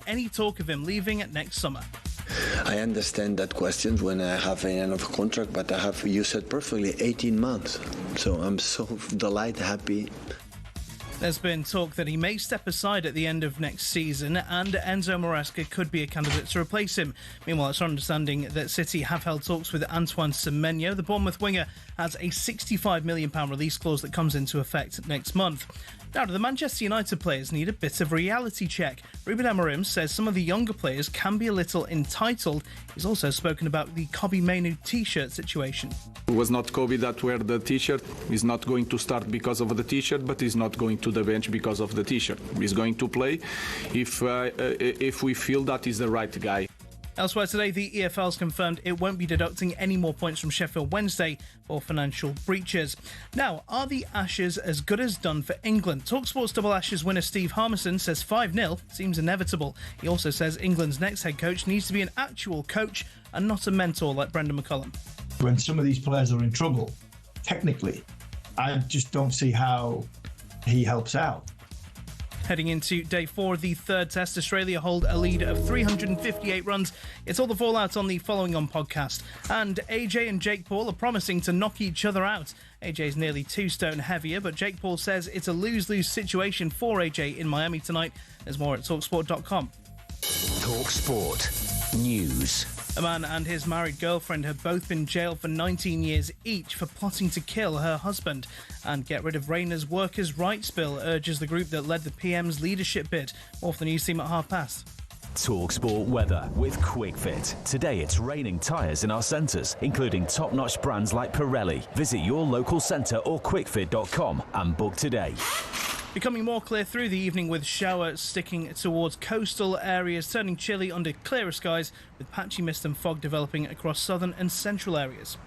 any talk of him leaving next summer. I understand that question when I have an end of contract, but you said perfectly, 18 months. So I'm so delighted, happy. There's been talk that he may step aside at the end of next season, and Enzo Maresca could be a candidate to replace him. Meanwhile, it's our understanding that City have held talks with Antoine Semenyo. The Bournemouth winger has a £65 million release clause that comes into effect next month. Now, the Manchester United players need a bit of reality check. Ruben Amorim says some of the younger players can be a little entitled. He's also spoken about the Kobbie Mainoo T-shirt situation. It was not Kobbie that wear the T-shirt. He's not going to start because of the T-shirt, but he's not going to the bench because of the T-shirt. He's going to play if we feel that he's the right guy. Elsewhere today, the EFL's confirmed it won't be deducting any more points from Sheffield Wednesday for financial breaches. Now, are the Ashes as good as done for England? talkSPORT's Double Ashes winner Steve Harmison says 5-0 seems inevitable. He also says England's next head coach needs to be an actual coach and not a mentor like Brendan McCullum. When some of these players are in trouble, technically, I just don't see how he helps out. Heading into day 4 of the third test, Australia hold a lead of 358 runs. It's all the fallout on the Following On podcast. And AJ and Jake Paul are promising to knock each other out. AJ's nearly 2 stone heavier, but Jake Paul says it's a lose-lose situation for AJ in Miami tonight. There's more at talksport.com. talkSPORT News. A man and his married girlfriend have both been jailed for 19 years each for plotting to kill her husband. And get rid of Rayner's workers' rights bill urges the group that led the PM's leadership bid. More for the news team at past. talkSPORT weather with QuickFit. Today it's raining tyres in our centres, including top-notch brands like Pirelli. Visit your local centre or quickfit.com and book today. Becoming more clear through the evening with showers sticking towards coastal areas, turning chilly under clearer skies with patchy mist and fog developing across southern and central areas.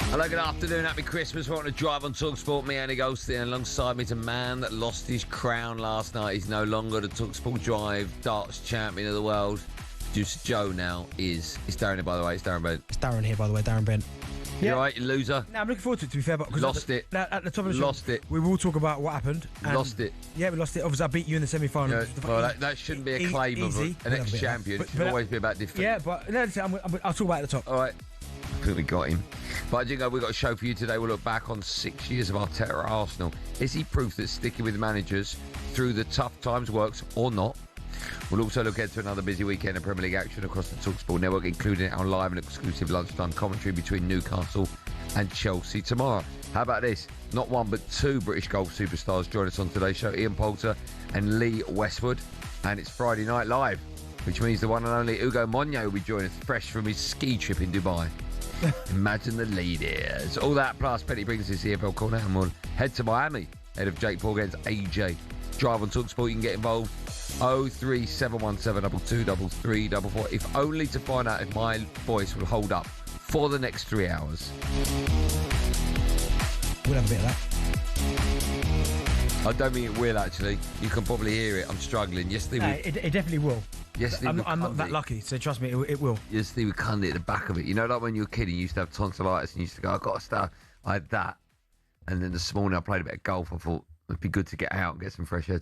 Hello, good afternoon, happy Christmas. We're on a drive on talkSPORT. Me, Andy Goldstein, alongside me is a man that lost his crown last night. He's no longer the talkSPORT Drive darts champion of the world. Just Joe now is. It's Darren here, by the way. It's Darren Bent. It's Darren here, by the way. Darren Bent. You all right, you loser? No, I'm looking forward to it, to be fair. But Lost it. At the top of the Lost show, it. we will talk about what happened. Lost it. Yeah, we lost it. Obviously, I beat you in the semi-final. Yeah, well, that shouldn't be a claim of an ex-champion. It should always be about defeat. Yeah, but no, I'll talk about it at the top. All right. I think we got him. But Jingo, we've got a show for you today. We'll look back on 6 years of Arteta at Arsenal. Is he proof that sticking with managers through the tough times works or not? We'll also look ahead to another busy weekend of Premier League action across the talkSPORT network, including our live and exclusive lunchtime commentary between Newcastle and Chelsea tomorrow. How about this? Not one but 2 British golf superstars join us on today's show, Ian Poulter and Lee Westwood. And it's Friday Night Live, which means the one and only Ugo Monye will be joining us fresh from his ski trip in Dubai. Imagine the leaders. All that plus Petty brings this EFL corner, and we'll head to Miami ahead of Jake Paul against AJ. Drive on talkSPORT, you can get involved. 03717 223344. If only to find out if my voice will hold up for the next 3 hours. We'll have a bit of that. I don't think it will, actually. You can probably hear it. I'm struggling. Yesterday, It definitely will. yesterday I'm not that lucky, so trust me, it will. Yesterday we conned it at the back of it. You know, like when you were a kid and you used to have tonsillitis and you used to go, I've got to start. I had that. And then this morning I played a bit of golf. I thought it'd be good to get out and get some fresh air.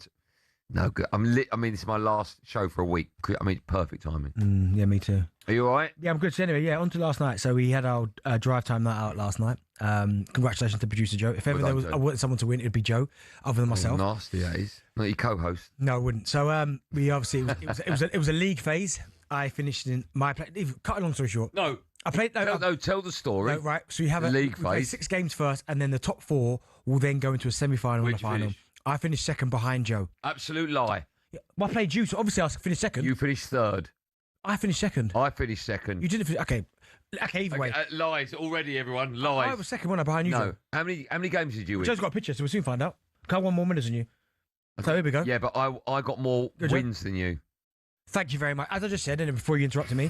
No good. I mean, this is my last show for a week. I mean, perfect timing. Yeah, me too. Are you all right? Yeah, I'm good. So anyway, on to last night. So we had our drive time night out last night. Congratulations to producer Joe. If ever I wanted someone to win, it'd be Joe, other than myself. Nasty, that is. Not your co-host. No, I wouldn't. So we obviously it was a league phase. I finished in my play. Cut a long story short. No. I played. Tell the story. No, right. So we have the league we play phase. 6 games first, and then the top 4 will then go into a semi-final and a final. Finish? I finished second behind Joe. Absolute lie. Yeah, well, I played you, so obviously I finished second. You finished third. I finished second. I finished second. You didn't finish. Okay, either way. Lies already, everyone. Lies. I was second when I behind you. No. Joe. How many games did you win? Joe's got a picture, so we'll soon find out. I won more winners than you. So here we go. Yeah, but I got more wins than you. Thank you very much. As I just said, and before you interrupted me,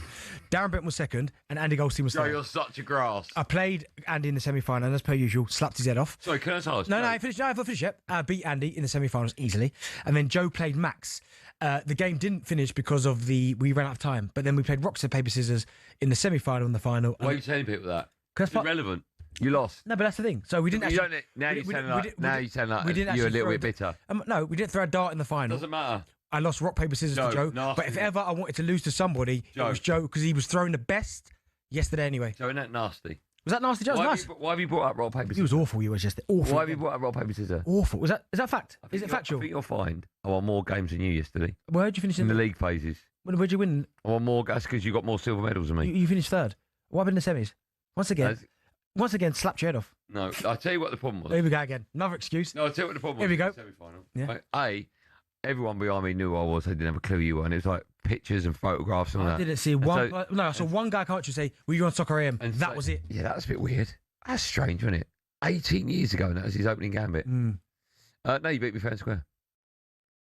Darren Bent was second and Andy Goldstein was Joe, third. you're such a grass. I played Andy in the semi-final, and as per usual, slapped his head off. Sorry, can I just ask? No, I finished. No, I've not finished yet. I beat Andy in the semi-finals easily, and then Joe played Max. The game didn't finish because of we ran out of time. But then we played rock, paper, scissors in the semi-final and the final. Why are you telling people that? Because it's irrelevant. You lost. No, but that's the thing. So we didn't. You actually, now you're saying like you're a little bit bitter. No, we didn't throw a dart in the final. Doesn't matter. I lost rock, paper, scissors to Joe. Nasty. But if ever I wanted to lose to somebody, it was Joe because he was throwing the best yesterday anyway. Joe, isn't that nasty? Was that nasty? Joe was nice. Why have you brought up rock, paper, scissors? He was awful. He was just awful. Why have you brought up rock, paper, scissors? Awful. Is that fact? Is it factual? I think you'll find I won more games than you yesterday. Where did you finish in the league phases? Where'd you win? I won more. That's because you got more silver medals than me. You finished third. What happened in the semis? Once again, slapped your head off. No, I'll tell you what the problem was. Here we go again. Another excuse. No, I'll tell you what the problem was. Here we go. In the semi-final. Yeah. Everyone behind me knew who I was. They didn't have a clue you were. And it was like pictures and photographs and all that. I didn't see one. I saw one guy come up to say, "Were you on Soccer AM?" And that was it. Yeah, that's a bit weird. That's strange, wasn't it? 18 years ago, and that was his opening gambit. No, you beat me fair and square.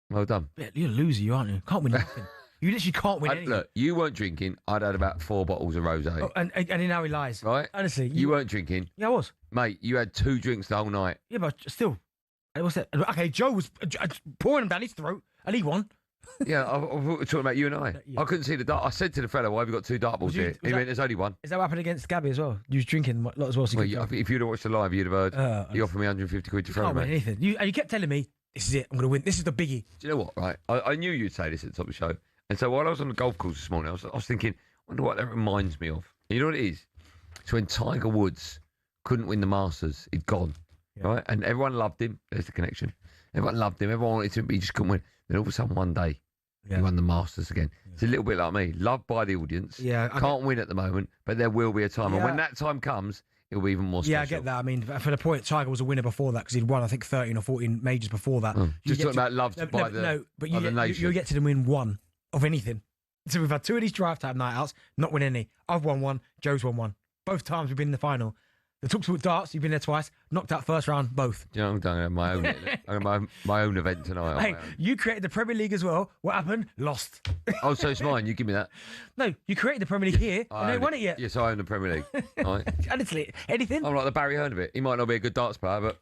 Well done. Yeah, you're a loser, you aren't you? Can't win nothing. You literally can't win anything. Look, you weren't drinking. I'd had about 4 bottles of rosé. Oh, and now he lies. Right? Honestly. You weren't drinking. Yeah, I was. Mate, you had 2 drinks the whole night. Yeah, but still. What's that? Okay, Joe was pouring him down his throat, and he won. Yeah, I was talking about you and I. I couldn't see the dart. I said to the fella, why have you got 2 dartballs here? He went, there's only one. Is that what happened against Gabby as well? You was drinking a lot as well. So if you'd have watched the live, you'd have heard he offered me 150 quid to throw. Can't win anything. You kept telling me, this is it, I'm going to win. This is the biggie. Do you know what, right? I knew you'd say this at the top of the show. And so while I was on the golf course this morning, I was thinking, I wonder what that reminds me of. And you know what it is? It's when Tiger Woods couldn't win the Masters. He'd gone, right? And everyone loved him. There's the connection. Everyone loved him. Everyone wanted him, but he just couldn't win. Then all of a sudden, one day, he won the Masters again. It's a little bit like me. Loved by the audience. Yeah, can't win at the moment, but there will be a time. And when that time comes, it'll be even more special. Yeah, I get that. I mean, for the point, Tiger was a winner before that because he'd won, I think, 13 or 14 majors before that. Just talking about loved by the nation. You'll get to win one of anything. So we've had 2 of these drive time night outs, not win any. I've won 1, Joe's won 1. Both times we've been in the final. The talkSPORT darts, you've been there twice, knocked out first round, both. Do you know, I'm doing my own, my own event tonight. Hey, you created the Premier League as well. What happened? Lost. Oh, so it's mine. You give me that. No, you created the Premier League here, and they won it yet. Yes, I own the Premier League. Right. Honestly, anything? I'm like the Barry Hearn of it. He might not be a good darts player, but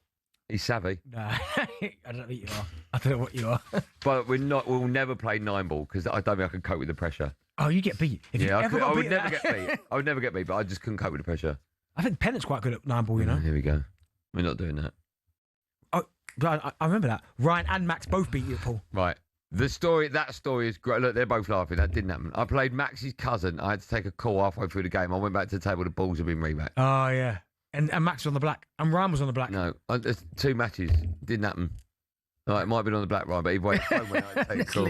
he's savvy. Nah, I don't know what you are. I don't know what you are. But we'll never play 9-ball because I don't think I can cope with the pressure. Oh, you get beat. I would never get beat. I would never get beat, but I just couldn't cope with the pressure. I think Pennant's quite good at 9-ball, you know. Here we go. We're not doing that. Oh, but I remember that. Ryan and Max both beat you at Paul. Right. That story is great. Look, they're both laughing. That didn't happen. I played Max's cousin. I had to take a call halfway through the game. I went back to the table. The balls had been rebacked. Oh, yeah. And Max was on the black. And Ryan was on the black. No. There's 2 matches. Didn't happen. It might have been on the black, Ryan, but he went home when I had to take a call.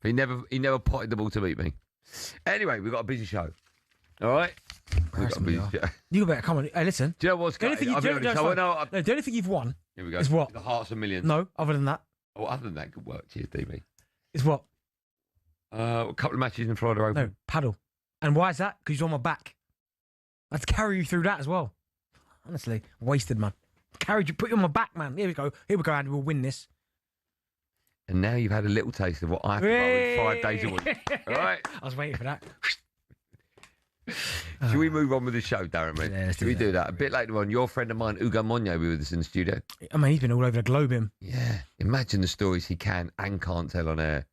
He never potted the ball to beat me. Anyway, we've got a busy show. All right? We've got a busy show. You better come on. Hey, listen. Do you know what's going on? The only thing you've won. Here we go. Is what? The hearts of millions. No, other than that. Oh, other than that, good work. Cheers, DB. Is what? A couple of matches in Florida Open. No, paddle. And why is that? Because you're on my back. I had to carry you through that as well. Honestly, wasted, man. Carried you, put you on my back, man. Here we go, Andy. We'll win this. And now you've had a little taste of what I have to roll with 5 days a week. All right? I was waiting for that. Should we move on with the show, Darren? Yeah, Should we do that? A bit later on, your friend of mine, Ugo Monye, will be with us in the studio. I mean, he's been all over the globe, him. Yeah. Imagine the stories he can and can't tell on air.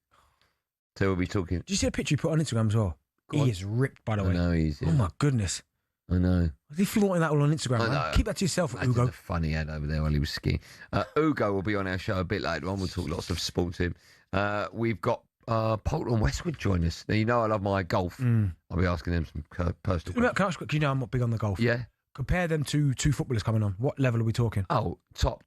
So we'll be talking. Did you see a picture he put on Instagram as well? He is ripped, by the way. I know he's. Yeah. Oh, my goodness. I know. Was he flaunting that all on Instagram, man? Keep that to yourself, Ugo. The funny head over there while he was skiing. Ugo will be on our show a bit later on. We'll talk lots of sports to him. We've got Polton and Westwood join us. Now, you know I love my golf. I'll be asking them some personal questions. Can I ask, you know I'm not big on the golf. Yeah. Compare them to 2 footballers coming on. What level are we talking? Oh, top.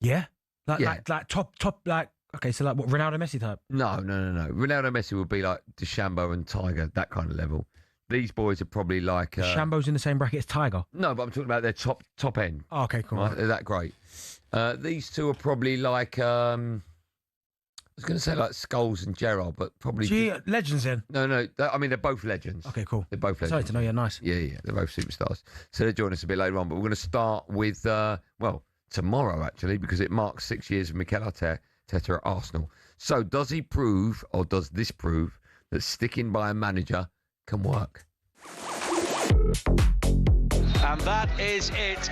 Yeah? Like top, like, okay, so like what, Ronaldo, Messi type? No. Ronaldo, Messi would be like DeChambeau and Tiger, that kind of level. These boys are probably like... DeChambeau's in the same bracket as Tiger? No, but I'm talking about their top end. Oh, okay, cool. Right? They're that great. These 2 are probably like... I was going to say like Scholes and Gerrard, but probably... legends then? No. I mean, they're both legends. Okay, cool. They're both legends. Sorry to know, yeah, nice. Yeah. They're both superstars. So they'll join us a bit later on. But we're going to start with, tomorrow, actually, because it marks 6 years of Mikel Arteta at Arsenal. So does he prove, or does this prove, that sticking by a manager can work? And that is it.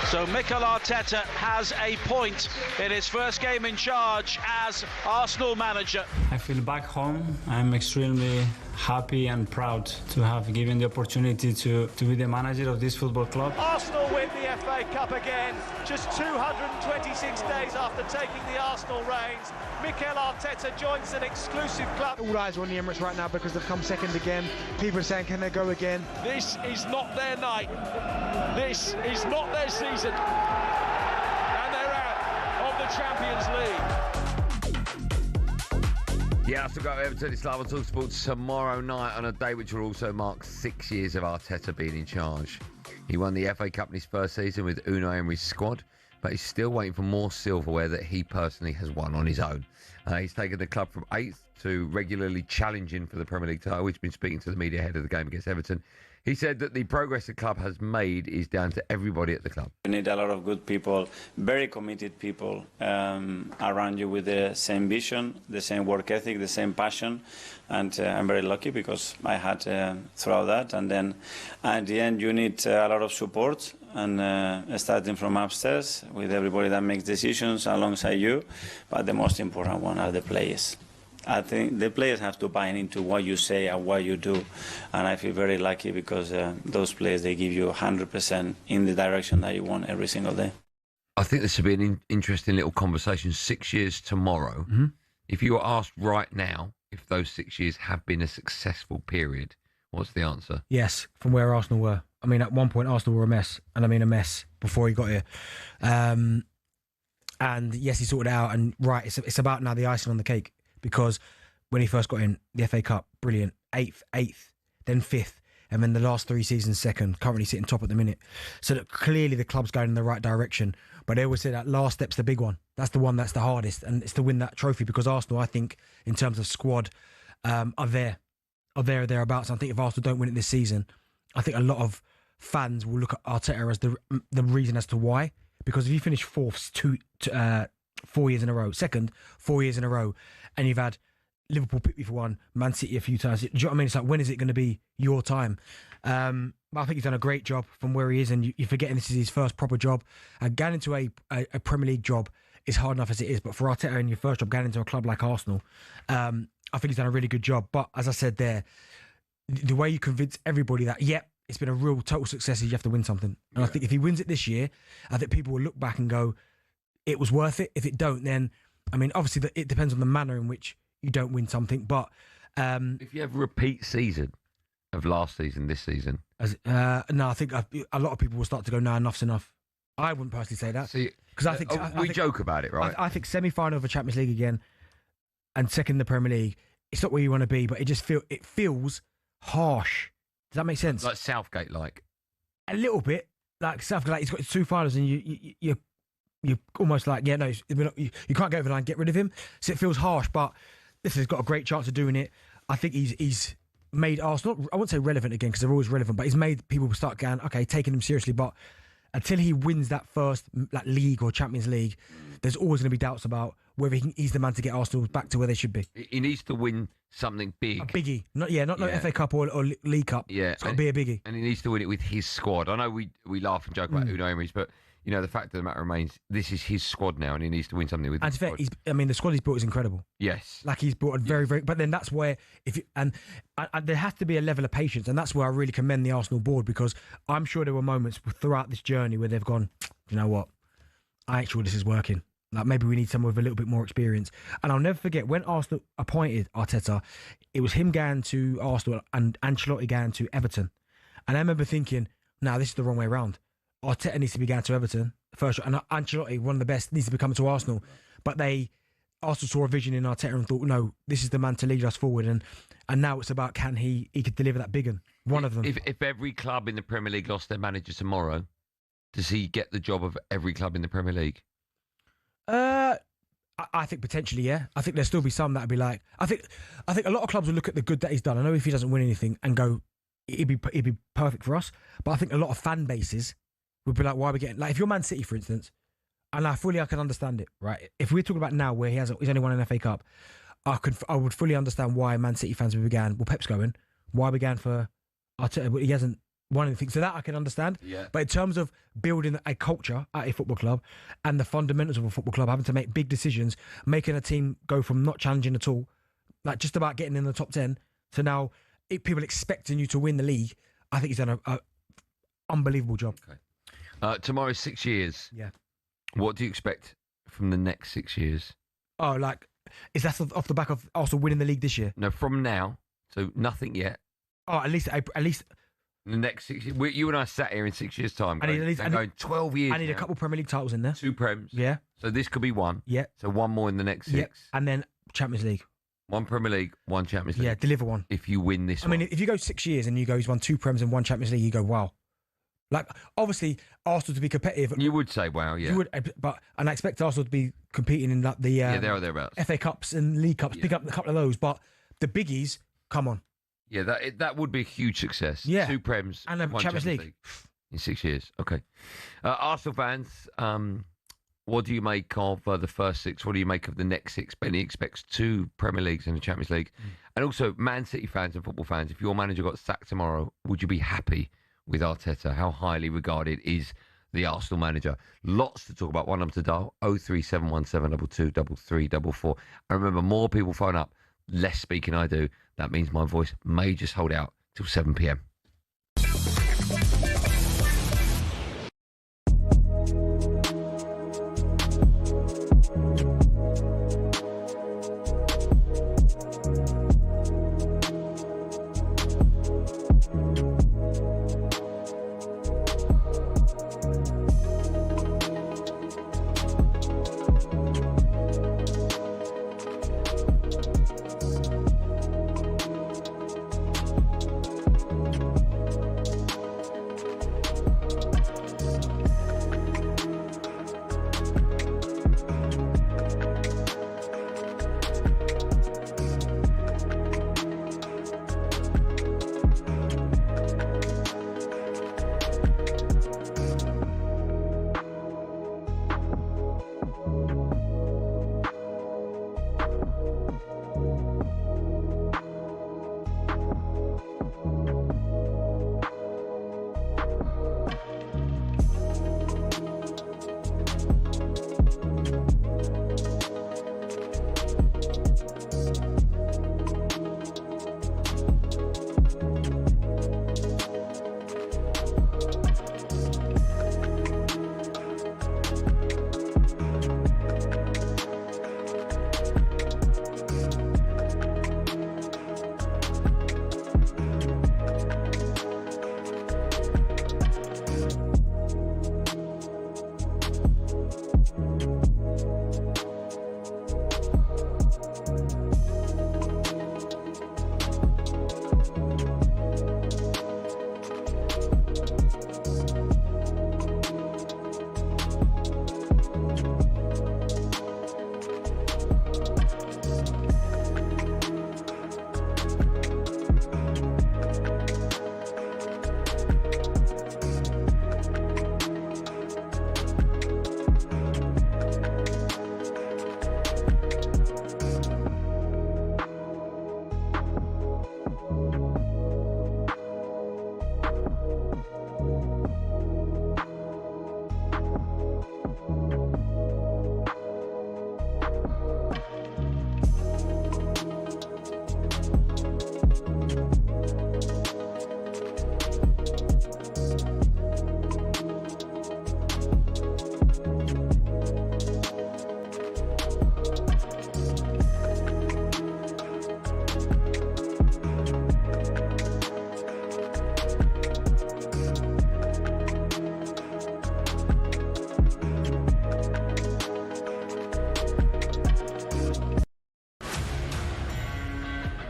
So Mikel Arteta has a point in his first game in charge as Arsenal manager. I feel back home. I'm extremely happy and proud to have given the opportunity to be the manager of this football club. Arsenal win the FA Cup again, just 226 days after taking the Arsenal reins. Mikel Arteta joins an exclusive club. All eyes are on the Emirates right now because they've come second again. People are saying, can they go again? This is not their night. This is not their season. And they're out of the Champions League. Yeah, I've still got Everton. It's live on talkSPORT tomorrow night on a day which will also mark 6 years of Arteta being in charge. He won the FA Cup in his first season with Unai Emery's squad, but he's still waiting for more silverware that he personally has won on his own. He's taken the club from 8th to regularly challenging for the Premier League title. He's been speaking to the media ahead of the game against Everton. He said that the progress the club has made is down to everybody at the club. You need a lot of good people, very committed people around you with the same vision, the same work ethic, the same passion. And I'm very lucky because I had throughout that. And then at the end, you need a lot of support. And starting from upstairs with everybody that makes decisions alongside you. But the most important one are the players. I think the players have to buy into what you say and what you do. And I feel very lucky because those players, they give you 100% in the direction that you want every single day. I think this would be an interesting little conversation. 6 years tomorrow. Mm-hmm. If you were asked right now if those 6 years have been a successful period, what's the answer? Yes, from where Arsenal were. I mean, at one point, Arsenal were a mess. And I mean a mess before he got here. And yes, he sorted it out. And right, it's about now the icing on the cake. Because when he first got in, the FA Cup, brilliant. 8th, then 5th. And then the last 3 seasons, 2nd. Currently sitting top at the minute. So that clearly the club's going in the right direction. But they always say that last step's the big one. That's the one that's the hardest. And it's to win that trophy. Because Arsenal, I think, in terms of squad, are there or thereabouts. I think if Arsenal don't win it this season, I think a lot of fans will look at Arteta as the reason as to why. Because if you finish 4th 4 years in a row, 2nd 4 years in a row, and you've had Liverpool pick you for one, Man City a few times. Do you know what I mean? It's like, when is it going to be your time? But I think he's done a great job from where he is, and you're forgetting this is his first proper job. And getting into a Premier League job is hard enough as it is, but for Arteta in your first job, getting into a club like Arsenal, I think he's done a really good job. But as I said there, the way you convince everybody that, it's been a real total success is you have to win something. And I think if he wins it this year, I think people will look back and go, it was worth it. If it don't, then, I mean, obviously it depends on the manner in which you don't win something. But if you have a repeat season of last season, this season, no, I think a lot of people will start to go, no, enough's enough. I wouldn't personally say that because I think we joke about it, right? I think semi-final of a Champions League again, and second in the Premier League. It's not where you want to be, but it feels harsh. Does that make sense? Like Southgate, like a little bit like Southgate. Like he's got 2 finals, and you're almost like, you can't go over the line, get rid of him. So it feels harsh, but this has got a great chance of doing it. I think he's made Arsenal, I won't say relevant again because they're always relevant, but he's made people start going, okay, taking him seriously. But until he wins that first league or Champions League, there's always going to be doubts about whether he's the man to get Arsenal back to where they should be. He needs to win something big. A biggie. Not FA Cup or League Cup. Yeah. It's got to be a biggie. And he needs to win it with his squad. I know we laugh and joke about Unai Emery's, but the fact of the matter remains, this is his squad now, and he needs to win something with his squad. The squad he's built is incredible. Yes. Like he's built a very, very... But then that's where... there has to be a level of patience, and that's where I really commend the Arsenal board, because I'm sure there were moments throughout this journey where they've gone, you know what? I ain't sure this is working. Like, maybe we need someone with a little bit more experience. And I'll never forget, when Arsenal appointed Arteta, it was him going to Arsenal and Ancelotti going to Everton. And I remember thinking, this is the wrong way around. Arteta needs to be going to Everton first, and Ancelotti, one of the best, needs to be coming to Arsenal. But Arsenal saw a vision in Arteta and thought, no, this is the man to lead us forward. And now it's about, can he could deliver that big one. One of them. If every club in the Premier League lost their manager tomorrow, does he get the job of every club in the Premier League? I think potentially, yeah. I think there'll still be some that'll be like, I think a lot of clubs will look at the good that he's done. I know if he doesn't win anything and go, it'd be perfect for us. But I think a lot of fan bases would be like, why are we getting, like, if you're Man City, for instance, and I can understand it, right? If we're talking about now where he's only won an FA Cup, I would fully understand why Man City fans began. Well, Pep's going. Why began for Arteta? He hasn't won anything, so that I can understand. Yeah. But in terms of building a culture at a football club and the fundamentals of a football club, having to make big decisions, making a team go from not challenging at all, like just about getting in the top 10, to now people expecting you to win the league, I think he's done an unbelievable job. Okay. Tomorrow's 6 years. Yeah. What do you expect from the next 6 years? Oh, like, is that off the back of Arsenal winning the league this year? No, from now. So nothing yet. Oh, at least the next 6 years. You and I sat here in 6 years' time. I need 12 years. I need a couple Premier League titles in there. 2 Prems. Yeah. So this could be one. Yeah. So one more in the next 6. Yeah. And then Champions League. 1 Premier League, 1 Champions League. Yeah, deliver one. If you win this I mean, if you go 6 years and you go, he's won 2 Prems and 1 Champions League, you go, wow. Like, obviously, Arsenal to be competitive. You would say, wow, yeah. You would, and I expect Arsenal to be competing in like the there or thereabouts. FA Cups and League Cups, pick up a couple of those. But the biggies, come on. Yeah, that would be a huge success. Yeah. 2 Prems, and a 1 Champions League in 6 years. Okay. Arsenal fans, what do you make of the first 6? What do you make of the next 6? Benny expects 2 Premier Leagues and a Champions League. And also, Man City fans and football fans, if your manager got sacked tomorrow, would you be happy with Arteta? How highly regarded is the Arsenal manager? Lots to talk about. One number to dial, 03717223344. And remember, more people phone up, less speaking I do. That means my voice may just hold out till 7 p.m.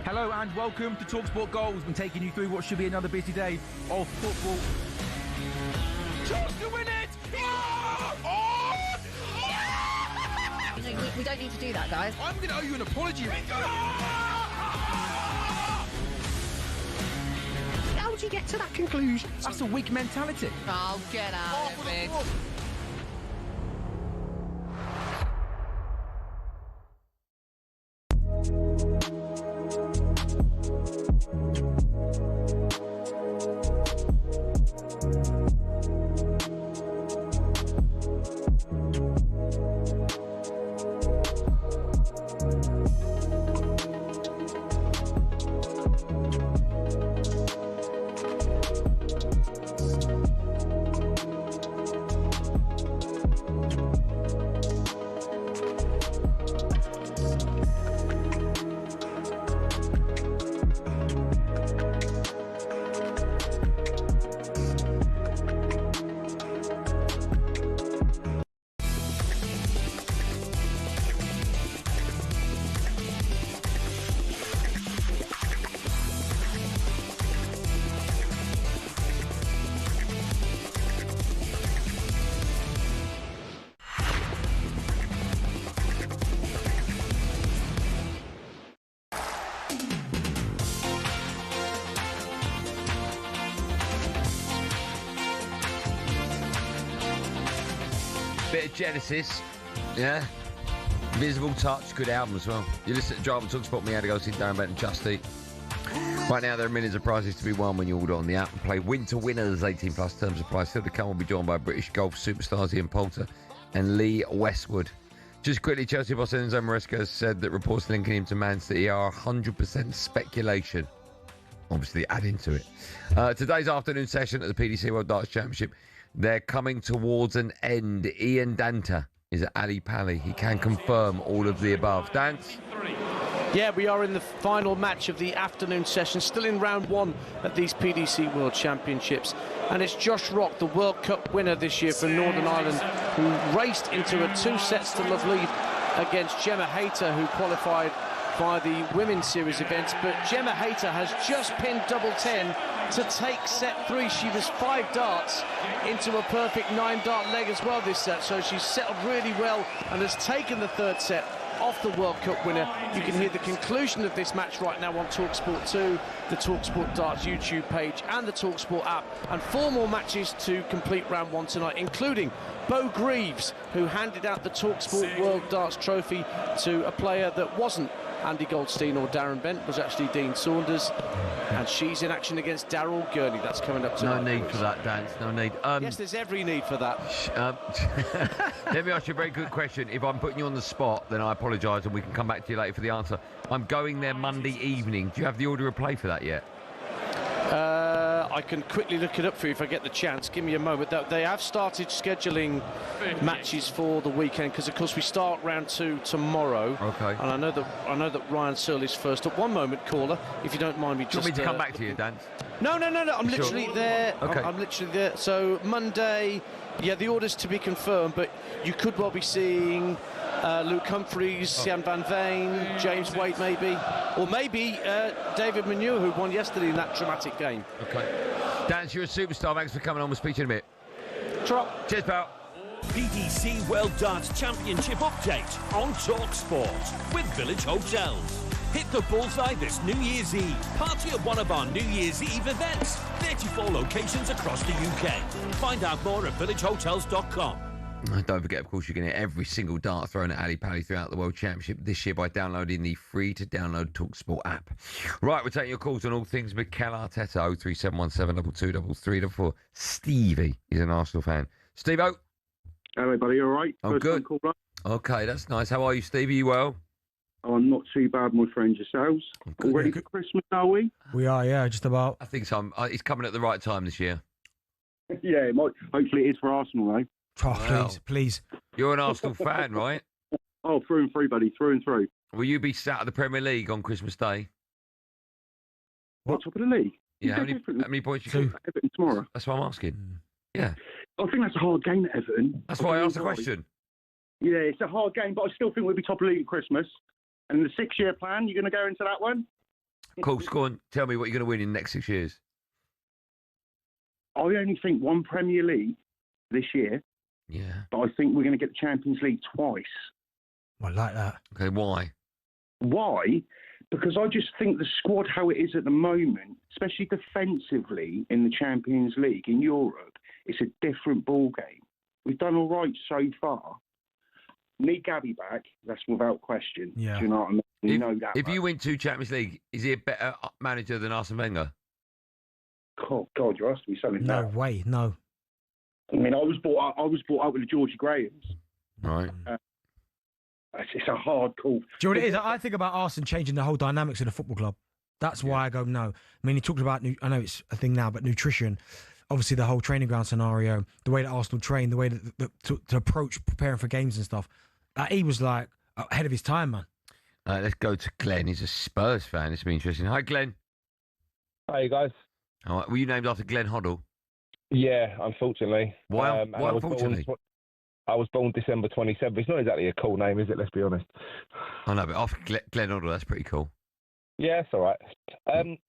Hello and welcome to talkSPORT Goals. We've been taking you through what should be another busy day of football. Chance to win it! We don't need to do that, guys. I'm going to owe you an apology. How would you get to that conclusion? That's a weak mentality. Oh, get out of it. Bit of Genesis. Yeah. Visible Touch. Good album as well. You listen to Drive and talkSPORT. Me, Andy Goldstein Darren Bent and Justy. Right now, there are millions of prizes to be won when you order on the app and play Win to Winners. 18 plus terms apply. Still to come, we'll be joined by British golf superstars Ian Poulter and Lee Westwood. Just quickly, Chelsea boss Enzo Maresca has said that reports linking him to Man City are 100% speculation. Obviously, adding to it. Today's afternoon session at the PDC World Darts Championship, they're coming towards an end. Ian Danter is at Ali Pally. He can confirm all of the above. Dance? Yeah, we are in the final match of the afternoon session, still in round one at these PDC World Championships. And it's Josh Rock, the World Cup winner this year from Northern Ireland, who raced into a 2-sets-to-love lead against Gemma Hayter, who qualified via the Women's Series events. But Gemma Hayter has just pinned double 10 to take set 3. She was 5 darts into a perfect 9-dart leg as well this set, so she's settled really well and has taken the third set off the World Cup winner. You can hear the conclusion of this match right now on talkSPORT 2, the talkSPORT Darts YouTube page and the talkSPORT app. And 4 more matches to complete round 1 tonight, including Bo Greaves, who handed out the talkSPORT World Darts Trophy to a player that wasn't Andy Goldstein or Darren Bent, was actually Dean Saunders. And she's in action against Daryl Gurney. That's coming up tonight. No need for that, Dance. No need. Yes, there's every need for that. Let me ask you a very good question. If I'm putting you on the spot, then I apologise and we can come back to you later for the answer. I'm going there Monday evening. Do you have the order of play for that yet? I can quickly look it up for you if I get the chance. Give me a moment. They have started scheduling matches for the weekend because, of course, we start round 2 tomorrow. Okay. And I know that Ryan Searle is first. At one moment, caller, if you don't mind me, Do you want me to come back to you, Dan? No. I'm literally Sure. there. Okay. I'm literally there. So Monday, yeah, the order's to be confirmed, but you could well be seeing Luke Humphreys, Sian Van Veen, James Wade maybe, or maybe David Manure, who won yesterday in that dramatic game. Okay. Dan, you're a superstar. Thanks for coming on. We'll speak to you in a bit. Cheers, pal. PDC World Darts Championship update on talkSPORT with Village Hotels. Hit the bullseye this New Year's Eve. Party at one of our New Year's Eve events. 34 locations across the UK. Find out more at villagehotels.com. Don't forget, of course, you can hear every single dart thrown at Ali Pally throughout the World Championship this year by downloading the free-to-download talkSPORT app. Right, we're taking your calls on all things Mikel Arteta, 03717 223344. Stevie is an Arsenal fan. Steve-O. Hello, buddy, all right? Oh, good. Okay, that's nice. How are you, Stevie? You well? Oh, I'm not too bad, my friends. Yourselves? All ready for Christmas, are we? We are, yeah, just about. I think so. It's coming at the right time this year. Yeah, it might. Hopefully it is for Arsenal, though. Oh, please. You're an Arsenal fan, right? Oh, through and through, buddy, through and through. Will you be sat at the Premier League on Christmas Day? What, top of the league? Yeah, how many points you got? Everton tomorrow. That's what I'm asking. Yeah. I think that's a hard game at Everton. That's why I asked the question. Yeah, it's a hard game, but I still think we'll be top of the league at Christmas. And the 6-year plan, you're going to go into that one? Cool, go on. Tell me what you're going to win in the next 6 years. I only think one Premier League this year. Yeah. But I think we're going to get the Champions League twice. I like that. Okay, why? Why? Because I just think the squad, how it is at the moment, especially defensively in the Champions League in Europe, it's a different ball game. We've done all right so far. Need Gabby back, that's without question. Yeah. Do you know what I mean? You know that. If you win 2 Champions League, is he a better manager than Arsene Wenger? Oh, God, you're asking me something. No way, no. I mean, I was brought up with the Georgie Grahams. Right. It's a hard call. Do you know what it is? I think about Arsene changing the whole dynamics of the football club. That's why I go no. I mean, he talked about, I know it's a thing now, but nutrition, obviously the whole training ground scenario, the way that Arsenal train, the way that to approach preparing for games and stuff. He was like ahead of his time, man. Let's go to Glenn. He's a Spurs fan. This will be interesting. Hi, Glenn. Hi, guys. All right. Were you named after Glenn Hoddle? Yeah, unfortunately. Why? Why unfortunately? I was born December 27th. It's not exactly a cool name, is it? Let's be honest. I know, but after Glenn Hoddle, that's pretty cool. Yeah, it's all right.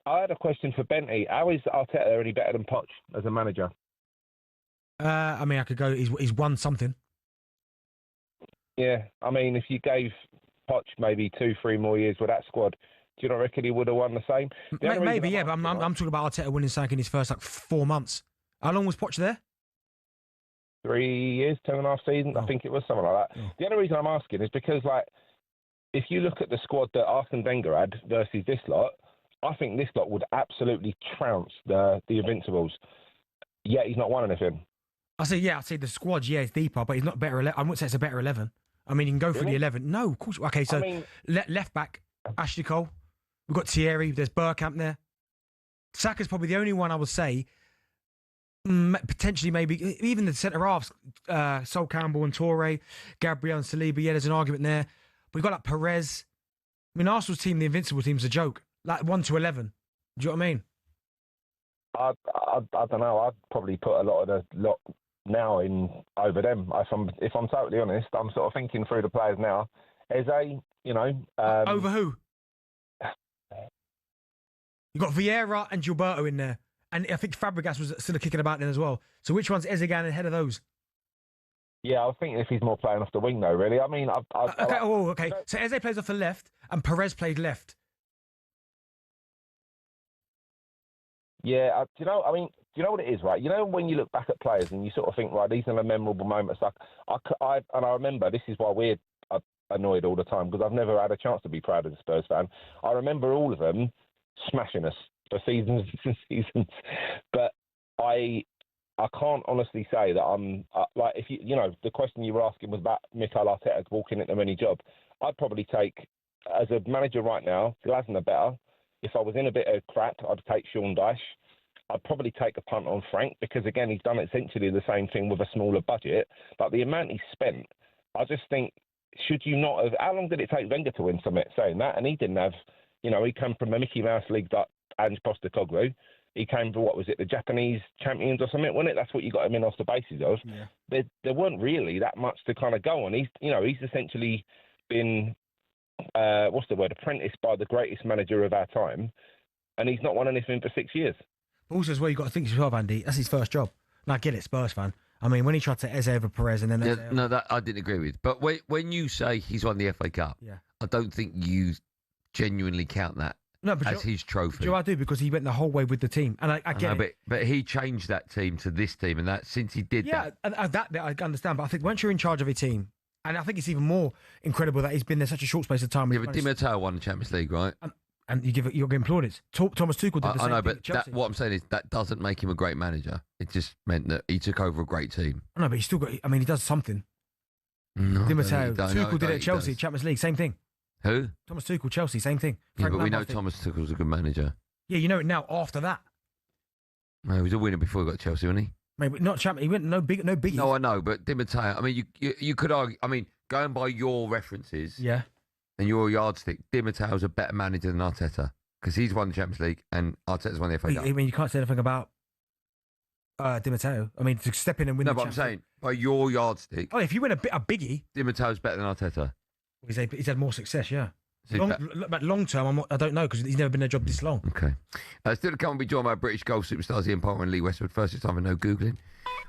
I had a question for Benty. How is Arteta any better than Poch as a manager? I mean, I could go. He's won something. Yeah, I mean, if you gave Poch maybe 2-3 more years with that squad, do you not reckon he would have won the same? Maybe, yeah, but I'm talking about Arteta winning something in his first 4 months. How long was Poch there? 3 years, 2.5 seasons. I think it was something like that. The only reason I'm asking is because, like, if you look at the squad that Arsene Wenger had versus this lot, I think this lot would absolutely trounce the Invincibles. Yet he's not won anything. I'd say the squad, it's deeper, but he's not better. I wouldn't say it's a better 11. I mean, he can go for the 11. No, of course. Okay, so left back, Ashley Cole. We've got Thierry. There's Bergkamp there. Saka's probably the only one I would say, potentially maybe, even the centre-halves, Sol Campbell and Toure, Gabriel and Saliba, there's an argument there. But we've got like Perez. I mean, Arsenal's team, the Invincible team's a joke. Like 1 to 11. Do you know what I mean? I don't know. I'd probably put a lot of the lot now in over them. If I'm totally honest, I'm sort of thinking through the players now. Eze, over who? You got Vieira and Gilberto in there, and I think Fabregas was still kicking about then as well. So which one's Eze going ahead of those? Yeah, I was thinking if he's more playing off the wing though. Really, I mean, okay. So Eze plays off the left, and Perez played left. Yeah, do you know what it is, right? You know, when you look back at players and you sort of think, right, these are the memorable moments. Like, I remember, this is why we're annoyed all the time, because I've never had a chance to be proud as a Spurs fan. I remember all of them smashing us for seasons and seasons. But I can't honestly say that I'm, like, if you know, the question you were asking was about Mikel Arteta walking into any job. I'd probably take, as a manager right now, Glasner better. If I was in a bit of crap, I'd take Sean Dyche. I'd probably take a punt on Frank because, again, he's done essentially the same thing with a smaller budget. But the amount he spent, I just think, should you not have... How long did it take Wenger to win something saying that? And he didn't have... You know, he came from a Mickey Mouse League that Ange Postecoglou. He came from, what was it, the Japanese champions or something, wasn't it? That's what you got him in off the basis of. Yeah. There weren't really that much to kind of go on. He's essentially been... apprenticed by the greatest manager of our time, and he's not won anything for 6 years. Also, as well, you've got to think as well, Andy, that's his first job. And I get it, Spurs fan. I mean, when he tried to Eze over Perez and then... that I didn't agree with. But when you say he's won the FA Cup, I don't think you genuinely count that as his trophy. Do you know what I do? Because he went the whole way with the team. And I get it. But he changed that team to this team, and that since he did that... Yeah, that I understand. But I think once you're in charge of a team, and I think it's even more incredible that he's been there such a short space of time. Yeah, but Di Matteo won the Champions League, right? And you're getting plaudits. Thomas Tuchel did the same thing. I know, but what I'm saying is that doesn't make him a great manager. It just meant that he took over a great team. I know, but he's still got... I mean, he does something. No, Di Matteo. Tuchel did it at Chelsea, Champions League, same thing. Who? Thomas Tuchel, Chelsea, same thing. Yeah, but we know Thomas Tuchel's a good manager. Yeah, you know it now after that. No, he was a winner before he got Chelsea, wasn't he? Maybe not champion. He went no biggie. No, I know, but Di Matteo. I mean, you could argue. I mean, going by your references, and your yardstick, Di Matteo's a better manager than Arteta because he's won the Champions League and Arteta's won the FA Cup. I mean, you can't say anything about Di Matteo. I mean, to step in and win. No, but I'm saying by your yardstick. Oh, if you win a biggie, Di Matteo's better than Arteta. He's had more success, yeah. But long term, I don't know because he's never been in a job this long. Okay. Still to come and be joined by British golf superstars Ian Poulter and Lee Westwood. First, it's time for no Googling.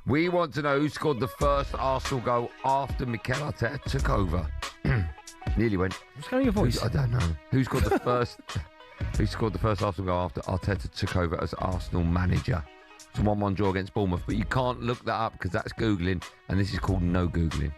We want to know who scored the first Arsenal goal after Mikel Arteta took over. Nearly went. What's going on your voice? I don't know. Who scored the first? Who scored the first Arsenal goal after Arteta took over as Arsenal manager? It's a 1-1 draw against Bournemouth, but you can't look that up because that's Googling, and this is called no Googling.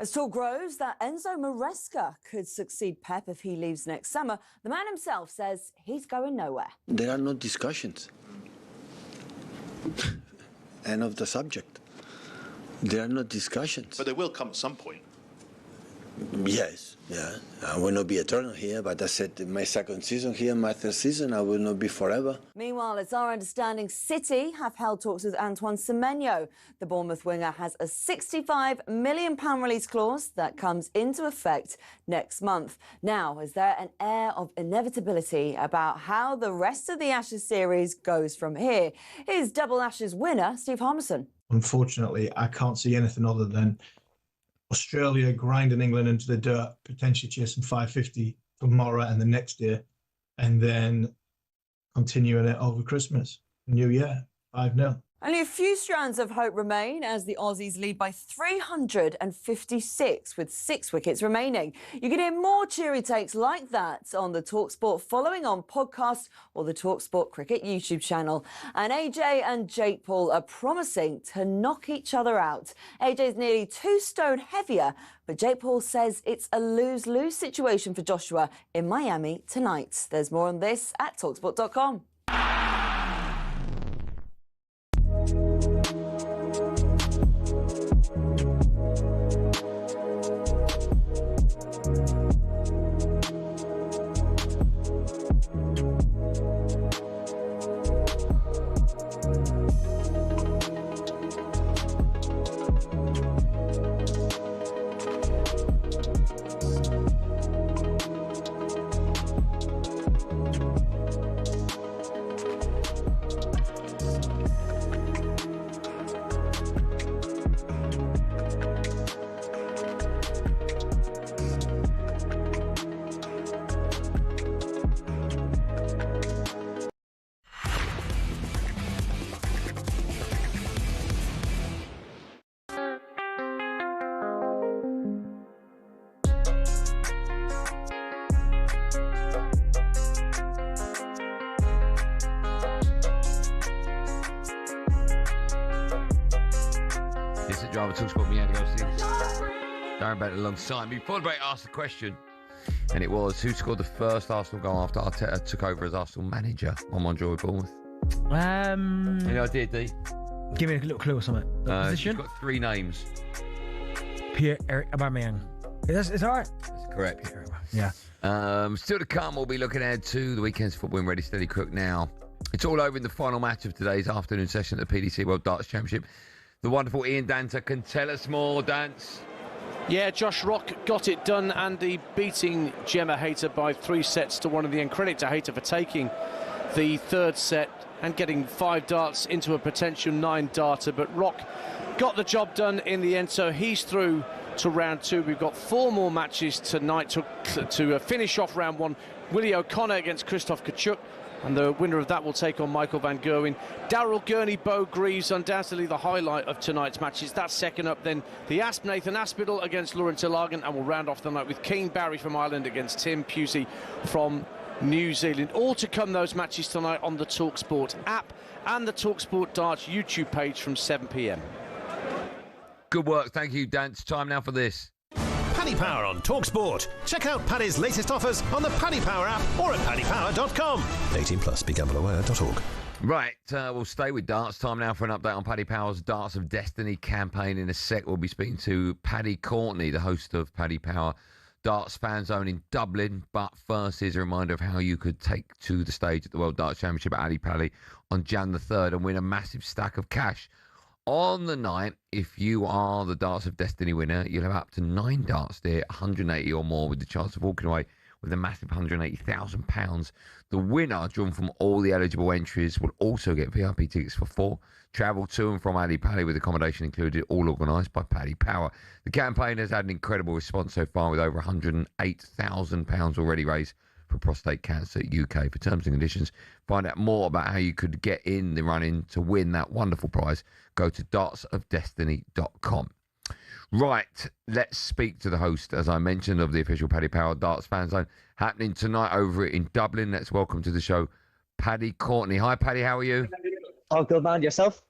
As talk grows that Enzo Maresca could succeed Pep if he leaves next summer, the man himself says he's going nowhere. There are no discussions. End of the subject. There are no discussions. But they will come at some point. Yes, yeah. I will not be eternal here, but I said my second season here, my third season, I will not be forever. Meanwhile, it's our understanding City have held talks with Antoine Semenyo. The Bournemouth winger has a £65 million release clause that comes into effect next month. Now, is there an air of inevitability about how the rest of the Ashes series goes from here? Here's double Ashes winner Steve Harmison. Unfortunately, I can't see anything other than Australia grinding England into the dirt, potentially chasing 550 tomorrow and the next year, and then continuing it over Christmas, New Year, 5-0. Only a few strands of hope remain as the Aussies lead by 356 with 6 wickets remaining. You can hear more cheery takes like that on the talkSPORT Following On podcast or the talkSPORT Cricket YouTube channel. And AJ and Jake Paul are promising to knock each other out. AJ's nearly 2 stone heavier, but Jake Paul says it's a lose-lose situation for Joshua in Miami tonight. There's more on this at talksport.com. Driver talkSPORT me, Andy Goldstein Darren Bent alongside me. Before the break, asked the question, and it was who scored the first Arsenal goal after Arteta took over as Arsenal manager on Monday with Bournemouth? Any idea, D? Give me a little clue or something. Position? She's got 3 names. Pierre-Emerick Aubameyang. Is that right? That's correct. Yeah. Still to come, we'll be looking ahead to the weekend's football in Ready Steady Crook now. It's all over in the final match of today's afternoon session at the PDC World Darts Championship. The wonderful Ian Danter can tell us more, Dance. Yeah, Josh Rock got it done, Andy, beating Gemma Hayter by 3 sets to 1 in the end. Credit to Hayter for taking the 3rd set and getting 5 darts into a potential 9 darter. But Rock got the job done in the end, so he's through to round 2. We've got 4 more matches tonight to finish off round 1. Willie O'Connor against Christoph Kachuk, and the winner of that will take on Michael van Gerwen. Darrell Gurney, Bo Greaves, undoubtedly the highlight of tonight's matches. That's second up. Then the Nathan Aspinall against Lawrence Ilagan, and we'll round off the night with Keane Barry from Ireland against Tim Pusey from New Zealand. All to come, those matches tonight on the talkSPORT app and the talkSPORT Darts YouTube page from 7 p.m. Good work. Thank you, Dance. Time now for this. Paddy Power on talkSPORT. Check out Paddy's latest offers on the Paddy Power app or at paddypower.com. 18 plus. BeGambleAware.org. Right, we'll stay with darts. Time now for an update on Paddy Power's Darts of Destiny campaign. In a sec, we'll be speaking to Paddy Courtney, the host of Paddy Power Darts Fan Zone in Dublin. But first, here's a reminder of how you could take to the stage at the World Darts Championship at Ali Pali on Jan the 3rd and win a massive stack of cash. On the night, if you are the Darts of Destiny winner, you'll have up to 9 darts there, 180 or more, with the chance of walking away with a massive £180,000. The winner, drawn from all the eligible entries, will also get VIP tickets for 4. Travel to and from Ali Pali with accommodation included, all organised by Paddy Power. The campaign has had an incredible response so far, with over £108,000 already raised for Prostate Cancer UK. For terms and conditions, find out more about how you could get in the run-in to win that wonderful prize. Go to dartsofdestiny.com. Right, let's speak to the host, as I mentioned, of the official Paddy Power Darts Fan Zone, happening tonight over in Dublin. Let's welcome to the show Paddy Courtney. Hi, Paddy, how are you? Oh, good man. Yourself?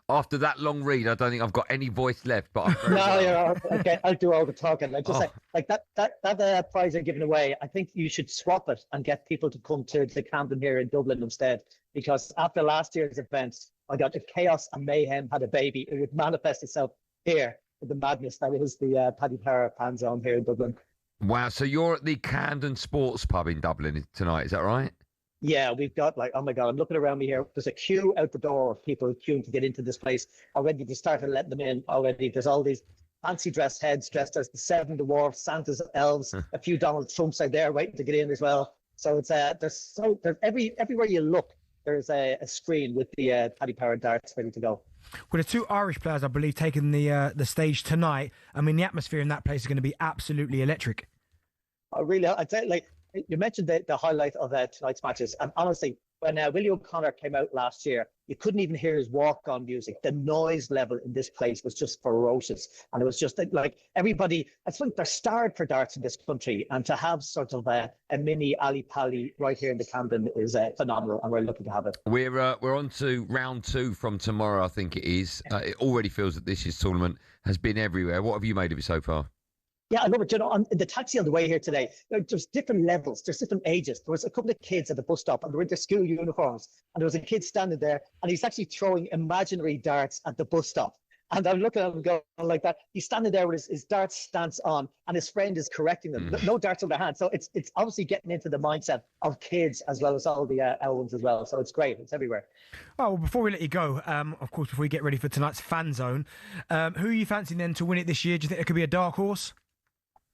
After that long read, I don't think I've got any voice left. But Okay, I'll do all the talking. I just say like that prize I'm giving away. I think you should swap it and get people to come to the Camden here in Dublin instead. Because after last year's event, I got the chaos and mayhem had a baby. It would manifest itself here with the madness that is the Paddy Power Pan Zone here in Dublin. Wow, so you're at the Camden Sports Pub in Dublin tonight, is that right? Yeah, we've got like, oh my God, I'm looking around me here. There's a queue out the door of people queuing to get into this place already. They started letting them in already. There's all these fancy dressed heads dressed as the Seven Dwarfs, Santa's elves, a few Donald Trumps out there waiting to get in as well. So it's there's everywhere you look, there's a screen with the Paddy Power darts ready to go. With the two Irish players, I believe, taking the stage tonight, I mean, the atmosphere in that place is going to be absolutely electric. I'd say, like, you mentioned the highlight of tonight's matches, and honestly, when Willie O'Connor came out last year, you couldn't even hear his walk-on music. The noise level in this place was just ferocious, and it was just like everybody. I think they're starved for darts in this country, and to have sort of a mini Ali Pali right here in the Camden is phenomenal, and we're lucky to have it. We're on to round 2 from tomorrow, I think it is. It already feels that this year's tournament has been everywhere. What have you made of it so far? Yeah, I love it. You know, on the taxi on the way here today, there's different levels, there's different ages. There was a couple of kids at the bus stop, and they were in their school uniforms, and there was a kid standing there, and he's actually throwing imaginary darts at the bus stop. And I'm looking at him going like that. He's standing there with his darts stance on, and his friend is correcting them. No darts on their hand. So it's obviously getting into the mindset of kids as well as all the old as well. So it's great. It's everywhere. Oh, well, before we let you go, of course, before we get ready for tonight's Fan Zone, who are you fancying then to win it this year? Do you think there could be a dark horse?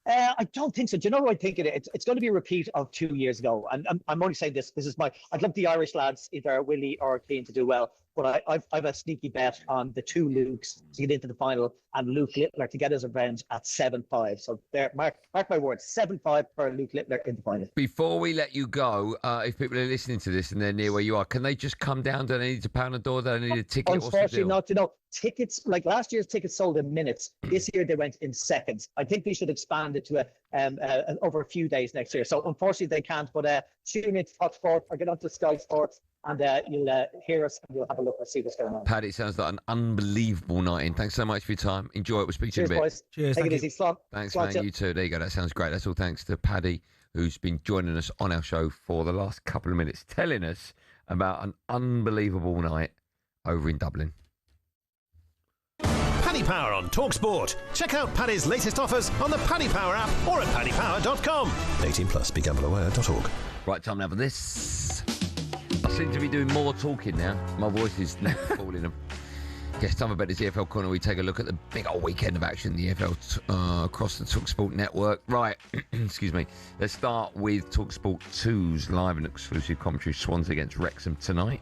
I don't think so. Do you know what I think it is? It's going to be a repeat of 2 years ago. And I'm only saying this. This is I'd love the Irish lads, either Willie or Keane, to do well. But I've a sneaky bet on the two Lukes to get into the final and Luke Littler to get his revenge at 7-5. So there, mark my words, 7-5 for Luke Littler in the final. Before we let you go, if people are listening to this and they're near where you are, can they just come down? Do they need to pound the door? Do they need a ticket? Unfortunately not. You know, tickets, like last year's tickets sold in minutes. This year they went in seconds. I think we should expand it to over a few days next year. So unfortunately they can't. But tune into talkSPORT or get onto Sky Sports, and you'll hear us and you'll have a look and see what's going on. Paddy, it sounds like an unbelievable night in. Thanks so much for your time. Enjoy it. We'll speak to you in a bit. Boys. Cheers. Take it easy. Slot. Thanks, man. You too. There you go. That sounds great. That's all thanks to Paddy, who's been joining us on our show for the last couple of minutes, telling us about an unbelievable night over in Dublin. Paddy Power on talkSPORT. Check out Paddy's latest offers on the Paddy Power app or at paddypower.com. 18 plus. BeGambleAware.org. Right, time now for this. I seem to be doing more talking now. My voice is now falling. Guess time about this EFL corner. We take a look at the big old weekend of action, the EFL across the talkSPORT network. Right, excuse me. Let's start with talkSPORT 2's live and exclusive commentary. Swans against Wrexham tonight.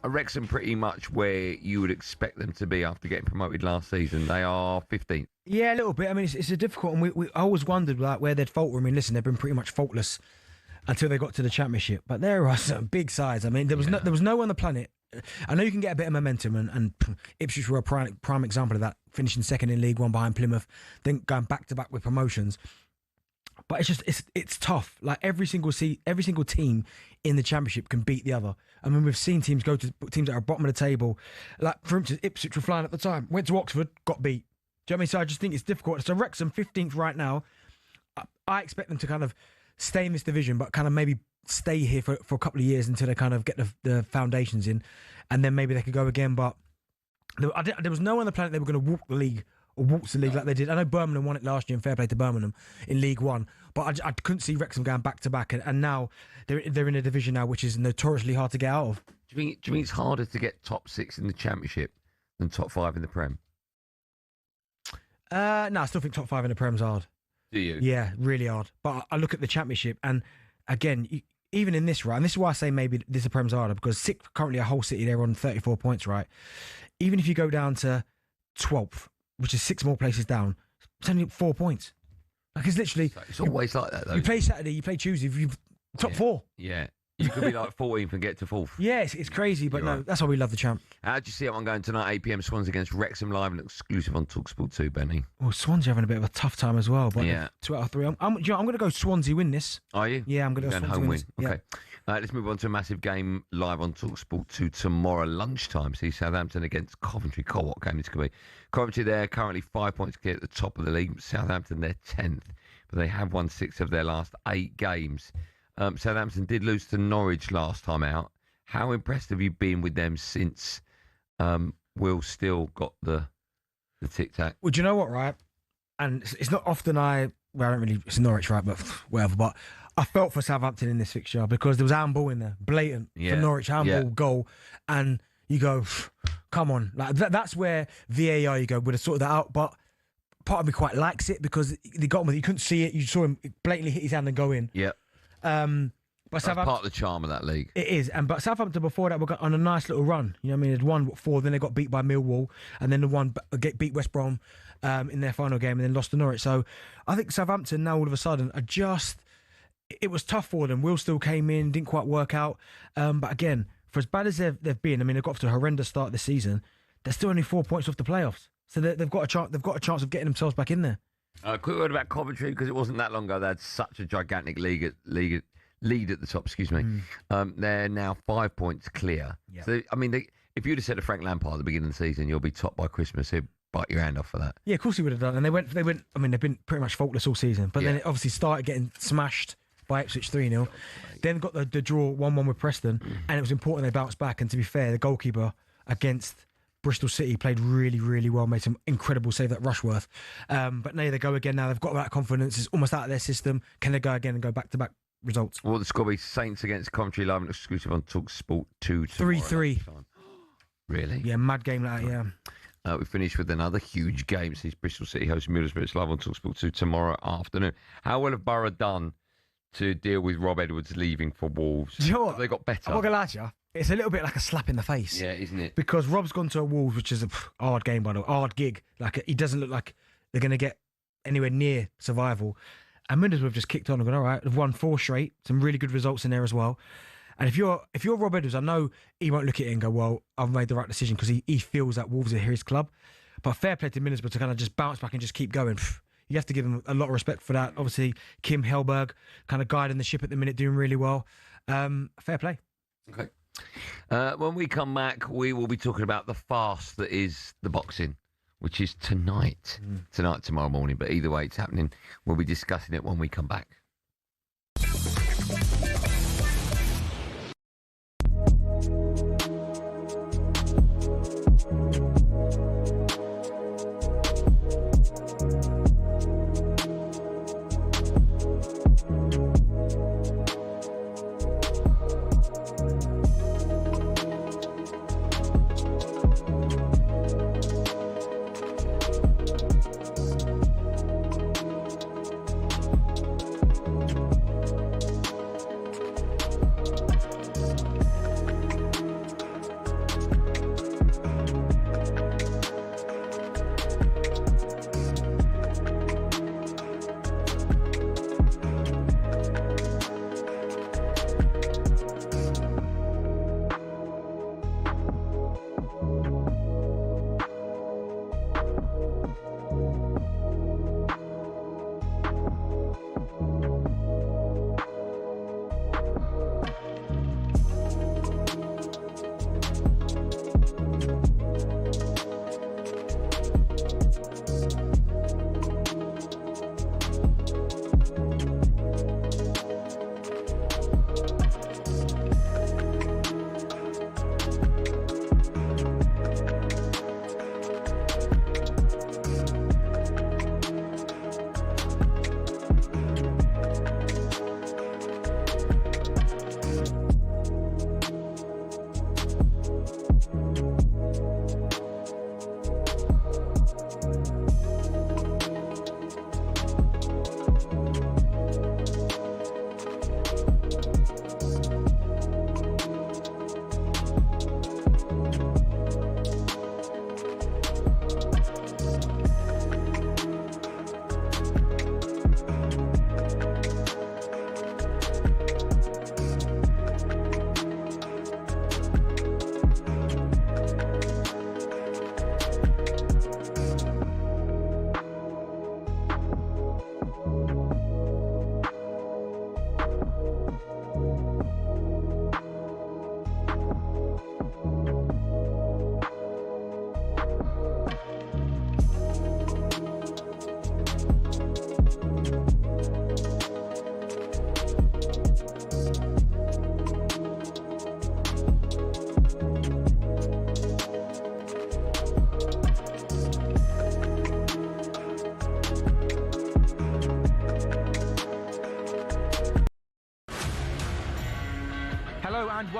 Wrexham pretty much where you would expect them to be after getting promoted last season. They are 15th. Yeah, a little bit. I mean, it's a difficult, and we always wondered like where they'd falter. I mean, listen, they've been pretty much faultless until they got to the Championship. But there are some big sides. I mean, there was no one on the planet. I know you can get a bit of momentum, and Ipswich were a prime example of that, finishing second in League One behind Plymouth, then going back to back with promotions. But it's tough. Like every single team in the Championship can beat the other. I mean, we've seen teams go to teams that are bottom of the table. Like for instance, Ipswich were flying at the time, went to Oxford, got beat. Do you know what I mean? So I just think it's difficult. So Wrexham 15th right now. I expect them to kind of stay in this division, but kind of maybe stay here for a couple of years until they kind of get the foundations in, and then maybe they could go again. But there was no one on the planet they were going to walk the league or waltz the league like they did. I know Birmingham won it last year, and fair play to Birmingham in League One, but I couldn't see Wrexham going back to back, and now they're in a division now which is notoriously hard to get out of. Do you think it's harder to get top 6 in the Championship than top 5 in the Prem? No, I still think top 5 in the Prem's hard. Do you? Yeah, really hard. But I look at the Championship, and again, even in this, right, and this is why I say maybe this is Prem's harder, because sixth, currently a whole City, they're on 34 points, right? Even if you go down to 12th, which is 6 more places down, it's only 4 points. Like it's literally... It's always like that, though. You play Saturday, you play Tuesday, you've top 4. Yeah. You could be like 14th and get to 4th. Yeah, it's crazy, but You're right. That's why we love the champ. How do you see that one going tonight, 8 p.m, Swans against Wrexham, live and exclusive on talkSPORT 2, Benny? Well, Swansea having a bit of a tough time as well, but yeah. 2 out of 3. I'm going to go Swansea win this. Are you? Yeah, I'm going to go Swansea home win. Yeah. Okay. Let's move on to a massive game live on talkSPORT 2 tomorrow lunchtime. See Southampton against Coventry. God, what game it's going to be. Coventry, they're currently 5 points clear at the top of the league. Southampton, they're 10th, but they have won 6 of their last 8 games. Southampton did lose to Norwich last time out. How impressed have you been with them since Will still got the tic-tac? Well, do you know what, right? And it's not often it's Norwich, right, but whatever. But I felt for Southampton in this fixture because there was handball in there, blatant for Norwich, handball, goal. And you go, come on. Like that's where VAR, you go, would have sorted that out. But part of me quite likes it because they got him with it. You couldn't see it. You saw him blatantly hit his hand and go in. Yeah. But that's part of the charm of that league. It is. But Southampton before that were on a nice little run. You know what I mean? They'd won 4, then they got beat by Millwall, and then beat West Brom in their final game and then lost to Norwich. So I think Southampton now all of a sudden are just... It was tough for them. Will still came in, didn't quite work out. But again, for as bad as they've been, I mean, they've got off to a horrendous start this season. They're still only 4 points off the playoffs. So they've got a chance. They've got a chance of getting themselves back in there. Quick word about Coventry, because it wasn't that long ago they had such a gigantic lead at the top. Excuse me. They're now 5 points clear. Yep. So I mean, if you'd have said to Frank Lampard at the beginning of the season, you'll be top by Christmas, he'd bite your hand off for that. Yeah, of course he would have done. And they went. I mean, they've been pretty much faultless all season. But then it obviously started getting smashed by Ipswich 3-0. Then got the draw 1-1 with Preston, and it was important they bounced back. And to be fair, the goalkeeper against Bristol City played really, really well, made some incredible save at Rushworth. But now they go again. Now they've got that confidence. It's almost out of their system. Can they go again and go back-to-back results? Well, the score be Saints against Coventry live and exclusive on talkSPORT 2 3-3. Really? Yeah, mad game like that, yeah. We finish with another huge game. Sees Bristol City host Middlesbrough. It's live on talkSPORT 2 tomorrow afternoon. How well have Borough done to deal with Rob Edwards leaving for Wolves? Do you know what? Have they got better? I'm not going to lie to you. It's a little bit like a slap in the face. Yeah, isn't it? Because Rob's gone to a Wolves, which is a hard game, by the way, hard gig. Like, he doesn't look like they're going to get anywhere near survival. And Middlesbrough have just kicked on and gone, all right, they've won 4 straight, some really good results in there as well. And if you're Rob Edwards, I know he won't look at it and go, well, I've made the right decision, because he feels that Wolves are his club. But fair play to Middlesbrough to kind of just bounce back and just keep going. You have to give him a lot of respect for that. Obviously, Kim Hellberg kind of guiding the ship at the minute, doing really well. Fair play. Okay. When we come back, we will be talking about the fast that is the boxing, which is tonight, tomorrow morning. But either way, it's happening. We'll be discussing it when we come back.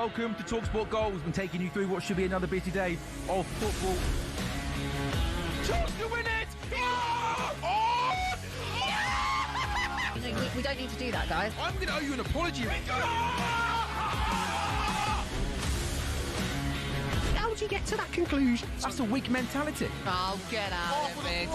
welcome to talkSPORT Goals. We're taking you through what should be another busy day of football. Chance to win it! We don't need to do that, guys. I'm going to owe you an apology. How did you get to that conclusion? That's a weak mentality. Oh, get out of it.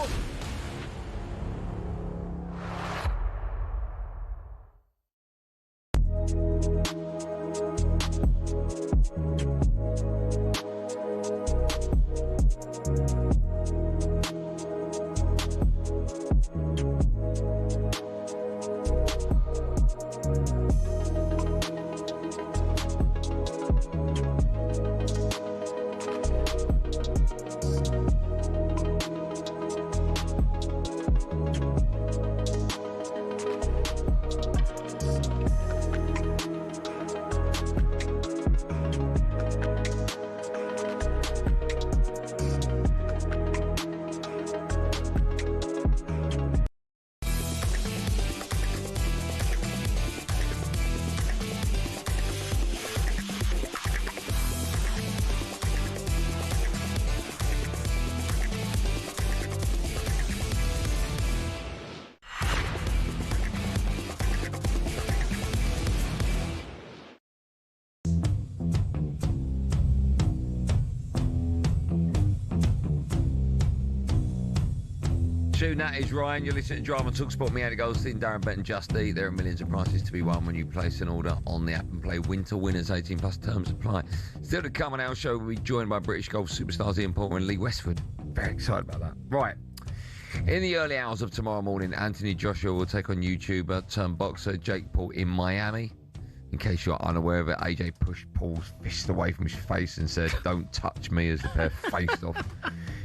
That is Ryan. You're listening to Drama on talkSPORT. Me, Andy Goldstein, Darren Bent and Just Eat. There are millions of prizes to be won when you place an order on the app and play Winter Winners. 18 plus terms apply. Still to come on our show, we'll be joined by British golf superstars Ian Porter and Lee Westwood. Very excited about that. Right. In the early hours of tomorrow morning, Anthony Joshua will take on YouTuber turned boxer Jake Paul in Miami. In case you're unaware of it, AJ pushed Paul's fist away from his face and said, "Don't touch me," as the pair faced off.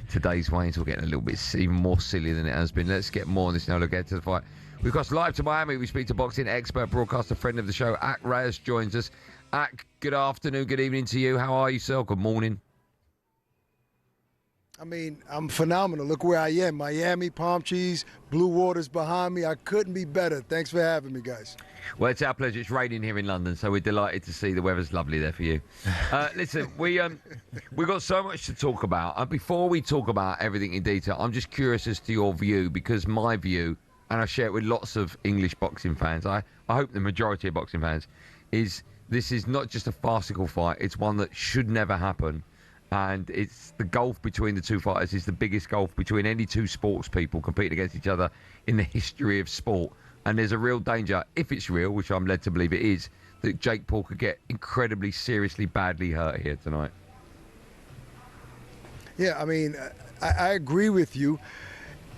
Today's weigh-ins will get a little bit even more silly than it has been. Let's get more on this now. Look ahead to the fight. We've got live to Miami. We speak to boxing expert, broadcaster, friend of the show, Ak Reyes joins us. Ak, good afternoon, good evening to you. How are you, sir? Good morning. I mean, I'm phenomenal. Look where I am. Miami, palm trees, blue waters behind me. I couldn't be better. Thanks for having me, guys. Well, it's our pleasure. It's raining here in London, so we're delighted to see the weather's lovely there for you. Listen, we've got so much to talk about. Before we talk about everything in detail, I'm just curious as to your view, because my view, and I share it with lots of English boxing fans, I hope the majority of boxing fans, is this is not just a farcical fight. It's one that should never happen. And it's the gulf between the two fighters is the biggest gulf between any two sports people competing against each other in the history of sport. And there's a real danger, if it's real, which I'm led to believe it is, that Jake Paul could get incredibly, seriously, badly hurt here tonight. Yeah, I mean, I agree with you.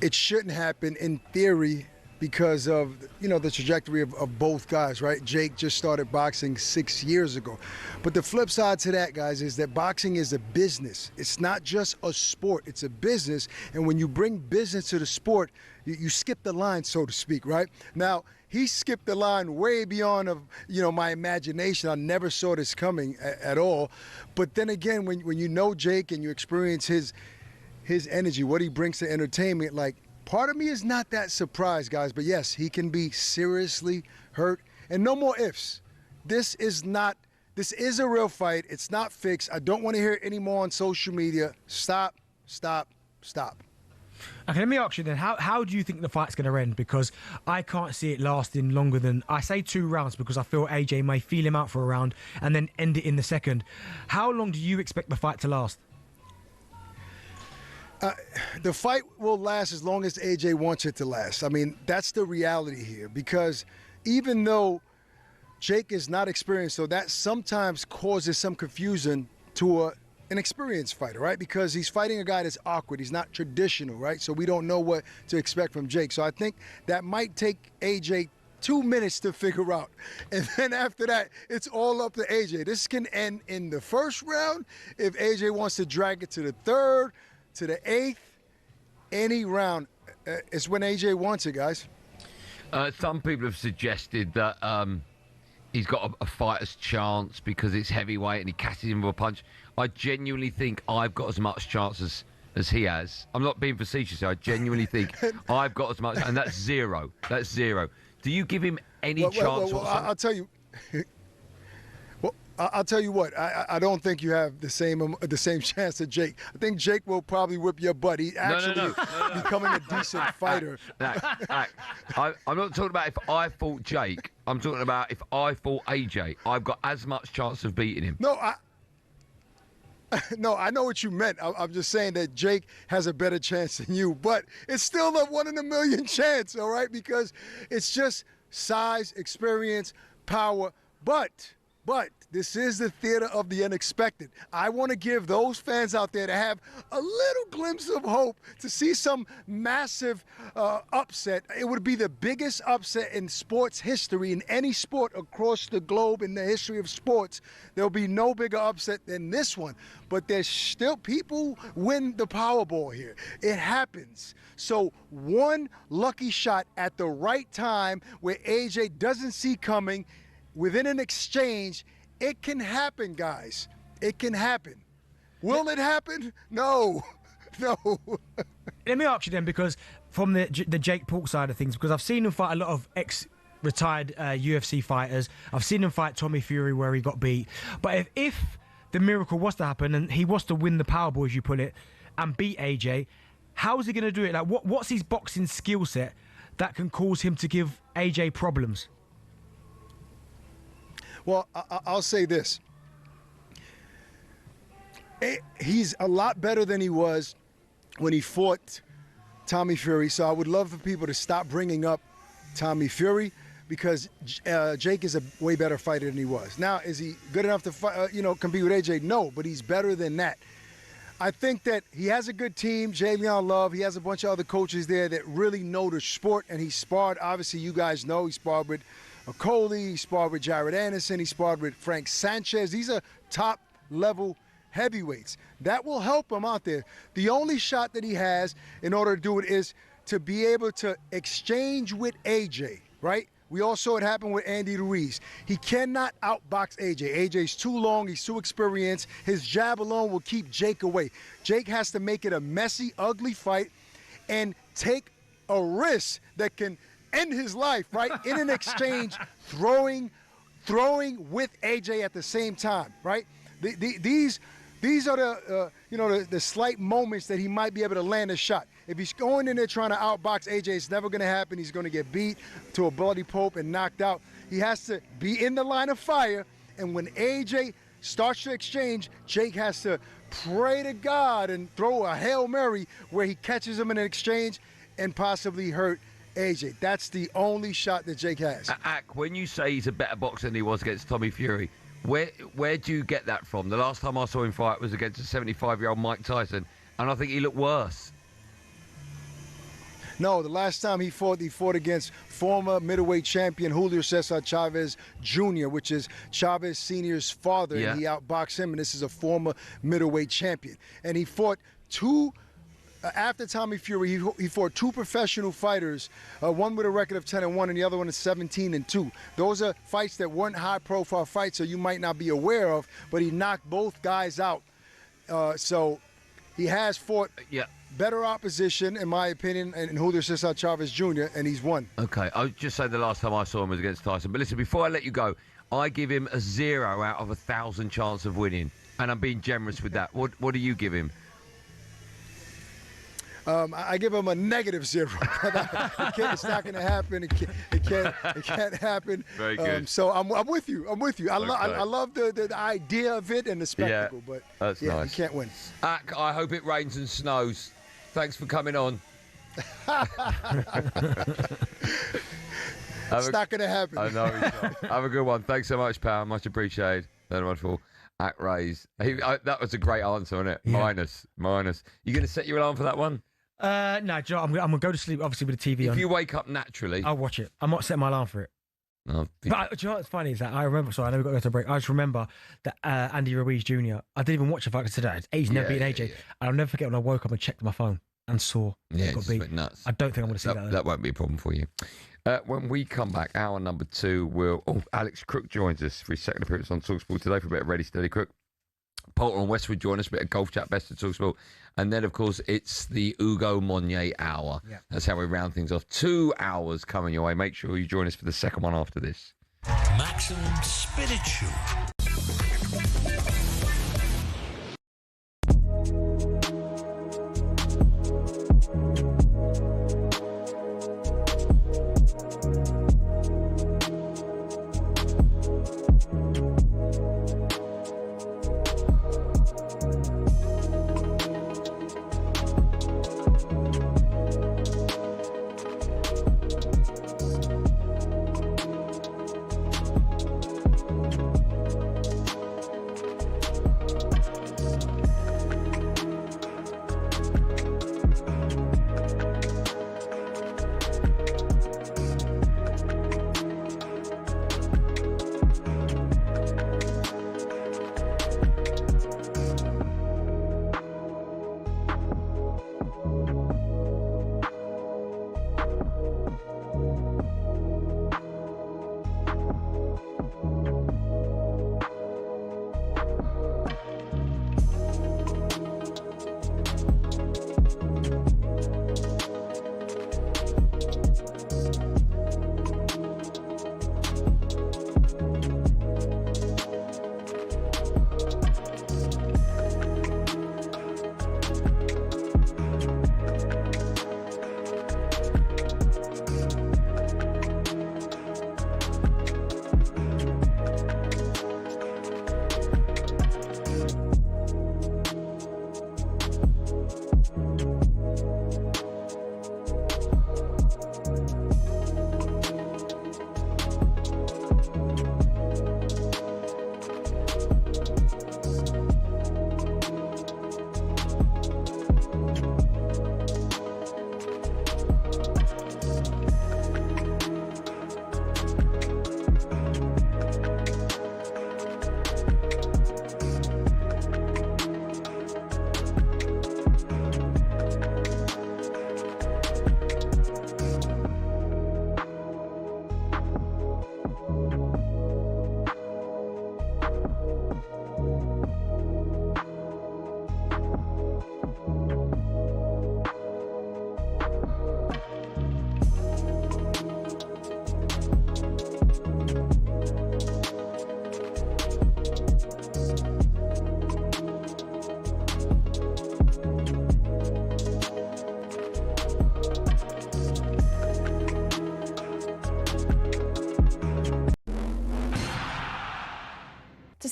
It shouldn't happen in theory because of, you know, the trajectory of both guys, right? Jake just started boxing 6 years ago. But the flip side to that, guys, is that boxing is a business. It's not just a sport. It's a business. And when you bring business to the sport, you skip the line, so to speak, right? Now, he skipped the line way beyond of, you know, my imagination. I never saw this coming at all. But then again, when you know Jake and you experience his energy, what he brings to entertainment, like, part of me is not that surprised, guys, but yes, he can be seriously hurt. And no more ifs. This is a real fight. It's not fixed. I don't want to hear it anymore on social media. Stop, stop, stop. Okay, let me ask you then, how do you think the fight's going to end? Because I can't see it lasting longer than, I say 2 rounds because I feel AJ may feel him out for a round and then end it in the second. How long do you expect the fight to last? The fight will last as long as AJ wants it to last. I mean, that's the reality here, because even though Jake is not experienced, so that sometimes causes some confusion to an experienced fighter, right? Because he's fighting a guy that's awkward. He's not traditional, right? So we don't know what to expect from Jake. So I think that might take AJ 2 minutes to figure out. And then after that, it's all up to AJ. This can end in the first round. If AJ wants to drag it to the 3rd, to the 8th, any round, it's when AJ wants it, guys. Some people have suggested that he's got a fighter's chance because it's heavyweight and he catches him with a punch. I genuinely think I've got as much chance as he has. I'm not being facetious. I genuinely think I've got as much, and that's zero. That's zero. Do you give him any chance? I'll tell you. I'll tell you what. I don't think you have the same chance as Jake. I think Jake will probably whip your butt. He actually becoming a decent fighter. I'm not talking about if I fought Jake. I'm talking about if I fought AJ. I've got as much chance of beating him. No, I know what you meant. I'm just saying that Jake has a better chance than you, but it's still a 1 in a million chance, all right? Because it's just size, experience, power, but this is the theater of the unexpected. I want to give those fans out there to have a little glimpse of hope to see some massive upset. It would be the biggest upset in sports history, in any sport across the globe in the history of sports. There'll be no bigger upset than this one. But there's still people win the Powerball here. It happens. So one lucky shot at the right time where AJ doesn't see coming, within an exchange, it can happen, guys. It can happen. Will it happen? No. Let me ask you then, because from the Jake Paul side of things, because I've seen him fight a lot of ex-retired UFC fighters. I've seen him fight Tommy Fury where he got beat. But if the miracle was to happen and he was to win the Powerball, as you put it, and beat AJ, how is he going to do it? Like, what's his boxing skill set that can cause him to give AJ problems? Well, I'll say this. He's a lot better than he was when he fought Tommy Fury. So I would love for people to stop bringing up Tommy Fury, because Jake is a way better fighter than he was. Now, is he good enough to fight, compete with AJ? No, but he's better than that. I think that he has a good team, Jay Leon Love. He has a bunch of other coaches there that really know the sport, and he sparred. Obviously, you guys know he sparred with Coley, he sparred with Jared Anderson, he sparred with Frank Sanchez. These are top-level heavyweights. That will help him out there. The only shot that he has in order to do it is to be able to exchange with AJ, right? We all saw it happen with Andy Ruiz. He cannot outbox AJ. AJ's too long, he's too experienced. His jab alone will keep Jake away. Jake has to make it a messy, ugly fight and take a risk that can end his life, right? In an exchange, throwing with AJ at the same time, right? These are the slight moments that he might be able to land a shot. If he's going in there trying to outbox AJ, it's never going to happen. He's going to get beat to a bloody pulp and knocked out. He has to be in the line of fire, and when AJ starts to exchange, Jake has to pray to God and throw a Hail Mary where he catches him in an exchange and possibly hurt AJ. That's the only shot that Jake has. When you say he's a better boxer than he was against Tommy Fury, where do you get that from? The last time I saw him fight was against a 75-year-old Mike Tyson, and I think he looked worse. No, the last time he fought against former middleweight champion Julio Cesar Chavez Jr., which is Chavez Sr.'s father, and he outboxed him, and this is a former middleweight champion. And he fought after Tommy Fury, he fought two professional fighters, one with a record of 10-1 and the other one is 17-2. Those are fights that weren't high-profile fights, so you might not be aware of, but he knocked both guys out. So he has fought better opposition, in my opinion, in Julio Cesar Chavez Jr., and he's won. Okay, I'll just say the last time I saw him was against Tyson. But listen, before I let you go, I give him a 0 out of 1,000 chance of winning, and I'm being generous with that. What do you give him? I give him a -0. It's not going to happen. It can't happen. Very good. So I'm with you. I love the idea of it and the spectacle, but that's nice. You can't win. I hope it rains and snows. Thanks for coming on. It's not going to happen. I know it's not. Have a good one. Thanks so much, pal. Much appreciated. Very wonderful. Rays. That was a great answer, wasn't it? Yeah. Minus. You going to set your alarm for that one? No, Joe, I'm going to go to sleep, obviously, with the TV on. If you wake up naturally... I'll watch it. I'm not setting my alarm for it. No. But do you know what's funny is that I remember... Sorry, I know we've got to go to a break. I just remember that Andy Ruiz Jr., I didn't even watch the fight today. He's never beaten AJ. And I'll never forget when I woke up and checked my phone and saw he got beat. Nuts. I don't think I'm going to see that. That won't be a problem for you. When we come back, hour number 2, Alex Crook joins us for his second appearance on talkSPORT today for a bit of Ready, Steady, Crook. Poulter and Westwood join us, a bit of golf chat, best of talkSPORT. And then, of course, it's the Ugo Monye hour. Yeah. That's how we round things off. 2 hours coming your way. Make sure you join us for the second one after this. Maximum Spinach Show.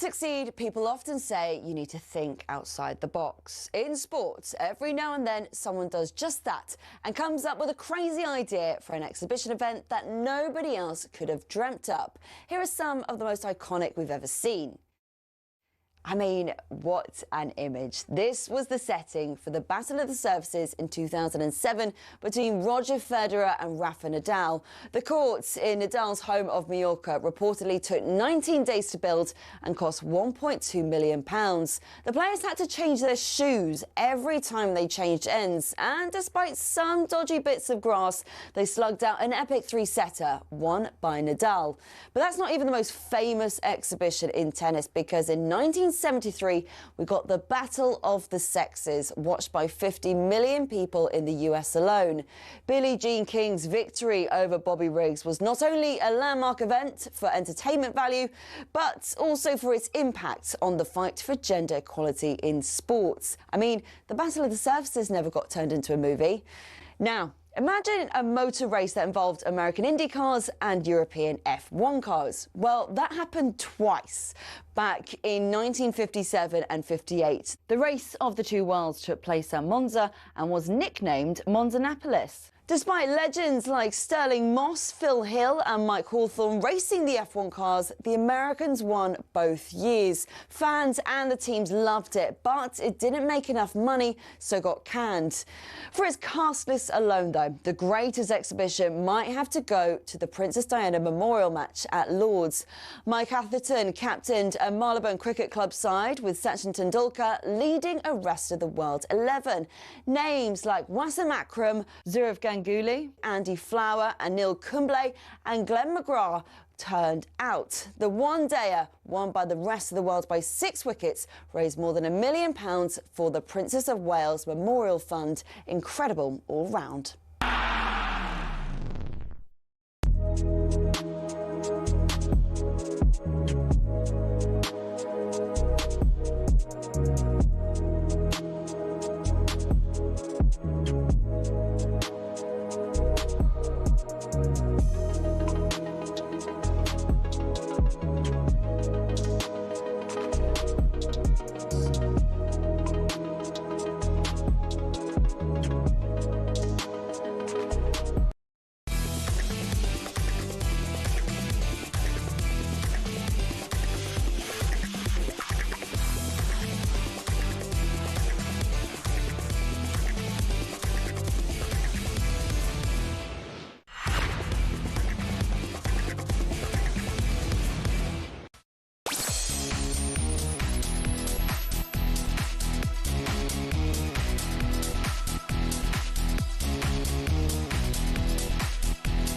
succeed, people often say you need to think outside the box. In sports, every now and then someone does just that and comes up with a crazy idea for an exhibition event that nobody else could have dreamt up. Here are some of the most iconic we've ever seen. I mean, what an image. This was the setting for the Battle of the Surfaces in 2007 between Roger Federer and Rafa Nadal. The courts in Nadal's home of Mallorca reportedly took 19 days to build and cost £1.2 million. The players had to change their shoes every time they changed ends, and despite some dodgy bits of grass, they slugged out an epic three-setter, won by Nadal. But that's not even the most famous exhibition in tennis, because in 1973, we got the Battle of the Sexes, watched by 50 million people in the US alone. Billie Jean King's victory over Bobby Riggs was not only a landmark event for entertainment value, but also for its impact on the fight for gender equality in sports. I mean, the Battle of the Surfaces never got turned into a movie. Now, imagine a motor race that involved American Indy cars and European F1 cars. Well, that happened twice, back in 1957 and 58. The race of the two worlds took place at Monza and was nicknamed Monzanapolis. Despite legends like Sterling Moss, Phil Hill and Mike Hawthorne racing the F1 cars, the Americans won both years. Fans and the teams loved it, but it didn't make enough money, so got canned. For its cast list alone, though, the greatest exhibition might have to go to the Princess Diana Memorial match at Lord's. Mike Atherton captained a Marylebone Cricket Club side, with Sachin Tendulkar leading a rest of the world 11. Names like Wasim Akram, Zurav Ganguly, Andy Flower, Anil Kumble and Glenn McGrath turned out. The one-dayer, won by the rest of the world by 6 wickets, raised more than £1 million for the Princess of Wales Memorial Fund. Incredible all round.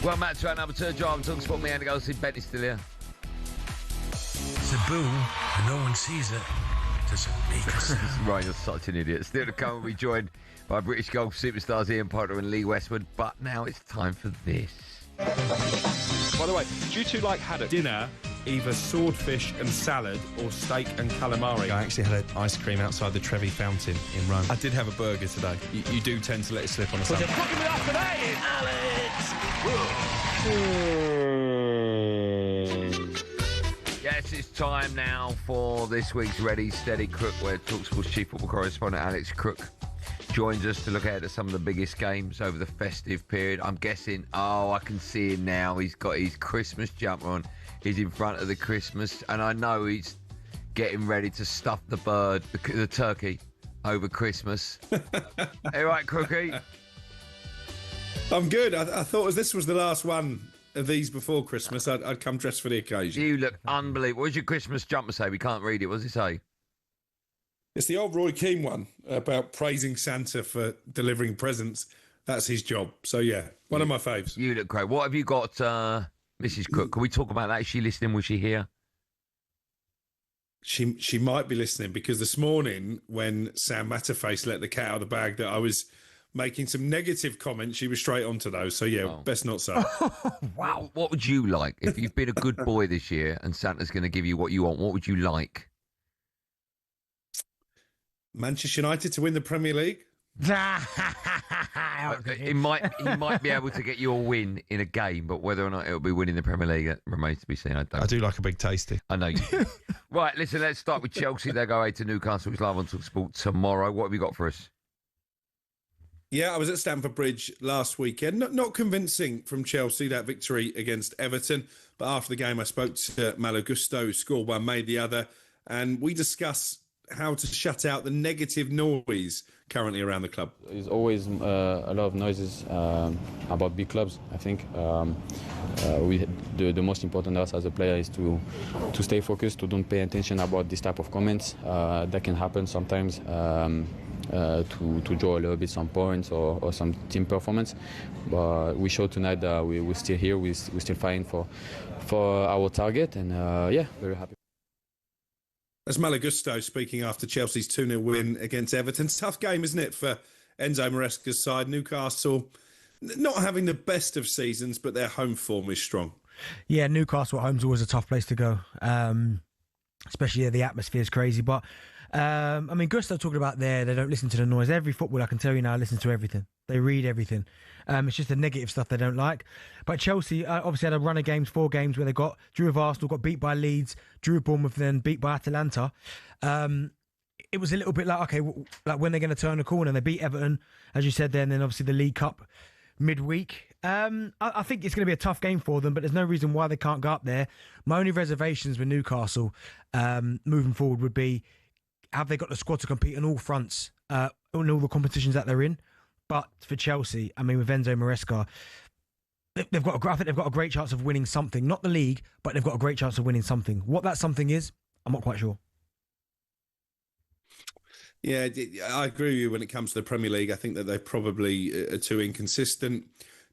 Welcome back to our number 2 job. talkSPORT, me, Andy Goldstein Bent is still here. It's a boom, and no one sees it. Doesn't make a sound. Right, you're such an idiot. Still to come, we'll be joined by British golf superstars Ian Potter and Lee Westwood. But now it's time for this. By the way, do you two like haddock? Dinner, either swordfish and salad or steak and calamari. I actually had an ice cream outside the Trevi Fountain in Rome. I did have a burger today. You do tend to let it slip on a Sunday. Cooking it up today, Alex! Yes, it's time now for this week's Ready, Steady Crook, where talkSPORT's chief football correspondent Alex Crook joins us to look ahead at some of the biggest games over the festive period. I'm guessing, I can see him now. He's got his Christmas jumper on. He's in front of the Christmas, and I know he's getting ready to stuff the bird, the turkey, over Christmas. All right, Crookie? I'm good. I thought as this was the last one of these before Christmas, I'd come dressed for the occasion. You look unbelievable. What does your Christmas jumper say? We can't read it. What does it say? It's the old Roy Keane one about praising Santa for delivering presents. That's his job. So, yeah, one of my faves. You look great. What have you got, Mrs. Crook? Can we talk about that? Is she listening? Was she here? She might be listening, because this morning when Sam Matterface let the cat out of the bag that I was making some negative comments, she was straight onto those. So, yeah, best not say. Wow. What would you like? If you've been a good boy this year and Santa's going to give you what you want, what would you like? Manchester United to win the Premier League. He might be able to get you a win in a game, but whether or not it'll be winning the Premier League, that remains to be seen. I do like a big tasty. I know you do. Right, listen, let's start with Chelsea. They go away to Newcastle. It's live on talkSPORT tomorrow. What have you got for us? Yeah, I was at Stamford Bridge last weekend. Not convincing from Chelsea, that victory against Everton. But after the game, I spoke to Malo Gusto, who scored one, made the other. And we discuss how to shut out the negative noise currently around the club. There's always a lot of noises about big clubs. I think the most important to us as a player is to stay focused, to don't pay attention about this type of comments that can happen sometimes. To draw a little bit some points or some team performance, but we showed tonight that we're still here, we're still fighting for our target, and very happy. That's Malo Gusto speaking after Chelsea's 2-0 win against Everton. Tough game, isn't it, for Enzo Maresca's side? Newcastle not having the best of seasons, but their home form is strong. Yeah, Newcastle at home's always a tough place to go, especially the atmosphere is crazy, but I mean, Gusto talking about they don't listen to the noise. Every footballer, I can tell you now, listens to everything. They read everything. It's just the negative stuff they don't like. But Chelsea obviously had a run of games, 4 games, where they drew with Arsenal, got beat by Leeds, drew with Bournemouth, then beat by Atalanta. It was a little bit like, okay, like when they're going to turn the corner. They beat Everton, as you said there, and then obviously the League Cup midweek. I think it's going to be a tough game for them, but there's no reason why they can't go up there. My only reservations with Newcastle moving forward would be, have they got the squad to compete on all fronts, in all the competitions that they're in? But for Chelsea, I mean, with Enzo Maresca, I think they've got a great chance of winning something. Not the league, but they've got a great chance of winning something. What that something is, I'm not quite sure. Yeah, I agree with you when it comes to the Premier League. I think that they probably are too inconsistent.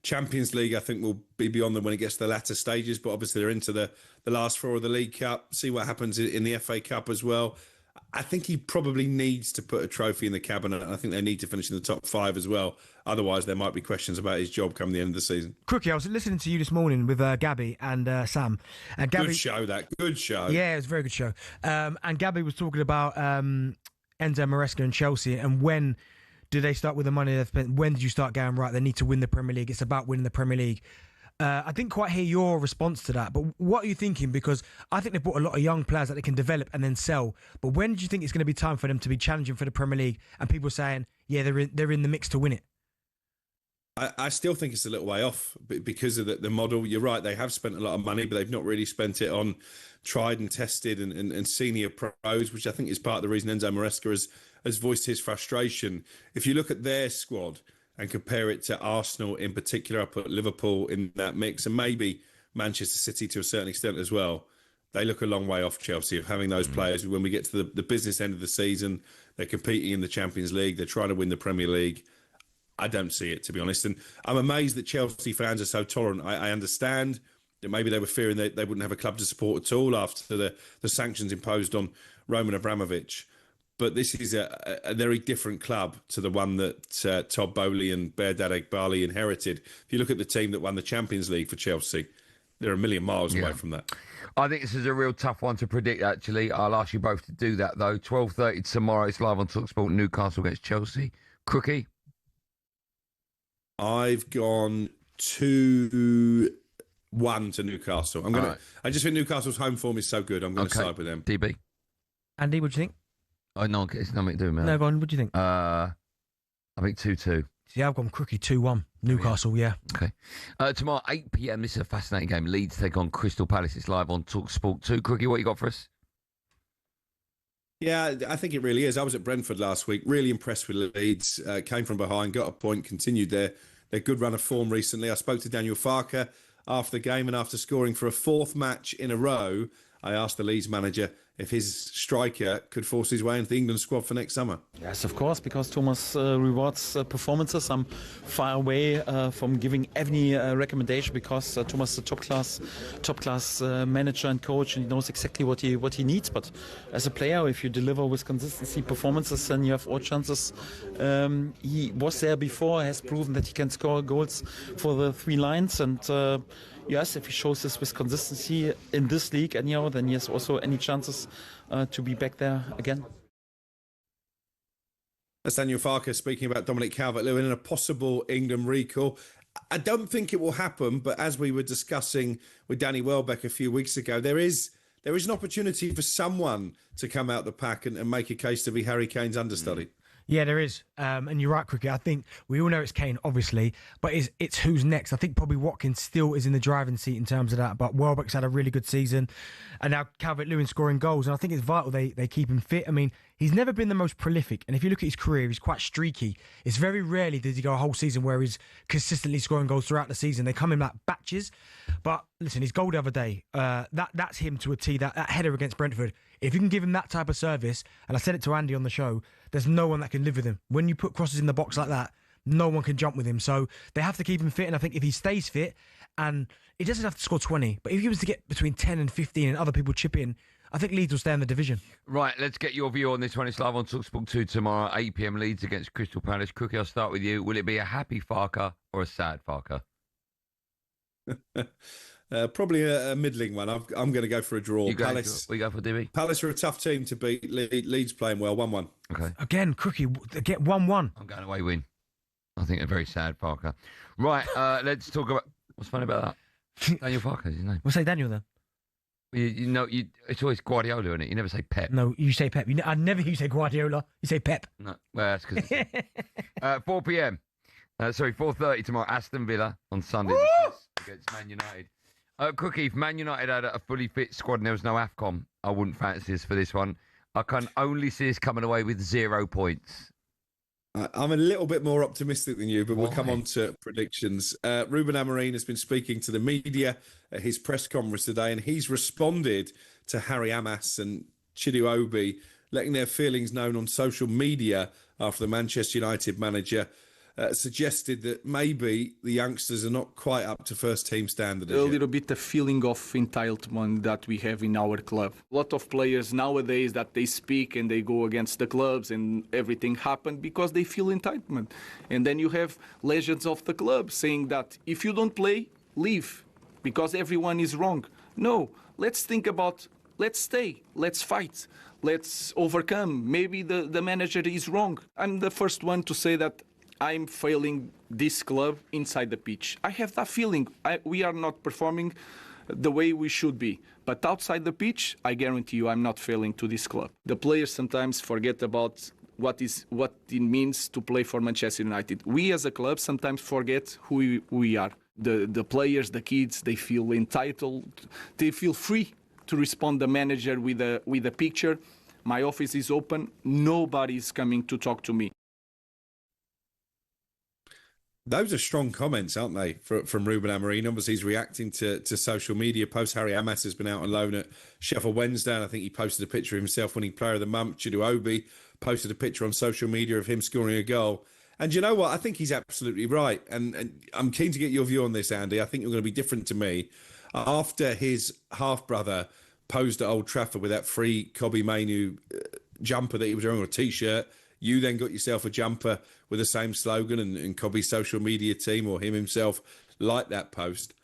Champions League, I think, will be beyond them when it gets to the latter stages, but obviously they're into the last 4 of the League Cup. See what happens in the FA Cup as well. I think he probably needs to put a trophy in the cabinet. I think they need to finish in the top 5 as well. Otherwise, there might be questions about his job come the end of the season. Crookie, I was listening to you this morning with Gabby and Sam. And Gabby, good show, that. Good show. Yeah, it was a very good show. And Gabby was talking about Enzo Maresca and Chelsea, and when do they start with the money they've spent? When did you start going, right, they need to win the Premier League? It's about winning the Premier League. I didn't quite hear your response to that, but what are you thinking? Because I think they've brought a lot of young players that they can develop and then sell. But when do you think it's going to be time for them to be challenging for the Premier League and people saying, yeah, they're in the mix to win it? I still think it's a little way off because of the model. You're right, they have spent a lot of money, but they've not really spent it on tried and tested and senior pros, which I think is part of the reason Enzo Maresca has voiced his frustration. If you look at their squad and compare it to Arsenal in particular, I put Liverpool in that mix, and maybe Manchester City to a certain extent as well. They look a long way off Chelsea of having those players. When we get to the business end of the season, they're competing in the Champions League, they're trying to win the Premier League. I don't see it, to be honest. And I'm amazed that Chelsea fans are so tolerant. I understand that maybe they were fearing that they wouldn't have a club to support at all after the sanctions imposed on Roman Abramovich. But this is a very different club to the one that Todd Bowley and Berdad Eghbali inherited. If you look at the team that won the Champions League for Chelsea, they're a million miles away from that. I think this is a real tough one to predict, actually. I'll ask you both to do that, though. 12:30 tomorrow, it's live on talkSPORT, Newcastle against Chelsea. Crookie? I've gone 2-1 to Newcastle. I just think Newcastle's home form is so good. I'm going to side with them. DB? Andy, what do you think? Oh, no, it's nothing to do, man. No, go on. What do you think? I think 2-2. See, I've gone Crookie 2-1. Newcastle, yeah. Okay. Tomorrow, 8 p.m, this is a fascinating game. Leeds take on Crystal Palace. It's live on talkSPORT 2. Crookie, what you got for us? Yeah, I think it really is. I was at Brentford last week, really impressed with Leeds. Came from behind, got a point, continued their good run of form recently. I spoke to Daniel Farke after the game, and after scoring for a 4th match in a row, I asked the Leeds manager if his striker could force his way into the England squad for next summer. Yes, of course, because Thomas rewards performances. I'm far away from giving any recommendation because Thomas is a top class manager and coach, and he knows exactly what he needs. But as a player, if you deliver with consistency performances, then you have all chances. He was there before, has proven that he can score goals for the 3 lines, and yes, if he shows this with consistency in this league anyhow, then he has also any chances to be back there again. That's Daniel Farker speaking about Dominic Calvert-Lewin and a possible England recall. I don't think it will happen, but as we were discussing with Danny Welbeck a few weeks ago, there is an opportunity for someone to come out the pack and make a case to be Harry Kane's understudy. Yeah, there is. And you're right, Cricket. I think we all know it's Kane, obviously, but it's who's next. I think probably Watkins still is in the driving seat in terms of that, but Welbeck's had a really good season. And now Calvert-Lewin scoring goals. And I think it's vital they keep him fit. I mean, he's never been the most prolific. And if you look at his career, he's quite streaky. It's very rarely does he go a whole season where he's consistently scoring goals throughout the season. They come in like batches. But listen, his goal the other day, that's him to a T, that header against Brentford. If you can give him that type of service, and I said it to Andy on the show, there's no one that can live with him. When you put crosses in the box like that, no one can jump with him. So they have to keep him fit. And I think if he stays fit, and he doesn't have to score 20, but if he was to get between 10 and 15 and other people chip in, I think Leeds will stay in the division. Right, let's get your view on this one. It's live on talkSPORT 2 tomorrow, 8 p.m. Leeds against Crystal Palace. Crookie, I'll start with you. Will it be a happy Farker or a sad Farker? Probably a middling one. I'm going to go for a draw. We go for DB. Palace are a tough team to beat. Leeds playing well. 1-1. Okay. Again, Crookie, get 1-1. I'm going away win. I think a very sad Farker. Right, let's talk about... What's funny about that? Daniel Farker is his name. We'll say Daniel then. You know, it's always Guardiola, isn't it? You never say Pep. No, you say Pep. I never hear you say Guardiola. You say Pep. No, well, that's because 4 p.m. 4:30 tomorrow. Aston Villa on Sunday against Man United. Cookie, if Man United had a fully fit squad and there was no AFCON, I wouldn't fancy us for this one. I can only see us coming away with 0 points. I'm a little bit more optimistic than you, but we'll Why? come on to predictions. Ruben Amorim has been speaking to the media at his press conference today, and he's responded to Harry Amas and Chidu Obi, letting their feelings known on social media after the Manchester United manager suggested that maybe the youngsters are not quite up to first team standard. A little bit the feeling of entitlement that we have in our club. A lot of players nowadays that they speak and they go against the clubs and everything happened because they feel entitlement. And then you have legends of the club saying that if you don't play, leave because everyone is wrong. No, let's think about, let's stay, let's fight, let's overcome. Maybe the manager is wrong. I'm the first one to say that I'm failing this club inside the pitch. I have that feeling. We are not performing the way we should be. But outside the pitch, I guarantee you I'm not failing to this club. The players sometimes forget about what it means to play for Manchester United. We as a club sometimes forget who we are. The players, the kids, they feel entitled. They feel free to respond to the manager with a picture. My office is open. Nobody's coming to talk to me. Those are strong comments, aren't they, from Ruben Amorim? Obviously, he's reacting to social media posts. Harry Amas has been out on loan at Sheffield Wednesday, and I think he posted a picture of himself winning Player of the Month. Chidu Obi posted a picture on social media of him scoring a goal. And you know what? I think he's absolutely right. And I'm keen to get your view on this, Andy. I think you're going to be different to me. After his half-brother posed at Old Trafford with that free Kobe Mainu jumper that he was wearing, on a T-shirt, you then got yourself a jumper with the same slogan, and Kobe's social media team or him himself liked that post.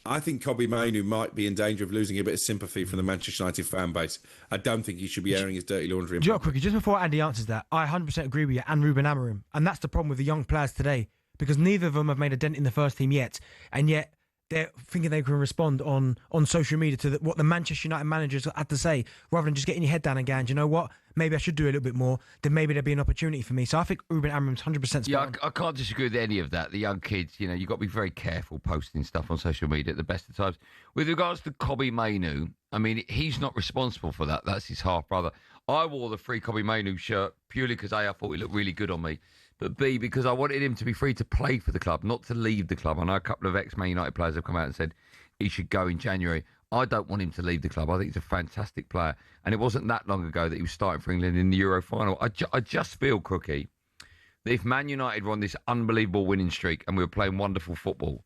I think Kobe Mainu might be in danger of losing a bit of sympathy from the Manchester United fan base. I don't think he should be airing his dirty laundry. Do you know what, Quickie, just before Andy answers that, I 100% agree with you and Ruben Amorim. And that's the problem with the young players today, because neither of them have made a dent in the first team yet. And yet they're thinking they can respond on social media to what the Manchester United managers had to say, rather than just getting your head down and going, do you know what? Maybe I should do a little bit more. Then maybe there'll be an opportunity for me. So I think Ruben Amorim's 100% spot on. I can't disagree with any of that. The young kids, you've got to be very careful posting stuff on social media at the best of times. With regards to Kobe Mainu, I mean, he's not responsible for that. That's his half-brother. I wore the free Kobe Mainu shirt purely because A, I thought it looked really good on me, but B, because I wanted him to be free to play for the club, not to leave the club. I know a couple of ex-Man United players have come out and said he should go in January. I don't want him to leave the club. I think he's a fantastic player. And it wasn't that long ago that he was starting for England in the Euro final. I just feel, Crookie, that if Man United were on this unbelievable winning streak and we were playing wonderful football,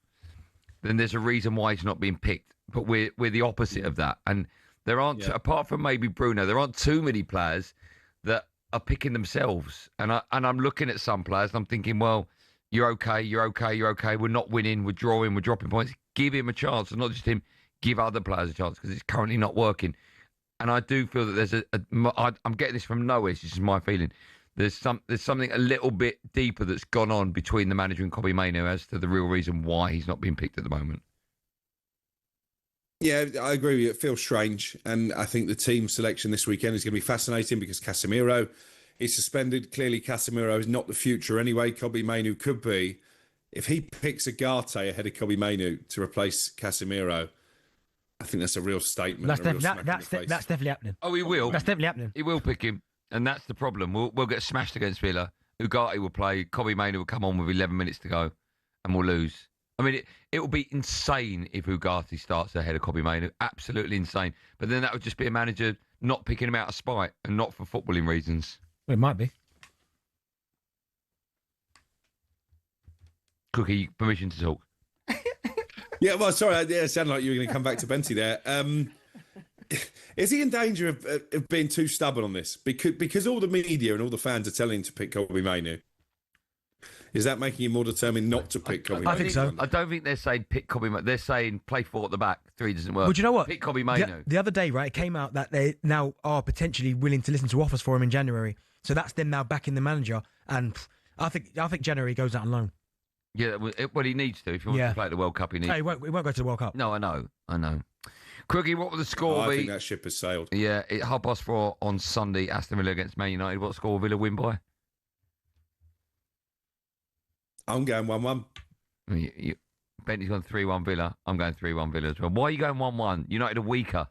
then there's a reason why he's not being picked. But we're the opposite of that. And there aren't, apart from maybe Bruno, there aren't too many players that are picking themselves. And I'm looking at some players and I'm thinking, well, you're okay. We're not winning. We're drawing. We're dropping points. Give him a chance. And not just him. Give other players a chance, because it's currently not working. And I do feel that there's I'm getting this from nowhere, it's just my feeling. there's something a little bit deeper that's gone on between the manager and Kobbie Mainoo as to the real reason why he's not being picked at the moment. Yeah, I agree with you. It feels strange. And I think the team selection this weekend is going to be fascinating because Casemiro is suspended. Clearly, Casemiro is not the future anyway. Kobbie Mainoo could be. If he picks Ugarte ahead of Kobbie Mainoo to replace Casemiro, I think that's a real statement. That's definitely happening. Oh, he will. That's definitely happening. He will pick him. And that's the problem. We'll get smashed against Villa. Ugarte will play. Kobbie Mainoo will come on with 11 minutes to go and we'll lose. I mean, it will be insane if Ugarte starts ahead of Kobbie Mainoo. Absolutely insane. But then that would just be a manager not picking him out of spite and not for footballing reasons. Well, it might be. Cookie, permission to talk. Yeah, well, sorry. It sounded like you were going to come back to Benty there. Is he in danger of being too stubborn on this? Because all the media and all the fans are telling him to pick Kobbie Mainoo. Is that making him more determined not to pick Kobbie Mainoo? I think so. I don't think they're saying pick Kobbie Mainoo. They're saying play 4 at the back. 3 doesn't work. Well, do you know what? Pick Kobbie Mainoo. The other day, right, it came out that they now are potentially willing to listen to offers for him in January. So that's them now backing the manager. And I think January goes out on loan. Yeah, well, he needs to. If he wants to play at the World Cup, he needs to. He won't go to the World Cup. No, I know. Crookie, what will the score be? I think that ship has sailed. Yeah, 4:30 on Sunday, Aston Villa against Man United. What score will Villa win by? I'm going 1-1. Bentley's gone 3-1 Villa. I'm going 3-1 Villa as well. Why are you going 1-1? United are weaker.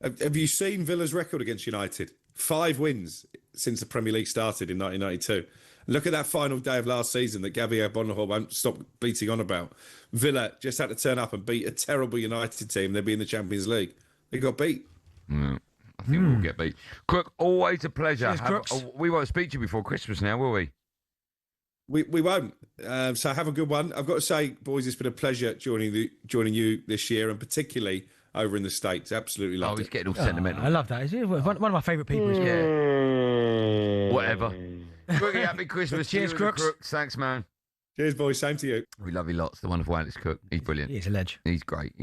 Have you seen Villa's record against United? 5 wins since the Premier League started in 1992. Look at that final day of last season that Gabriel Bonnehour won't stop beating on about. Villa just had to turn up and beat a terrible United team. They'll be in the Champions League. They got beat. I think we'll get beat. Crook, always a pleasure. Cheers, we won't speak to you before Christmas now, will we? We won't. So have a good one. I've got to say, boys, it's been a pleasure joining you this year, and particularly over in the States. Absolutely loved it. He's getting all sentimental. I love that. He's one of my favourite people. Yeah. Whatever. Crookie, happy Christmas. Cheers, Crooks. Thanks, man. Cheers, boys. Same to you. We love you lots. The wonderful Alex Cook. He's brilliant. He's a ledge. He's great.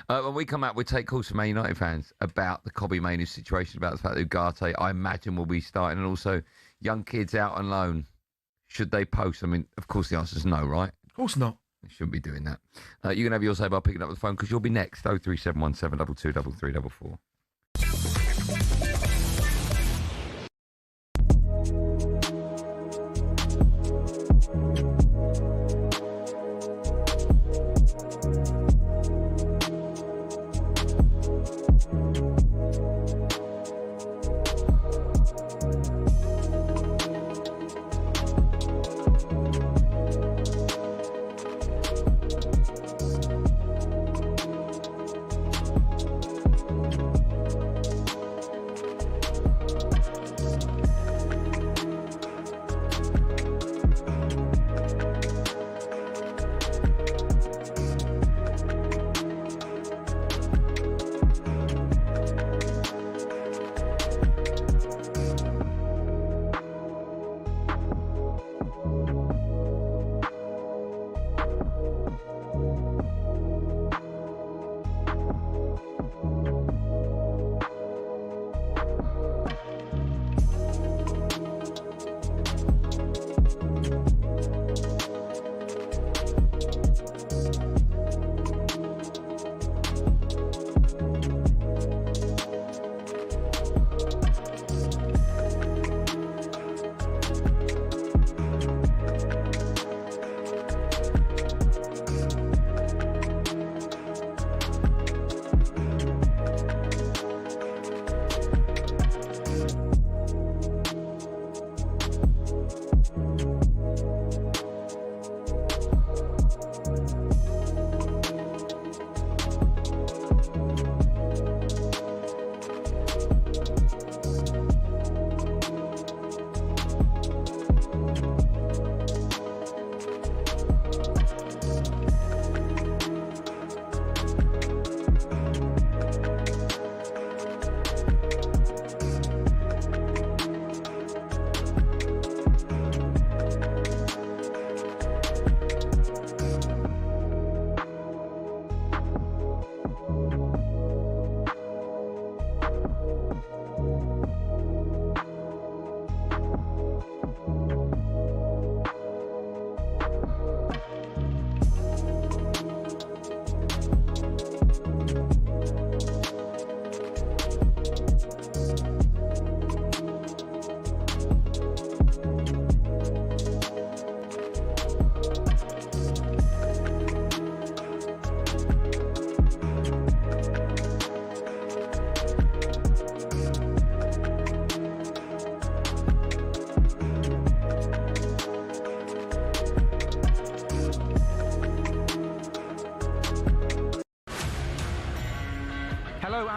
When we come out, we'll take calls from Man United fans about the Kobbie Mainoo situation, about the fact that Ugarte, I imagine, will be starting, and also young kids out on loan. Should they post? I mean, of course the answer is no, right? Of course not. They shouldn't be doing that. You can have your say by picking up the phone because you'll be next. 03717 22 3344.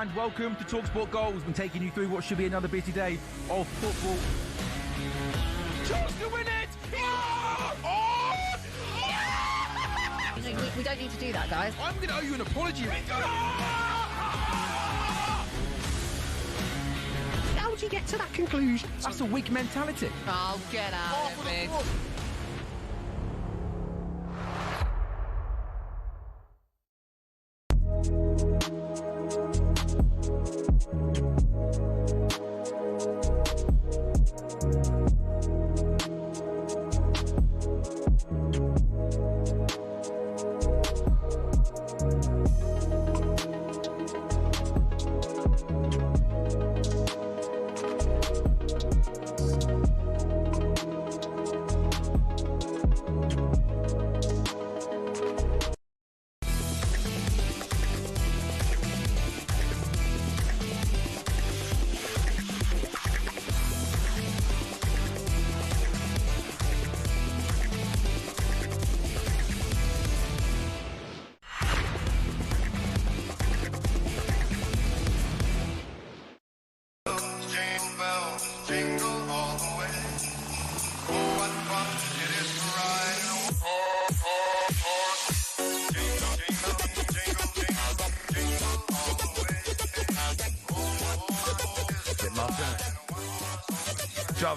and welcome to talkSPORT Goals. We're taking you through what should be another busy day of football. Chance to win it! We don't need to do that, guys. I'm going to owe you an apology. How would you get to that conclusion? That's a weak mentality. Oh, get out of it.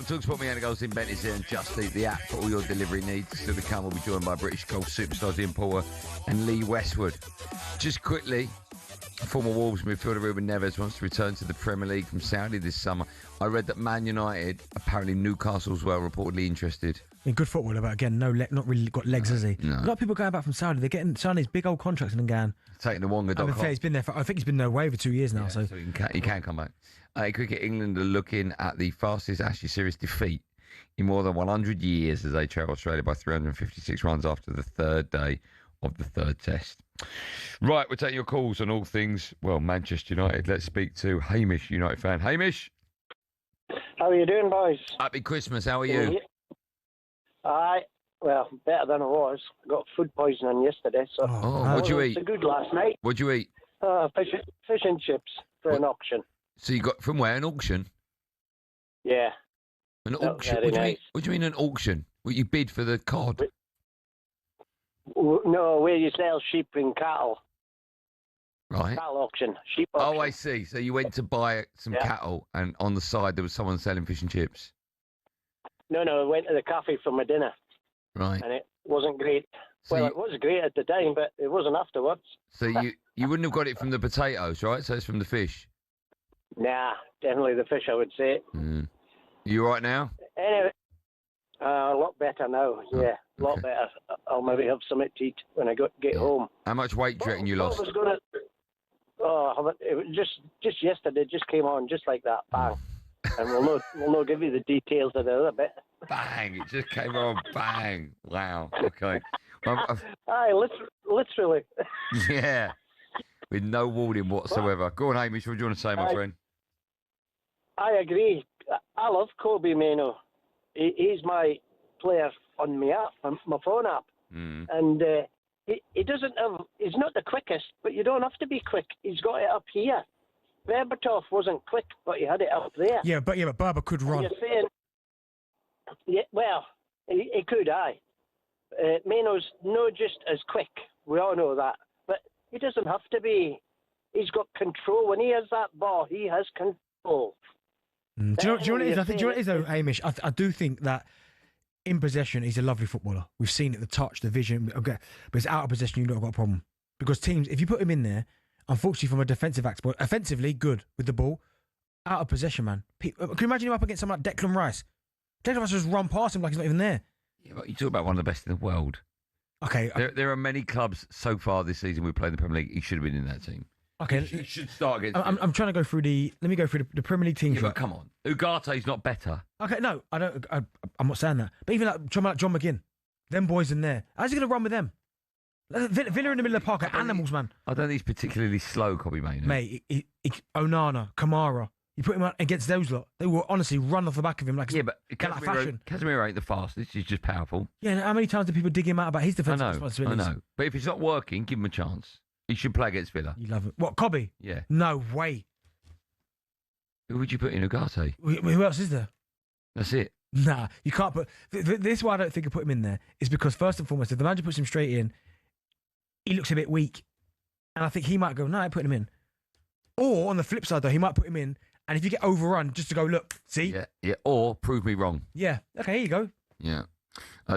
talkSPORT, me, Andy Goldstein Bent is here, and Just Eat, the app for all your delivery needs. Still to come, we'll be joined by British golf superstars Ian Poulter and Lee Westwood. Just quickly, former Wolves midfielder Ruben Neves wants to return to the Premier League from Saudi this summer. I read that Man United, apparently Newcastle as well, reportedly interested. In good footballer, but again, not really got legs, has he? No. A lot of people going back from Saudi. They're getting signing these big old contracts and then going. Taking the Wonga.com. He's been there. I think he's been there way over 2 years now. Yeah, so he can come back. Cricket England are looking at the fastest Ashes series defeat in more than 100 years as they trail Australia by 356 runs after the third day of the third test. Right, we'll take your calls on all things, well, Manchester United. Let's speak to Hamish, United fan. Hamish. How are you doing, boys? Happy Christmas. How are you? Well, better than I was. I got food poisoning yesterday, so what'd you eat? It was good last night. What'd you eat? Fish and chips for an auction. So you got from where? An auction? Yeah. An auction? What do you mean an auction? What, you bid for the cod? No, where you sell sheep and cattle. Right. Cattle auction. Sheep auction. Oh, I see. So you went to buy some cattle, and on the side there was someone selling fish and chips. No, I went to the cafe for my dinner. Right. And it wasn't great. So it was great at the time, but it wasn't afterwards. So you wouldn't have got it from the potatoes, right? So it's from the fish. Nah, definitely the fish, I would say. You all right now? Anyway, a lot better now. Yeah, a lot better. I'll maybe have something to eat when I get home. How much weight do you reckon you lost? It was just yesterday. Just came on just like that, bang. And we'll not give you the details of the other bit. Bang! It just came on, bang! Wow. Okay. Aye, literally. Yeah. With no warning whatsoever. Go on, Hamish. What do you want to say, my friend? I agree. I love Kobe Mainoo. He's my player on my app, on my phone app. And he doesn't have. He's not the quickest, but you don't have to be quick. He's got it up here. Berbatov wasn't quick, but he had it up there. Yeah, but Barber could run. You're saying, yeah, well, he could, aye. Mainoo's not just as quick. We all know that, but he doesn't have to be. He's got control. When he has that ball, he has control. Do you know what it is? I think, do you know what it is, though, Hamish? I do think that in possession, he's a lovely footballer. We've seen it, the touch, the vision. Okay, but it's out of possession, you've not got a problem. Because teams, if you put him in there, unfortunately, from a defensive aspect, offensively, good with the ball. Out of possession, man. Can you imagine him up against someone like Declan Rice? Declan Rice just run past him like he's not even there. Yeah, but you talk about one of the best in the world. Okay. There are many clubs so far this season we've played in the Premier League. He should have been in that team. Okay. He should start against. I'm trying to go through the. Let me go through the Premier League teams. Yeah, but come on, Ugarte's not better. Okay, no, I don't. I'm not saying that. But even like John McGinn, them boys in there. How's he going to run with them? Villa in the middle of the park are animals, man. I don't think he's particularly slow, Kobe Mainoo. Mate, Onana, Kamara. You put him out against those lot, they will honestly run off the back of him like but Casemiro ain't the fastest. He's just powerful. Yeah, and how many times do people dig him out about his defensive responsibilities? I know. But if it's not working, give him a chance. He should play against Villa. You love it. What, Cobby? Yeah. No way. Who would you put in Ugarte? Who else is there? That's it. Nah, you can't put... This is why I don't think I put him in there. Is because, first and foremost, if the manager puts him straight in, he looks a bit weak. And I think he might go, no, I ain't putting him in. Or, on the flip side, though, he might put him in, and if you get overrun, just to go, look, see? Yeah. Or prove me wrong. Yeah. Okay, here you go. Yeah.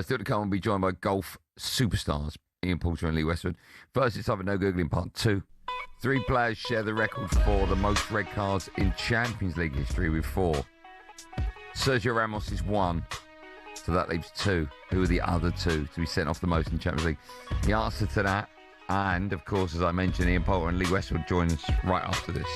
Still to come, we'll be joined by golf superstars Ian Poulter and Lee Westwood. First, it's time for No Googling Part 2. 3 players share the record for the most red cards in Champions League history with 4. Sergio Ramos is 1, so that leaves 2. Who are the other 2 to be sent off the most in Champions League? The answer to that, and of course, as I mentioned, Ian Poulter and Lee Westwood join us right after this.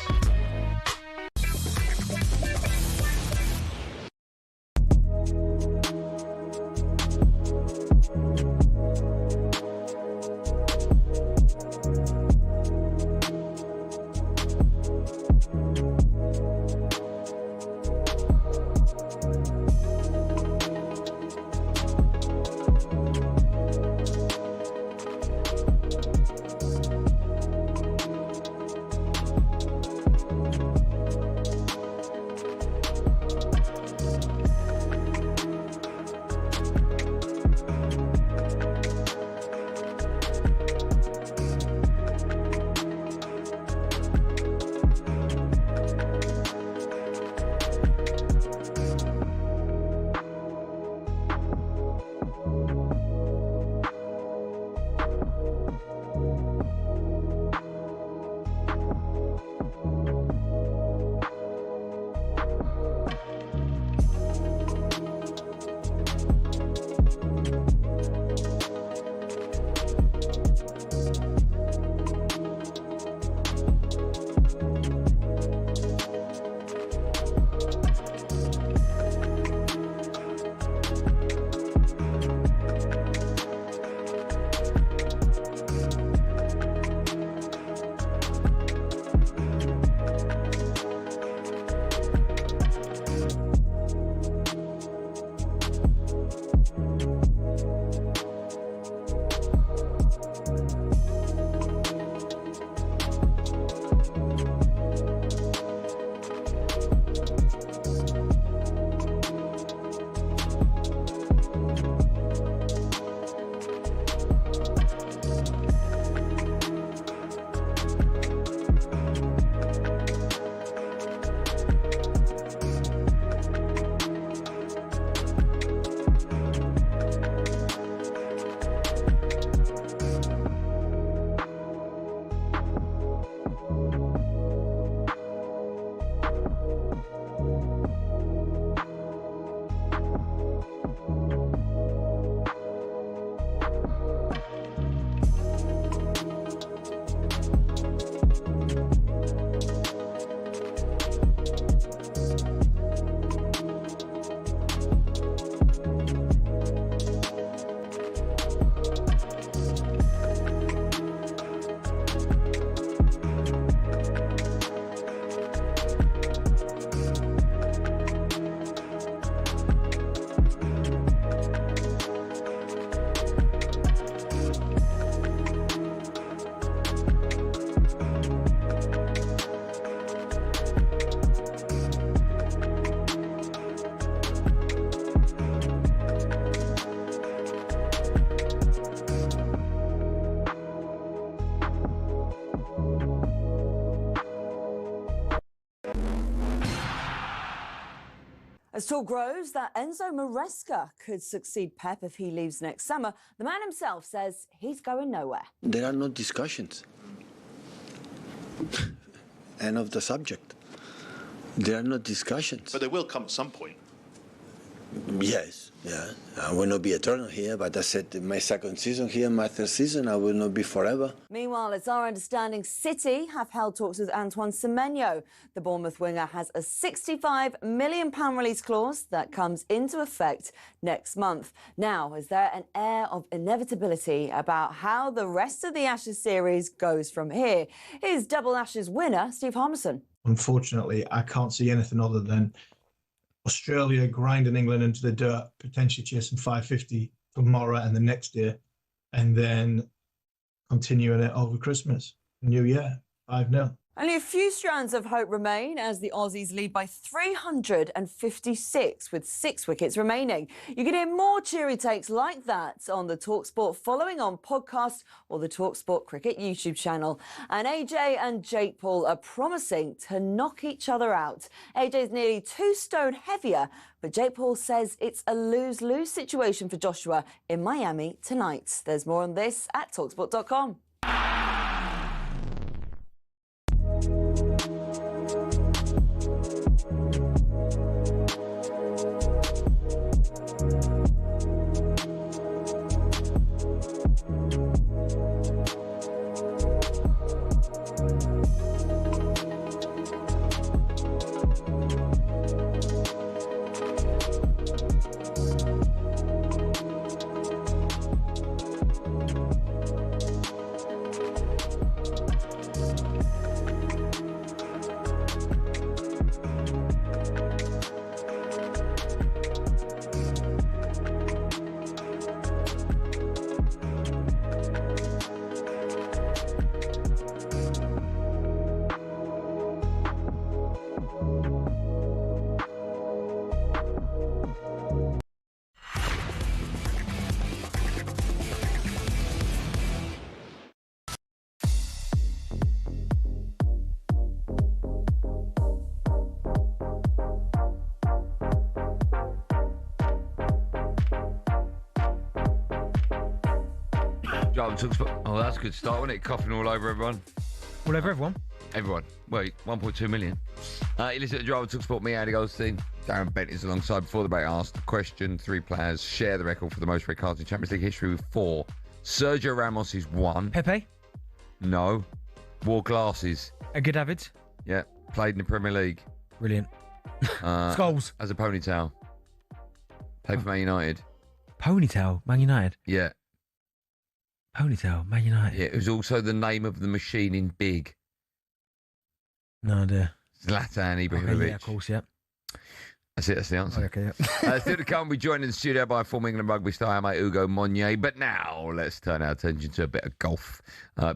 As talk grows that Enzo Maresca could succeed Pep if he leaves next summer, the man himself says he's going nowhere. There are no discussions. End of the subject. There are no discussions. But they will come at some point. Yes, yeah. I will not be eternal here, but I said in my second season here, my third season, I will not be forever. Meanwhile, it's our understanding City have held talks with Antoine Semenyo. The Bournemouth winger has a £65 million release clause that comes into effect next month. Now, is there an air of inevitability about how the rest of the Ashes series goes from here? Here's double Ashes winner, Steve Harmison. Unfortunately, I can't see anything other than Australia grinding England into the dirt, potentially chasing 550 tomorrow and the next year, and then continuing it over Christmas. New Year, 5-0. Only a few strands of hope remain as the Aussies lead by 356 with 6 wickets remaining. You can hear more cheery takes like that on the talkSPORT following on podcast or the talkSPORT Cricket YouTube channel. And AJ and Jake Paul are promising to knock each other out. AJ's nearly 2 stone heavier, but Jake Paul says it's a lose-lose situation for Joshua in Miami tonight. There's more on this at talksport.com. Oh, that's a good start, wasn't it? Coughing all over everyone. All over everyone? Everyone. Wait, 1.2 million. You listen to Drive talkSPORT. Me, Andy Goldstein Darren Bent is alongside. Before the break, asked the question. 3 players share the record for the most red cards in Champions League history with 4. Sergio Ramos is 1. Pepe? No. Wore glasses. A good Davids? Yeah. Played in the Premier League. Brilliant. Skulls. As a ponytail. Played for Man United. Ponytail? Man United? Yeah. Ponytail? Man United? Yeah, it was also the name of the machine in Big. No idea. Zlatan Ibrahimovic. Okay, yeah, of course, yeah. That's it, that's the answer. Okay, yeah. Still to come, we joined in the studio by former England rugby star mate Ugo Monye. But now let's turn our attention to a bit of golf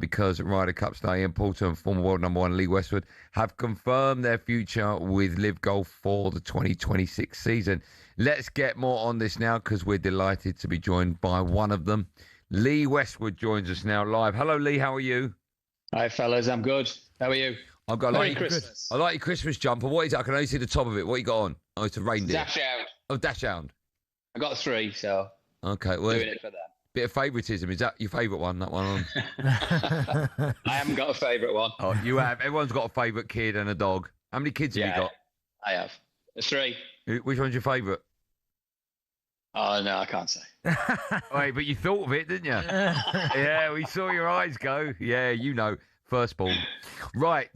because Ryder Cup star Ian Poulter and former world number 1 Lee Westwood have confirmed their future with Live Golf for the 2026 season. Let's get more on this now because we're delighted to be joined by one of them. Lee Westwood joins us now live. Hello, Lee. How are you? Hi, fellas. I'm good. How are you? I've got Merry Christmas. I like your Christmas jumper. What is it? I can only see the top of it. What you got on? Oh, it's a reindeer. Dash Hound. Oh, Dash Hound. I got 3, so okay. Well, doing it for them. Bit of favouritism. Is that your favourite one? That one on? I haven't got a favourite one. Oh, you have. Everyone's got a favourite kid and a dog. How many kids have you got? I have. 3. Which one's your favourite? Oh, no, I can't say. Wait, but you thought of it, didn't you? Yeah, we saw your eyes go. Yeah, you know, firstborn. Right.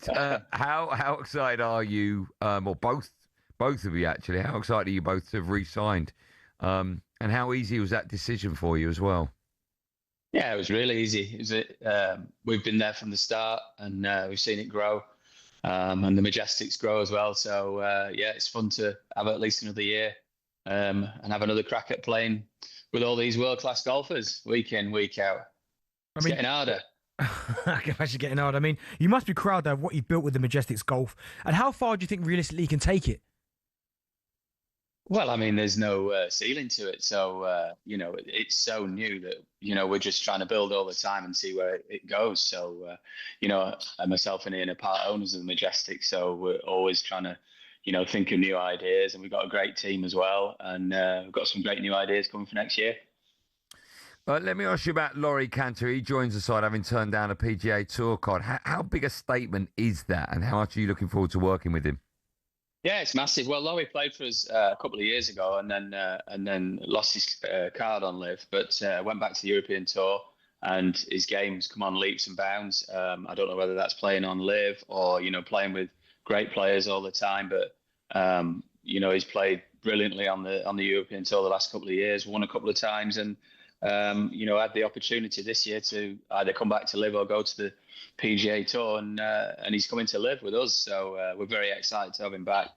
How excited are you, or both of you actually, how excited are you both to have re-signed? And how easy was that decision for you as well? Yeah, it was really easy. We've been there from the start and we've seen it grow. And the Majestics grow as well. So, yeah, it's fun to have at least another year. And have another crack at playing with all these world-class golfers week in, week out. It's getting harder. I can imagine getting harder. I mean, you must be proud of what you've built with the Majestics Golf. And how far do you think realistically you can take it? Well, I mean, there's no ceiling to it. So, it's so new that, we're just trying to build all the time and see where it goes. So, myself and Ian are part owners of the Majestics. So we're always trying to, think of new ideas, and we've got a great team as well, and we've got some great new ideas coming for next year. Let me ask you about Laurie Cantor. He joins the side having turned down a PGA Tour card. How big a statement is that, and how much are you looking forward to working with him? Yeah, it's massive. Well, Laurie played for us a couple of years ago, and then lost his card on Live, but went back to the European Tour, and his game's come on leaps and bounds. I don't know whether that's playing on Live or playing with great players all the time, but he's played brilliantly on the European Tour the last couple of years, won a couple of times, and had the opportunity this year to either come back to Live or go to the PGA Tour, and he's coming to Live with us, so we're very excited to have him back.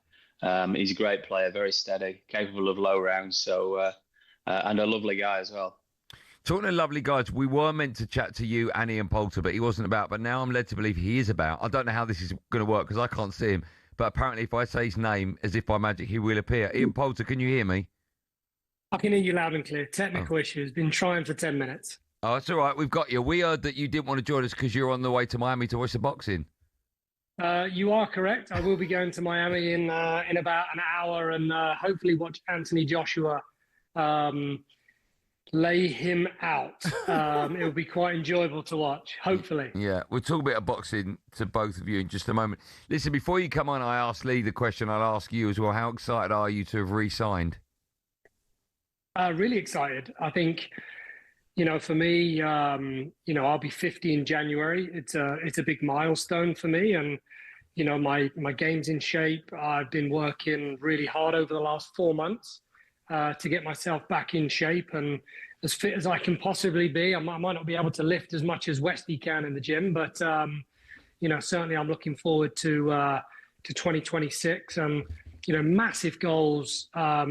He's a great player, very steady, capable of low rounds, so and a lovely guy as well. Talking to lovely guys, we were meant to chat to you, Annie and Poulter, but he wasn't about. But now I'm led to believe he is about. I don't know how this is going to work because I can't see him. But apparently if I say his name, as if by magic, he will appear. Ian Poulter, can you hear me? I can hear you loud and clear. Technical issues. Been trying for 10 minutes. Oh, it's all right. We've got you. We heard that you didn't want to join us because you're on the way to Miami to watch the boxing. You are correct. I will be going to Miami in about an hour and hopefully watch Anthony Joshua lay him out. It'll be quite enjoyable to watch, hopefully. Yeah, we'll talk a bit of boxing to both of you in just a moment. Listen, before you come on, I asked Lee the question. I'll ask you as well. How excited are you to have re-signed? Really excited. I think, for me, I'll be 50 in January. It's a big milestone for me, and my game's in shape. I've been working really hard over the last 4 months to get myself back in shape and as fit as I can possibly be. I might not be able to lift as much as Westy can in the gym, but certainly I'm looking forward to 2026 and. Massive goals, for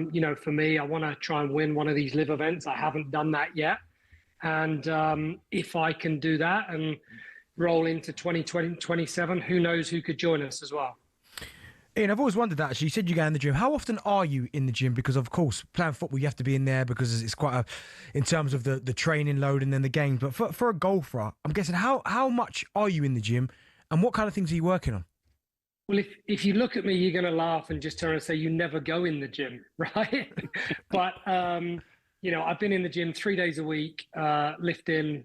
me. I want to try and win one of these live events. I haven't done that yet. And if I can do that and roll into 2027, who knows who could join us as well. Ian, I've always wondered that, actually. You said you go in the gym. How often are you in the gym? Because, of course, playing football, you have to be in there because it's quite in terms of the training load and then the games. But for a golfer, I'm guessing, how much are you in the gym and what kind of things are you working on? Well, if you look at me, you're going to laugh and just turn and say you never go in the gym, right? But, I've been in the gym 3 days a week, lifting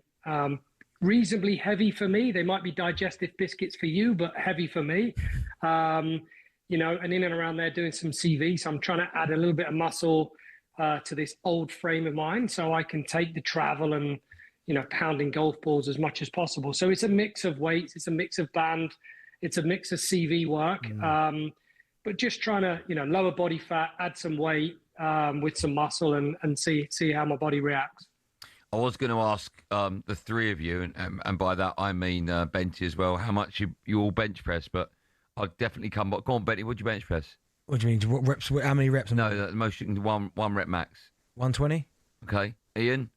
reasonably heavy for me. They might be digestive biscuits for you, but heavy for me. And in and around there doing some CV. So I'm trying to add a little bit of muscle to this old frame of mine so I can take the travel and, pounding golf balls as much as possible. So it's a mix of weights. It's a mix of band. It's a mix of CV work, but just trying to, lower body fat, add some weight with some muscle and see how my body reacts. I was going to ask the three of you, and by that I mean Benty as well, how much you all bench press, but I'll definitely come back. Go on, Benty, what do you bench press? What do you mean? What reps? How many reps? No, the most you can do, one rep max. 120? Okay. Ian?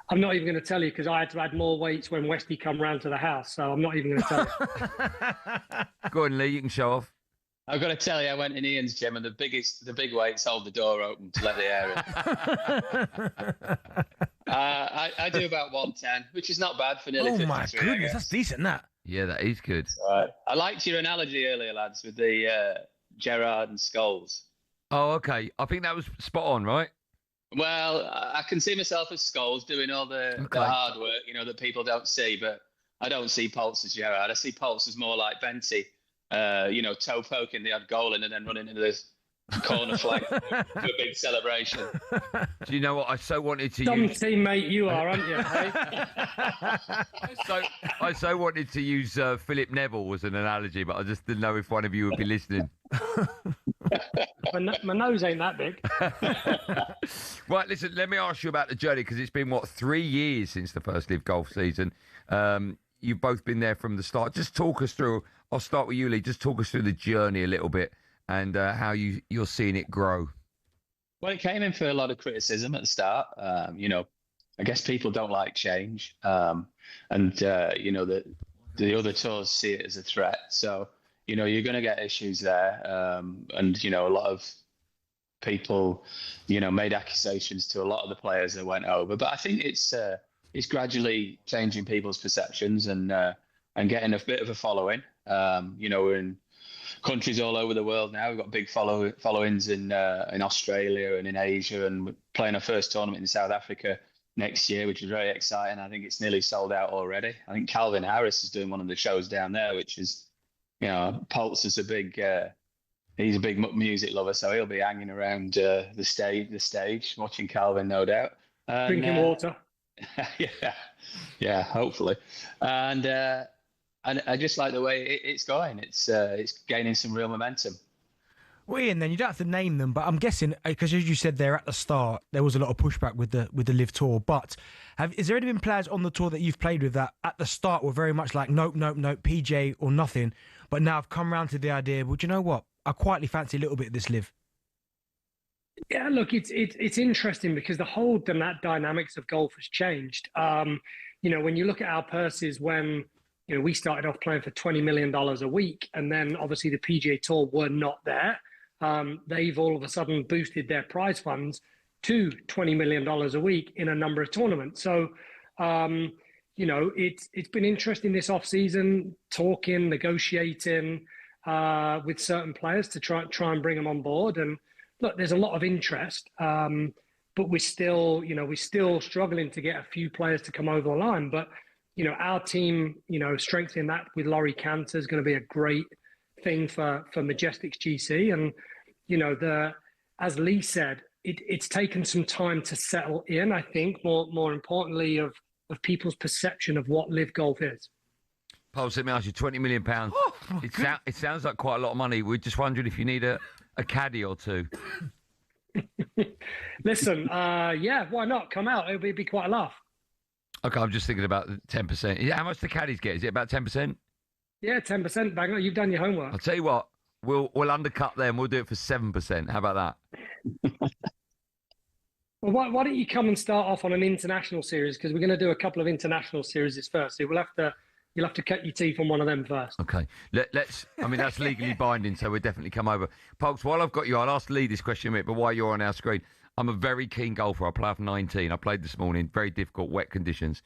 I'm not even going to tell you because I had to add more weights when Westy come round to the house, so I'm not even going to tell you. Go on, Lee, you can show off. I've got to tell you, I went in Ian's gym and the big weights hold the door open to let the air in. I do about 110, which is not bad for nearly 53. Oh my goodness, that's decent, that. Yeah, that is good. Right. I liked your analogy earlier, lads, with the Gerrard and Scholes. Oh, okay. I think that was spot on, right? Well, I can see myself as Scholes doing all the hard work, that people don't see, but I don't see Pulse as Gerrard. I see Pulse as more like Benty, toe poking the odd goal in and then running into this corner flag for a big celebration. Do you know what? I so wanted to Some use... teammate you are, aren't you? Hey? I so wanted to use Philip Neville as an analogy, but I just didn't know if one of you would be listening. My nose ain't that big. Right, listen, let me ask you about the journey, because it's been, 3 years since the first Live Golf season. You've both been there from the start. Just talk us through, I'll start with you, Lee, just talk us through the journey a little bit and how you're seeing it grow. Well, it came in for a lot of criticism at the start. I guess people don't like change. The other tours see it as a threat. So, you're going to get issues there. A lot of people, made accusations to a lot of the players that went over. But I think it's gradually changing people's perceptions and getting a bit of a following. We're in countries all over the world now. We've got big followings in Australia and in Asia, and we're playing our first tournament in South Africa next year, which is very exciting. I think it's nearly sold out already. I think Calvin Harris is doing one of the shows down there, which is, Pulse is he's a big music lover, so he'll be hanging around the stage, watching Calvin, no doubt. Drinking water. Yeah, hopefully. And I just like the way it's going. It's gaining some real momentum. Well, Ian, then you don't have to name them, but I'm guessing, because as you said there at the start, there was a lot of pushback with the Live Tour. But is there any been players on the tour that you've played with that at the start were very much like, nope, PJ or nothing, but now I've come round to the idea, well, do you know what? I quietly fancy a little bit of this Live. Yeah, look, it's interesting because the whole dynamics of golf has changed. When you look at our purses when we started off playing for $20 million a week, and then obviously the PGA Tour were not there. They've all of a sudden boosted their prize funds to $20 million a week in a number of tournaments. So, it's been interesting this off season, talking, negotiating with certain players to try and bring them on board. And look, there's a lot of interest, but we're still struggling to get a few players to come over the line. But our team, strengthening that with Laurie Cantor is going to be a great thing for Majestics GC. And as Lee said, it's taken some time to settle in. I think more importantly of people's perception of what live golf is. Pulse, let me ask you, £20 million. It sounds like quite a lot of money. We're just wondering if you need a caddy or two. Listen, yeah, why not? Come out. It'll be quite a laugh. Okay, I'm just thinking about 10%. How much do caddies get? Is it about 10%? Yeah, 10%, Banger. You've done your homework. I'll tell you what, we'll undercut them. We'll do it for 7%. How about that? Well, why don't you come and start off on an international series? Because we're going to do a couple of international series first. So you'll have to cut your teeth on one of them first. Okay. Let's. I mean, that's legally binding, so we'll definitely come over. Pulse, while I've got you, I'll ask Lee this question a minute, but while you're on our screen, I'm a very keen golfer. I play off 19. I played this morning, very difficult, wet conditions.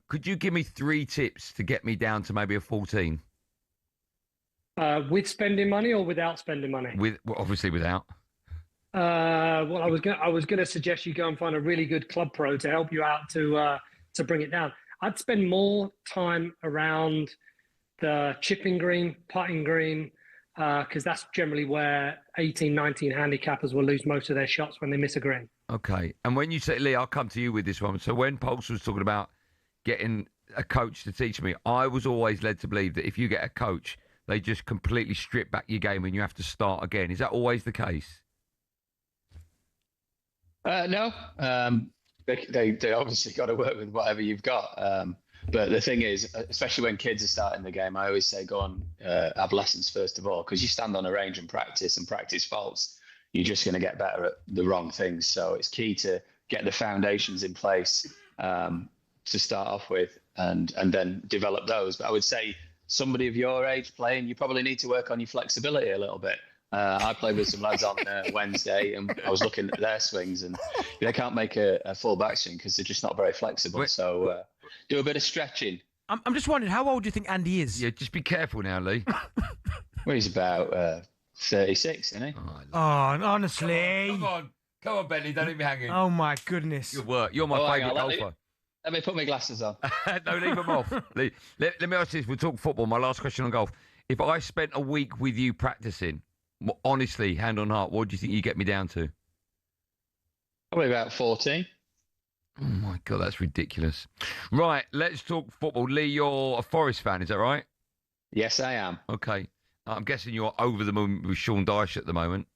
Could you give me 3 tips to get me down to maybe a 14? With spending money or without spending money? Obviously without. Well, I was going to suggest you go and find a really good club pro to help you out to bring it down. I'd spend more time around the chipping green, putting green, because that's generally where 18, 19 handicappers will lose most of their shots when they miss a green. Okay. And when you say, Lee, I'll come to you with this one. So when Pulse was talking about getting a coach to teach me, I was always led to believe that if you get a coach, they just completely strip back your game and you have to start again. Is that always the case? No. They obviously got to work with whatever you've got. But the thing is, especially when kids are starting the game, I always say go on, have lessons first of all, because you stand on a range and practice faults, you're just going to get better at the wrong things. So it's key to get the foundations in place to start off with and then develop those. But I would say somebody of your age playing, you probably need to work on your flexibility a little bit. I played with some lads on Wednesday, and I was looking at their swings, and they can't make a full backswing because they're just not very flexible. So do a bit of stretching. I'm just wondering, how old do you think Andy is? Yeah, just be careful now, Lee. Well, he's about 36, isn't he? Oh, honestly. Come on, Benny, don't leave me hanging. Oh, my goodness. Good work. You're my favourite golfer. Let me put my glasses on. No, leave them off. Let me ask this. We'll talk football. My last question on golf. If I spent a week with you practicing, honestly, hand on heart, what do you think you get me down to? Probably about 14. Oh, my God, that's ridiculous. Right, let's talk football. Lee, you're a Forest fan, is that right? Yes, I am. Okay. I'm guessing you're over the moon with Sean Dyche at the moment.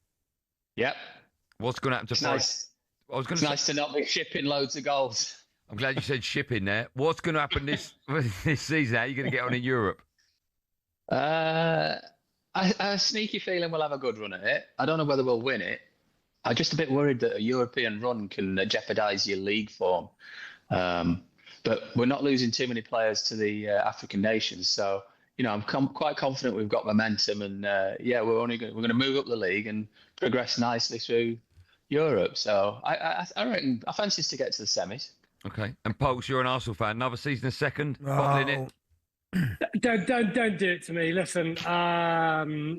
Yep. What's going to happen to Forest? It's nice to not be shipping loads of goals. I'm glad you said shipping there. What's going to happen this season? How are you going to get on in Europe? I have a sneaky feeling we'll have a good run at it. I don't know whether we'll win it. I'm just a bit worried that a European run can jeopardise your league form. But we're not losing too many players to the African nations. So, I'm quite confident we've got momentum. And, we're going to move up the league and progress nicely through Europe. So I reckon I fancy us to get to the semis. Okay. And Pulse, you're an Arsenal fan. Another season of second? Bottling it? Don't do it to me. Listen,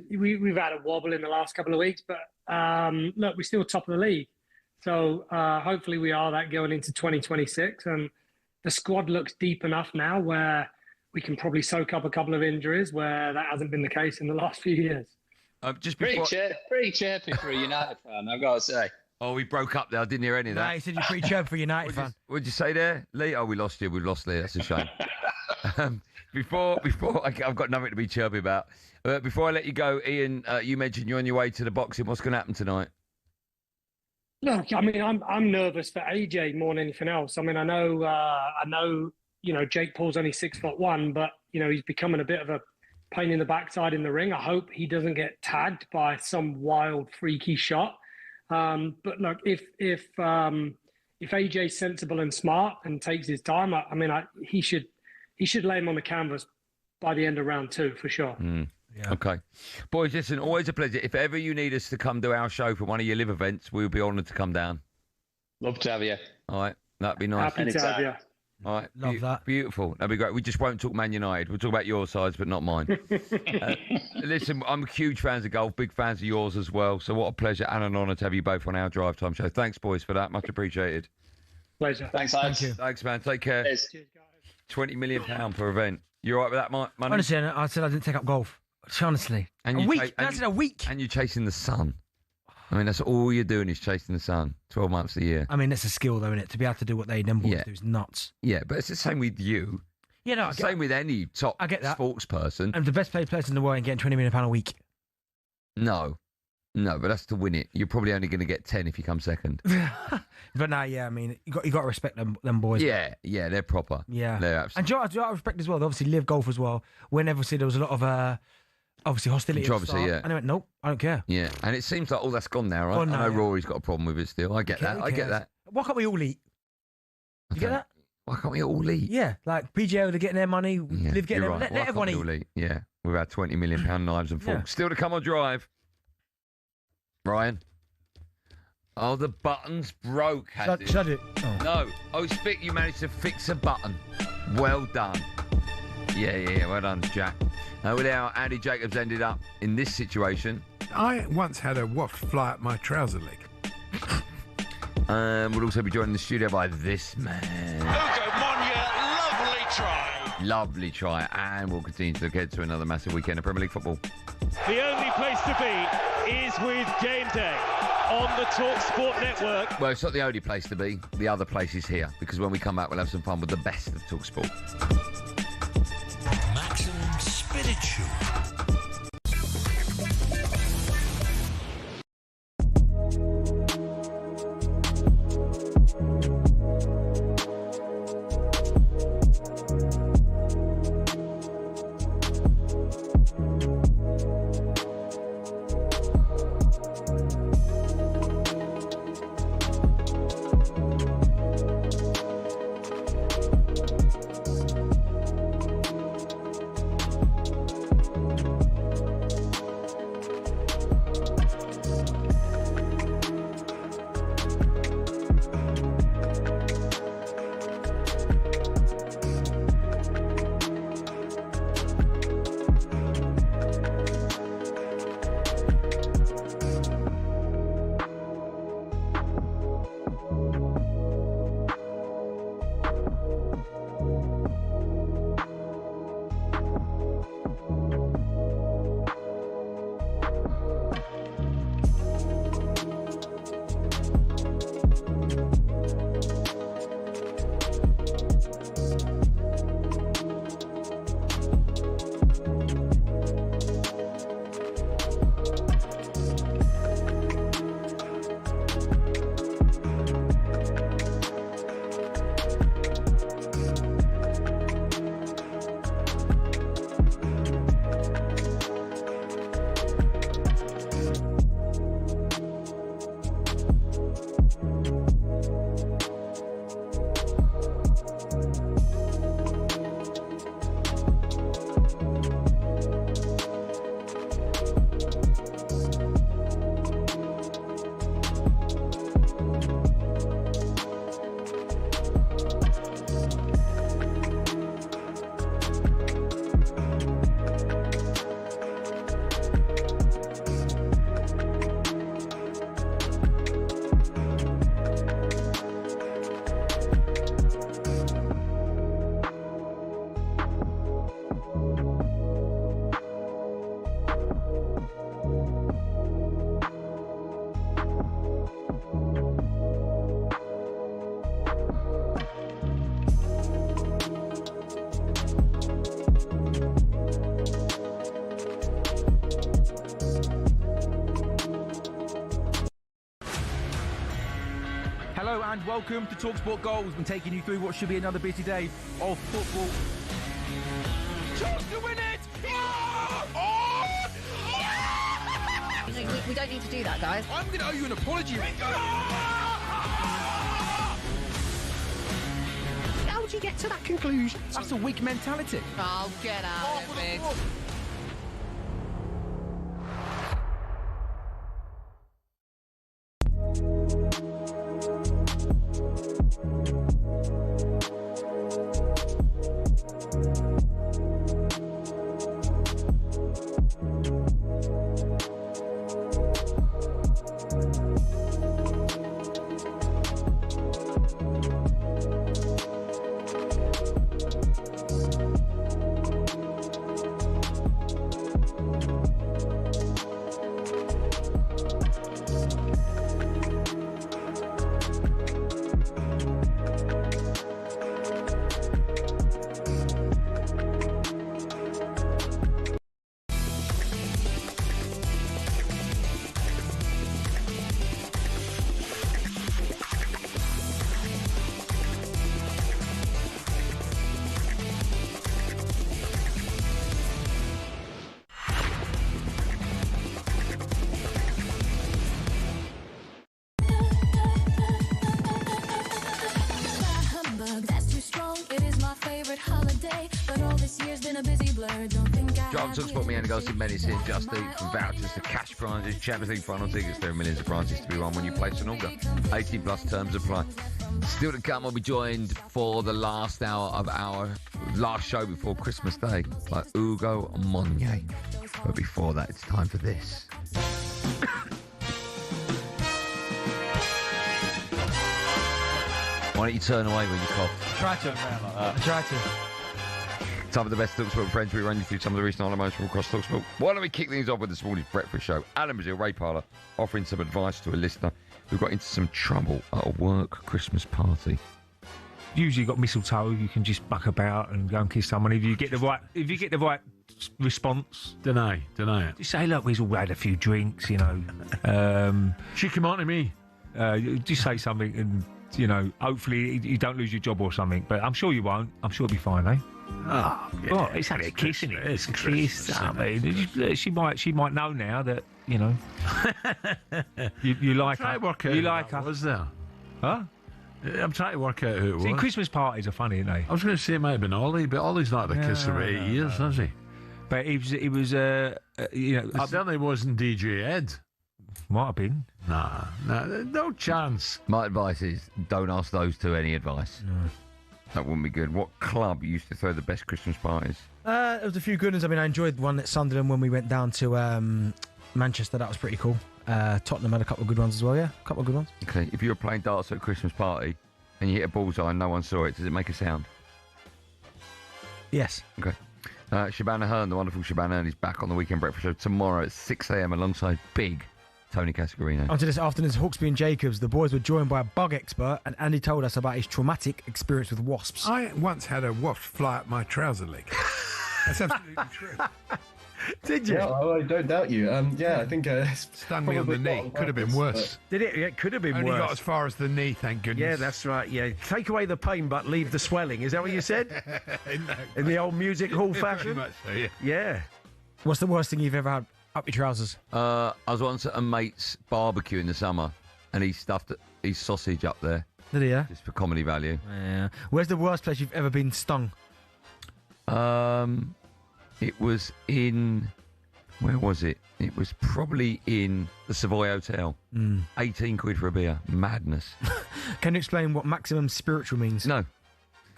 we've had a wobble in the last couple of weeks, but look, we're still top of the league. So hopefully we are that going into 2026. And the squad looks deep enough now where we can probably soak up a couple of injuries where that hasn't been the case in the last few years. Just pretty chirpy for a United fan, I've got to say. Oh, we broke up there. I didn't hear any of that. No, he said you're pretty chirpy for a United fan. What did you say there, Lee? Oh, we lost you. We've lost Lee. That's a shame. Before I've got nothing to be chirpy about. Before I let you go, Ian, you mentioned you're on your way to the boxing. What's going to happen tonight? Look, I mean, I'm nervous for AJ more than anything else. I mean, I know, Jake Paul's only 6'1", but he's becoming a bit of a pain in the backside in the ring. I hope he doesn't get tagged by some wild, freaky shot. But look, if AJ's sensible and smart and takes his time, he should lay him on the canvas by the end of round 2 for sure. Yeah. Okay. Boys, listen, always a pleasure. If ever you need us to come do our show for one of your live events, we'll be honoured to come down. Love to have you. All right. That'd be nice. Happy to have you. All right. Love that. Beautiful. That'd be great. We just won't talk Man United. We'll talk about your sides, but not mine. Listen, I'm huge fans of golf, big fans of yours as well. So what a pleasure and an honour to have you both on our Drive Time show. Thanks, boys, for that. Much appreciated. Pleasure. Thanks, lads. Thank you. Thanks, man. Take care. Cheers. £20 million per event. You all right with that, money? Honestly, I said I didn't take up golf. Honestly. And a week. That's a week. And you're chasing the sun. I mean, that's all you're doing is chasing the sun 12 months a year. I mean, it's a skill, though, isn't it? To be able to do what they them boys do is nuts. Yeah, but it's the same with you. Yeah, no, same with any top sports person. I'm the best paid person in the world and getting £20 million a week. No, but that's to win it. You're probably only going to get 10 if you come second. But no, I mean, you got to respect them boys. Yeah, they're proper. Yeah. They're absolutely. And do you know what I respect as well? They obviously live golf as well. Whenever there was a lot of obviously hostility. Controversy, yeah. And I went, nope, I don't care. Yeah, and it seems like all that's gone now, right? Gone now, I know yeah. Rory's got a problem with it still. I get that. I get that. Why can't we all eat? You get that? Why can't we all eat? Yeah, like PGA, they're getting their money, Live getting their right. Let Why everyone can't we all eat. Yeah, with our £20 million knives and forks. Yeah. Still to come on Drive. Ryan. Oh, the button's broke, has it? Should I do it? Oh. No. Oh, Spick, you managed to fix a button. Well done. Yeah. Well done, Jack. With how Andy Jacobs ended up in this situation. I once had a waft fly up my trouser leg. We'll also be joined in the studio by this man. Ugo Monye, lovely try. Lovely try. And we'll continue to look ahead to another massive weekend of Premier League football. The only place to be is with Game Day on the talkSPORT network. Well, it's not the only place to be. The other place is here, because when we come back, we'll have some fun with the best of talkSPORT. Maximum spiritual. Hello and welcome to talkSPORT Goals. We've been taking you through what should be another busy day of football. Chance to win it! We don't need to do that, guys. I'm going to owe you an apology. How would you get to that conclusion? That's a weak mentality. Oh, get out of it. TalkSPORT, me, Andy Goldstein Darren Bent, Just Eat, from vouchers to cash prizes, Champions League final tickets. There are millions of prizes to be won when you place an order. 18 plus terms apply. Still to come, we'll be joined for the last hour of our last show before Christmas Day by Ugo Monye. But before that, it's time for this. Why don't you turn away when you cough? Try to. I try to. Time for the best TalkSPORT friends. We run you through some of the recent online from across TalkSPORT. Why don't we kick things off with this morning's breakfast show? Alan Brazil, Ray Parlour, offering some advice to a listener who got into some trouble at a work Christmas party. Usually you've got mistletoe, you can just muck about and go and kiss someone. If you get the right response, deny it. Just say, look, we've all had a few drinks, you know. She come on to me. Just say something, and hopefully you don't lose your job or something. But I'm sure you won't. I'm sure it'll be fine, eh? Oh, yeah. Well, it's only a kiss, isn't it? It's a kiss. I mean, she might know now that you like try her. To work out you like her. Was there? Huh? I'm trying to work out who it was. See, Christmas parties are funny, aren't they? I was going to say it might have been Ollie, but Ollie's not the kiss for 8 years, has he? But it was it certainly wasn't DJ Ed. Might have been. Nah, no chance. My advice is don't ask those two any advice. No. That wouldn't be good. What club used to throw the best Christmas parties? There was a few good ones. I mean, I enjoyed one at Sunderland when we went down to Manchester. That was pretty cool. Tottenham had a couple of good ones as well, yeah? A couple of good ones. Okay, if you were playing darts at a Christmas party and you hit a bullseye and no one saw it, does it make a sound? Yes. Okay. Shabana Hearn, the wonderful Shabana Hearn, is back on the Weekend Breakfast Show tomorrow at 6 a.m. alongside big Tony Cascarino. Onto this afternoon's Hawksby and Jacobs. The boys were joined by a bug expert, and Andy told us about his traumatic experience with wasps. I once had a wasp fly up my trouser leg. That's absolutely true. Did you? Yeah, I don't doubt you. Yeah, I think stunned me on the knee. Could have been worse. Did it? It could have been Only worse. got as far as the knee, thank goodness. Yeah, that's right. Yeah, take away the pain, but leave the swelling. Is that what you said? In the old music hall fashion. Pretty much so, yeah. Yeah. What's the worst thing you've ever had up your trousers? I was once at a mate's barbecue in the summer, and he stuffed his sausage up there. Did he? Yeah. Just for comedy value. Yeah. Where's the worst place you've ever been stung? It was in. Where was it? It was probably in the Savoy Hotel. 18 quid for a beer. Madness. Can you explain what maximum spiritual means? No.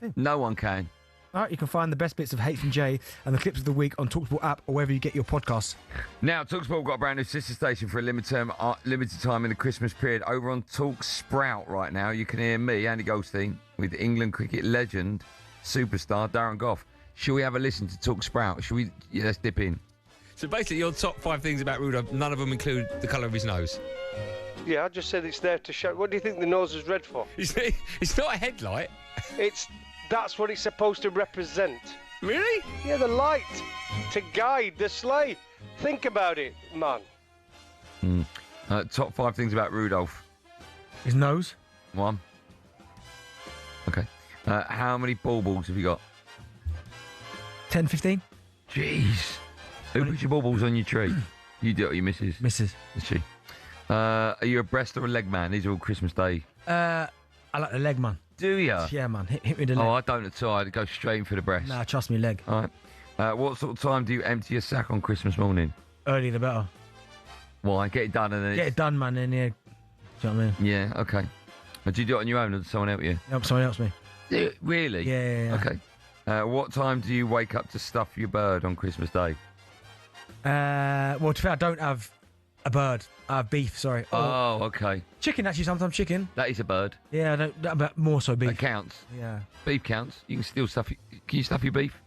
Okay. No one can. All right, you can find the best bits of H and J and the clips of the week on TalkSPORT app or wherever you get your podcasts. Now, TalkSPORT got a brand new sister station for a limited time in the Christmas period. Over on TalkSprout right now, you can hear me, Andy Goldstein, with England cricket legend, superstar Darren Goff. Should we have a listen to TalkSprout? Should we? Yeah, let's dip in. So basically, your top 5 things about Rudolph, none of them include the colour of his nose. Yeah, I just said it's there to show. What do you think the nose is red for? It's not a headlight. That's what it's supposed to represent. Really? Yeah, the light to guide the sleigh. Think about it, man. Top 5 things about Rudolph. His nose. 1. Okay. How many baubles have you got? 10, 15. Jeez. Who puts your baubles on your tree? You do it, or your missus? Missus. Is she? Are you a breast or a leg man? These are all Christmas Day. I like the leg, man. Do you? Yeah, man. Hit me the leg. Oh, I don't at all. I'd go straight in for the breast. Nah, trust me, leg. All right. What sort of time do you empty your sack on Christmas morning? Early the better. Why? Get it done and then Get it done, man, and yeah. Do you know what I mean? Yeah, okay. Do you do it on your own or does someone help you? Nope, someone helps me. Really? Yeah. Okay. What time do you wake up to stuff your bird on Christmas Day? Well, to be fair, I don't have a bird. I have beef, sorry. Oh, okay. Chicken, actually, sometimes chicken. That is a bird. Yeah, but more so beef. That counts. Yeah. Beef counts. You can still stuff... Can you stuff your beef?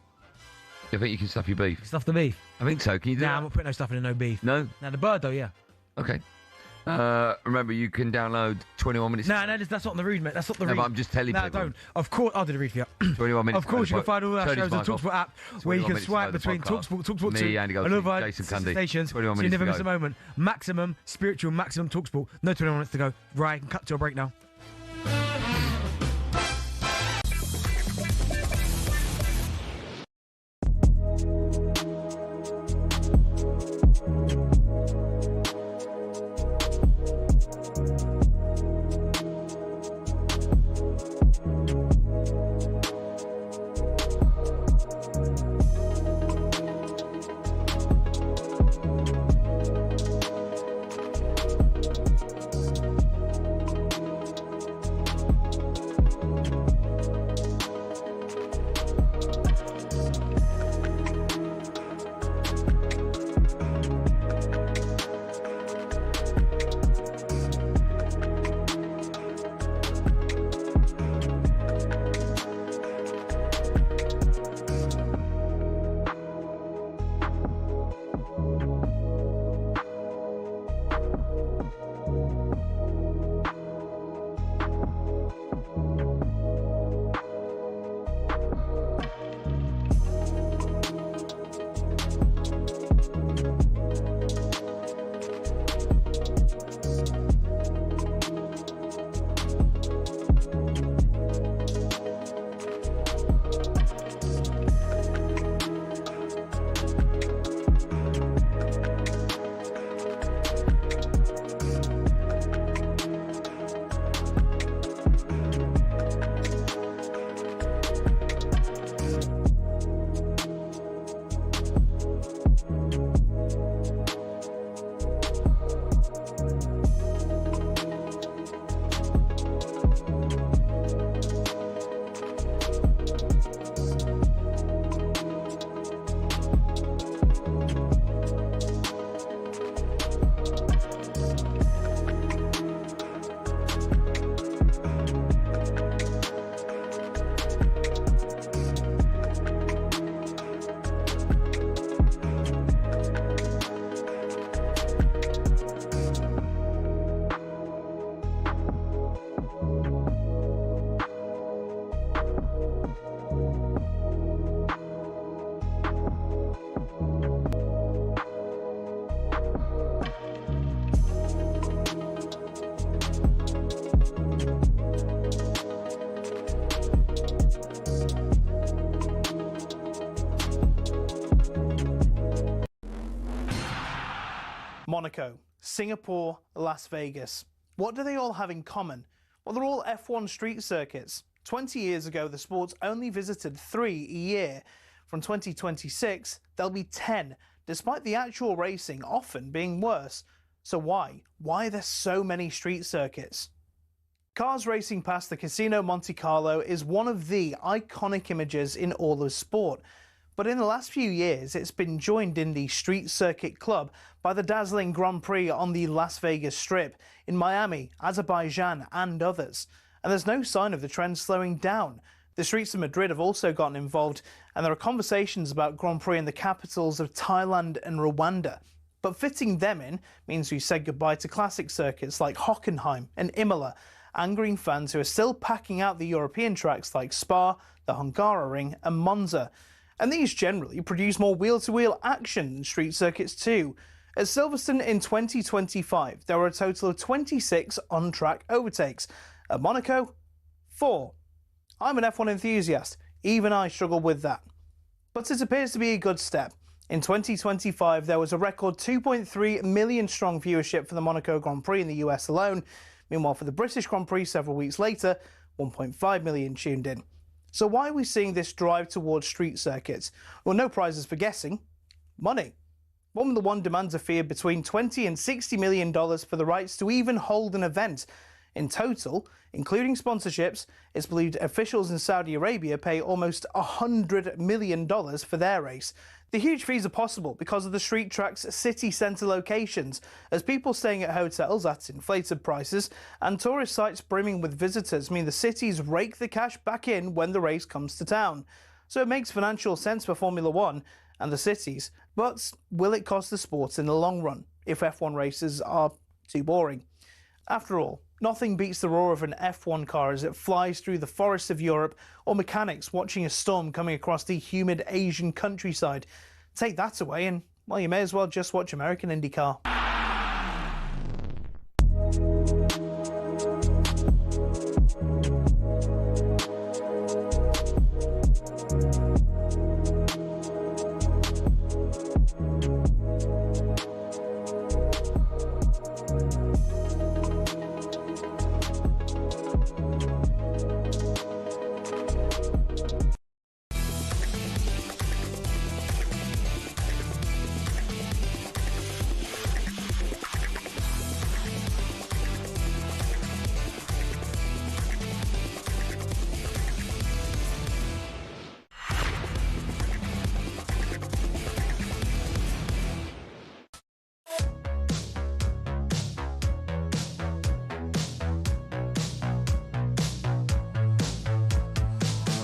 I think you can stuff your beef. Stuff the beef? I think so. Can you do that? I'm not putting no stuff in no beef. No? Now, the bird, though, yeah. Okay. Remember, you can download 21 minutes... No, that's not the read, mate. That's not the read. No, but I'm just telling people. No, don't. Of course, I'll do the read for you. 21 minutes. Of course, you can find all our shows on the TalkSport app, where you can swipe between TalkSport, TalkSport 2, Andy and Goldstein, other Jason sister Cundy. stations, 21 so you minutes never to miss go. a moment. Maximum spiritual, maximum TalkSport. No 21 minutes to go. Right, you can cut to a break now. Monaco, Singapore, Las Vegas. What do they all have in common? Well, they're all F1 street circuits. 20 years ago, the sports only visited 3 a year. From 2026, there'll be 10, despite the actual racing often being worse. So why? Why are there so many street circuits? Cars racing past the Casino Monte Carlo is one of the iconic images in all of sport. But in the last few years, it's been joined in the Street Circuit Club by the dazzling Grand Prix on the Las Vegas Strip, in Miami, Azerbaijan and others. And there's no sign of the trend slowing down. The streets of Madrid have also gotten involved, and there are conversations about Grand Prix in the capitals of Thailand and Rwanda. But fitting them in means we said goodbye to classic circuits like Hockenheim and Imola, angering fans who are still packing out the European tracks like Spa, the Hungaroring and Monza. And these generally produce more wheel-to-wheel action than street circuits too. At Silverstone in 2025, there were a total of 26 on-track overtakes. At Monaco, 4. I'm an F1 enthusiast. Even I struggle with that. But it appears to be a good step. In 2025, there was a record 2.3 million strong viewership for the Monaco Grand Prix in the US alone. Meanwhile, for the British Grand Prix several weeks later, 1.5 million tuned in. So why are we seeing this drive towards street circuits? Well, no prizes for guessing. Money. Formula One demands a fee of between $20 and $60 million for the rights to even hold an event. In total, including sponsorships, it's believed officials in Saudi Arabia pay almost $100 million for their race. The huge fees are possible because of the street track's city centre locations, as people staying at hotels at inflated prices and tourist sites brimming with visitors mean the cities rake the cash back in when the race comes to town. So it makes financial sense for Formula One and the cities, but will it cost the sport in the long run if F1 races are too boring? After all, nothing beats the roar of an F1 car as it flies through the forests of Europe, or mechanics watching a storm coming across the humid Asian countryside. Take that away and, well, you may as well just watch American IndyCar.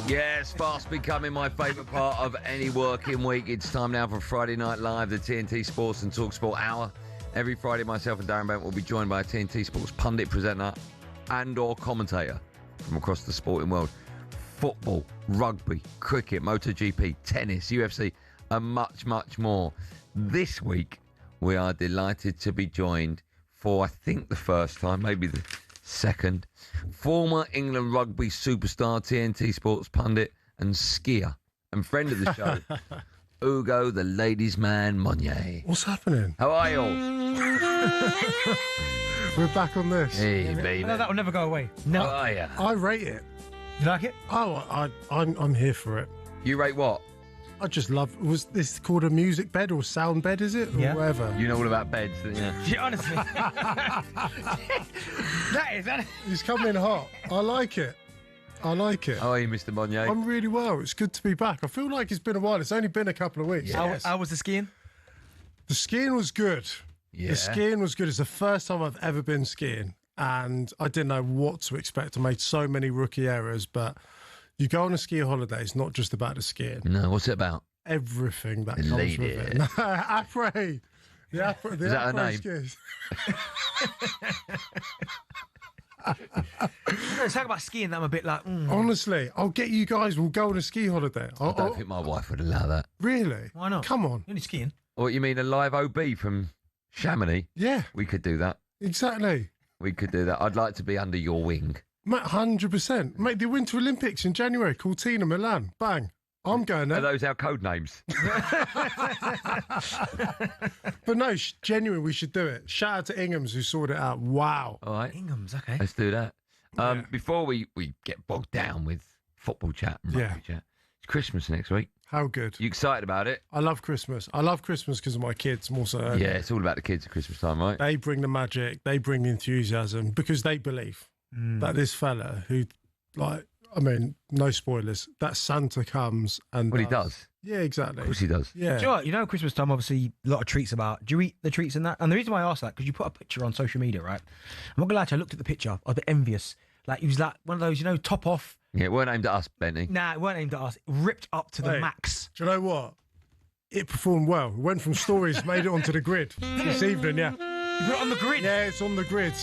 Yes, fast becoming my favourite part of any working week. It's time now for Friday Night Live, the TNT Sports and talkSPORT Hour. Every Friday, myself and Darren Bent will be joined by a TNT Sports pundit, presenter and or commentator from across the sporting world. Football, rugby, cricket, MotoGP, tennis, UFC and much, much more. This week, we are delighted to be joined for, I think, the first time, maybe the second, former England rugby superstar, TNT Sports pundit and skier and friend of the show, Ugo the ladies' man Monye. What's happening? How are you all? We're back on this. Hey, baby. No, that will never go away. No. How are you? I rate it. You like it? Oh, I'm here for it. You rate what? I just love. Was this called a music bed or sound bed? Is it? Or Yeah. whatever. You know all about beds, don't you? Yeah, honestly. that. He's coming hot. I like it. I like it. How are you, Mr. Monye? I'm really well. It's good to be back. I feel like it's been a while. It's only been a couple of weeks. Yes. How was the skiing? The skiing was good. Yeah. The skiing was good. It's the first time I've ever been skiing, and I didn't know what to expect. I made so many rookie errors, but you go on a ski holiday, it's not just about the skiing. No, what's it about? Everything that The comes lady. with it. Après. The après. Is that her name? Skis. Talk about skiing. I'm a bit like. Honestly, I'll get you guys. We'll go on a ski holiday. I don't think my wife would allow that. Really? Why not? Come on. You're only skiing. What, you mean a live OB from Chamonix? Yeah. We could do that. Exactly. We could do that. I'd like to be under your wing. Mate, 100%. Mate, the Winter Olympics in January, Cortina, Milan. Bang. I'm going there. Are those our code names? But no, genuinely, we should do it. Shout out to Ingham's who sorted it out. Wow. All right. Ingham's, okay. Let's do that. Before we get bogged down with football chat and rugby chat, it's Christmas next week. How good. You excited about it? I love Christmas. I love Christmas because of my kids more so. Yeah, it's all about the kids at Christmas time, right? They bring the magic. They bring the enthusiasm because they believe that this fella who, like, I mean, no spoilers, that Santa comes and... Well, he does. Yeah, exactly. Of course he does. Yeah. Do you know what? You know, Christmas time, obviously, a lot of treats about. Do you eat the treats in that? And the reason why I asked that, because you put a picture on social media, right? I'm not going to lie to you, I looked at the picture. I was a bit envious. Like, he was like one of those, you know, top off. Yeah, it weren't aimed at us, Benny. Nah, it weren't aimed at us. Ripped up to the max. Do you know what? It performed well. It went from stories, made it onto the grid this evening, yeah. You put it on the grid? Yeah, it's on the grid.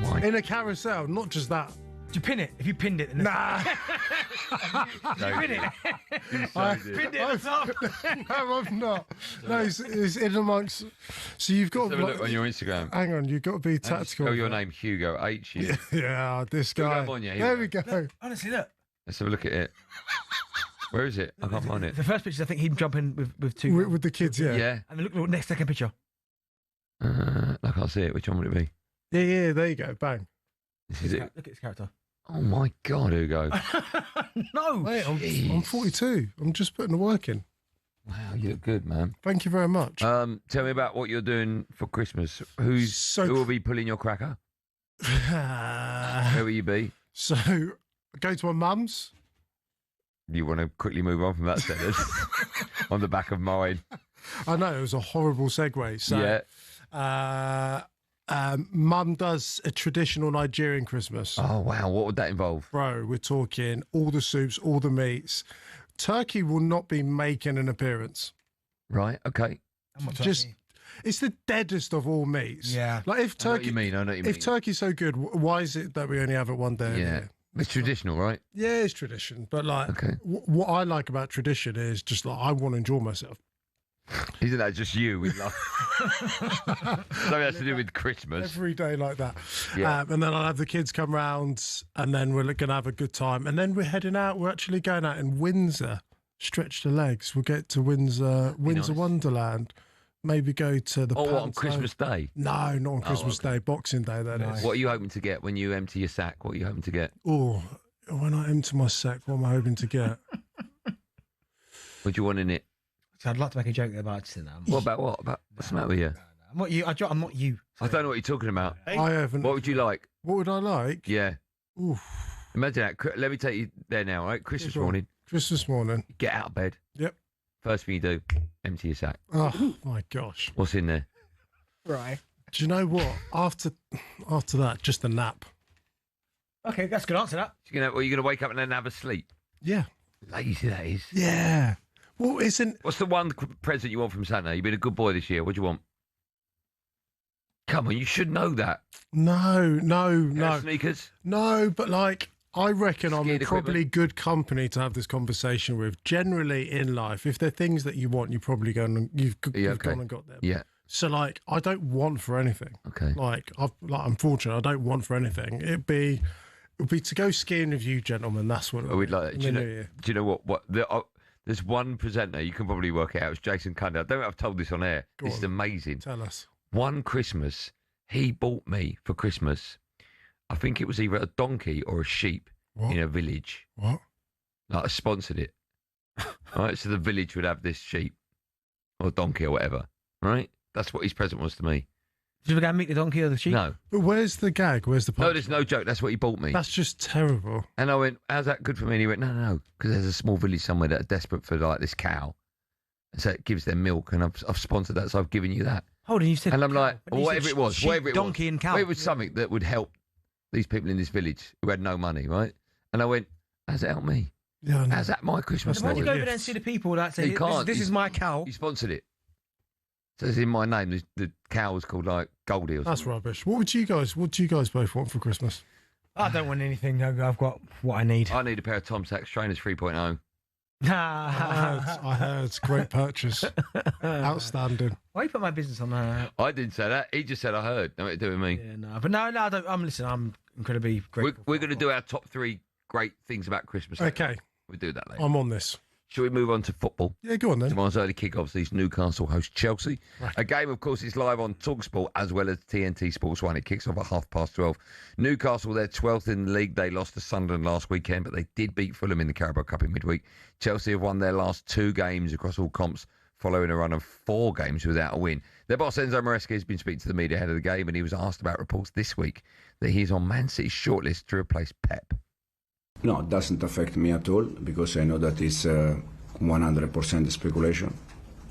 Why? In a carousel, not just that. Did you pin it? If you pinned it, then nah. Did you pin it? Pinned it at the top. No, I've not. No, it's in amongst. So you've got Let's have a look on your Instagram. Hang on, you've got to be tactical. Spell your name, Hugo, H-U. Yeah, this guy. Monye, there we go. Honestly, look. Let's have a look at it. Where is it? I can't find it. The first picture, I think him jumping with two. With the kids, yeah. Yeah. And then look, next second picture. I can't see it. Which one would it be? Yeah, there you go. Bang. This is it. Look at his character. Oh my God, Ugo. No. Mate, I'm 42. I'm just putting the work in. Wow, you look good, man. Thank you very much. Tell me about what you're doing for Christmas. Who will be pulling your cracker? Where will you be? So, I go to my mum's. You want to quickly move on from that sentence? On the back of mine. I know, it was a horrible segue. So, yeah. Mum does a traditional Nigerian Christmas. Oh, wow. What would that involve? Bro, we're talking all the soups, all the meats. Turkey will not be making an appearance. Right, okay. It's the deadest of all meats. Yeah. Like if turkey, I know what you mean. If turkey's so good, why is it that we only have it one day a year? It's traditional, right? Yeah, it's tradition. But like, what I like about tradition is just like, I want to enjoy myself. Isn't that just you? Something has to do with Christmas. Every day like that. Yeah. And then I'll have the kids come round and then we're going to have a good time. And then we're heading out. We're actually going out in Windsor. Stretch the legs. We'll get to Windsor Wonderland. Maybe go to the what, on Christmas Day? No, not on Christmas Day. Boxing Day, that is. What are you hoping to get when you empty your sack? What are you hoping to get? Oh, when I empty my sack, what am I hoping to get? What do you want in it? So I'd like to make a joke about it now. What about what? What's the matter with you? I'm not you. I'm not you. I don't know what you're talking about. I haven't. What would you like? What would I like? Yeah. Oof. Imagine that. Let me take you there now, right? Christmas morning. Christmas morning. Get out of bed. Yep. First thing you do, empty your sack. Oh, my gosh. What's in there? Right. Do you know what? After that, just a nap. Okay, that's a good answer, that. You're going to wake up and then have a sleep? Yeah. Lazy, that is. Yeah. Well, What's the one present you want from Santa? You've been a good boy this year. What do you want? Come on, you should know that. No. Sneakers? No, but like, I reckon I'm in probably equipment? good company to have this conversation with. Generally in life, if there are things that you want, you've gone and got them. Yeah. So like, I don't want for anything. Okay. Like, I'm fortunate. I don't want for anything. It would be to go skiing with you, gentlemen. That's what. We'd like that. Do you know what? There's one presenter, you can probably work it out. It's Jason Cundy. I don't know if I've told this on air. This is amazing. Tell us. One Christmas, he bought me for Christmas, I think it was either a donkey or a sheep in a village. What? Like, I sponsored it. Right? So the village would have this sheep or donkey or whatever. Right? That's what his present was to me. Did you go and meet the donkey or the sheep? No. But where's the gag? Where's the punch? No, there's no joke. That's what he bought me. That's just terrible. And I went, how's that good for me? And he went, no, because there's a small village somewhere that are desperate for like this cow. And so it gives them milk, and I've sponsored that, so I've given you that. Hold on, you said. And I'm like, well, whatever it was, donkey and cow. It was something that would help these people in this village who had no money, right? And I went, how's it help me? Yeah, how's that my Christmas? Why do you go over there and see the people that say, this is my cow? He sponsored it. So it's in my name. The cow was called like Goldie or something. That's rubbish. What do you guys both want for Christmas? I don't want anything. I've got what I need. I need a pair of Tom Sachs trainers 3.0. I heard. It's a great purchase. Outstanding. Why you put my business on that? I didn't say that. He just said I heard. Nothing to do with me. Yeah, no. But no, I don't. I'm incredibly grateful. We're going to do our top 3 great things about Christmas. Okay. We'll do that later. I'm on this. Shall we move on to football? Yeah, go on then. Tomorrow's early kick-off sees Newcastle host Chelsea. Right. A game, of course, is live on talkSPORT as well as TNT Sports 1. It kicks off at 12:30. Newcastle, they're 12th in the league. They lost to Sunderland last weekend, but they did beat Fulham in the Carabao Cup in midweek. Chelsea have won their last 2 games across all comps, following a run of 4 games without a win. Their boss, Enzo Maresca, has been speaking to the media ahead of the game, and he was asked about reports this week that he's on Man City's shortlist to replace Pep. No, it doesn't affect me at all, because I know that it's 100% speculation,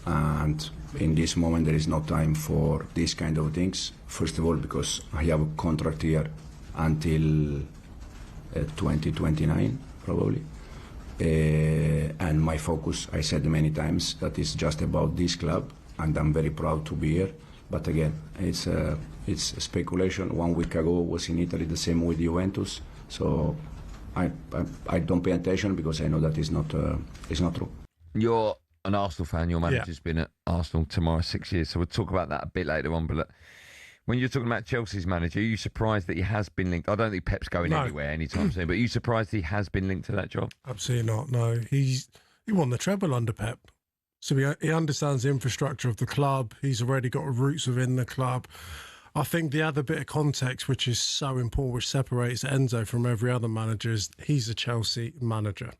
and in this moment there is no time for these kind of things. First of all, because I have a contract here until 2029 probably, and my focus, I said many times, that is just about this club, and I'm very proud to be here. But again, it's speculation. 1 week ago was in Italy, the same with Juventus, so I don't pay attention, because I know that it's not true. You're an Arsenal fan. Your manager's been at Arsenal tomorrow 6 years, so we'll talk about that a bit later on. But look, when you're talking about Chelsea's manager, are you surprised that he has been linked? I don't think Pep's going anywhere anytime soon, but are you surprised he has been linked to that job? Absolutely not. No, he's He won the treble under Pep. So he understands the infrastructure of the club. He's already got roots within the club. I think the other bit of context, which is so important, which separates Enzo from every other manager, is he's a Chelsea manager.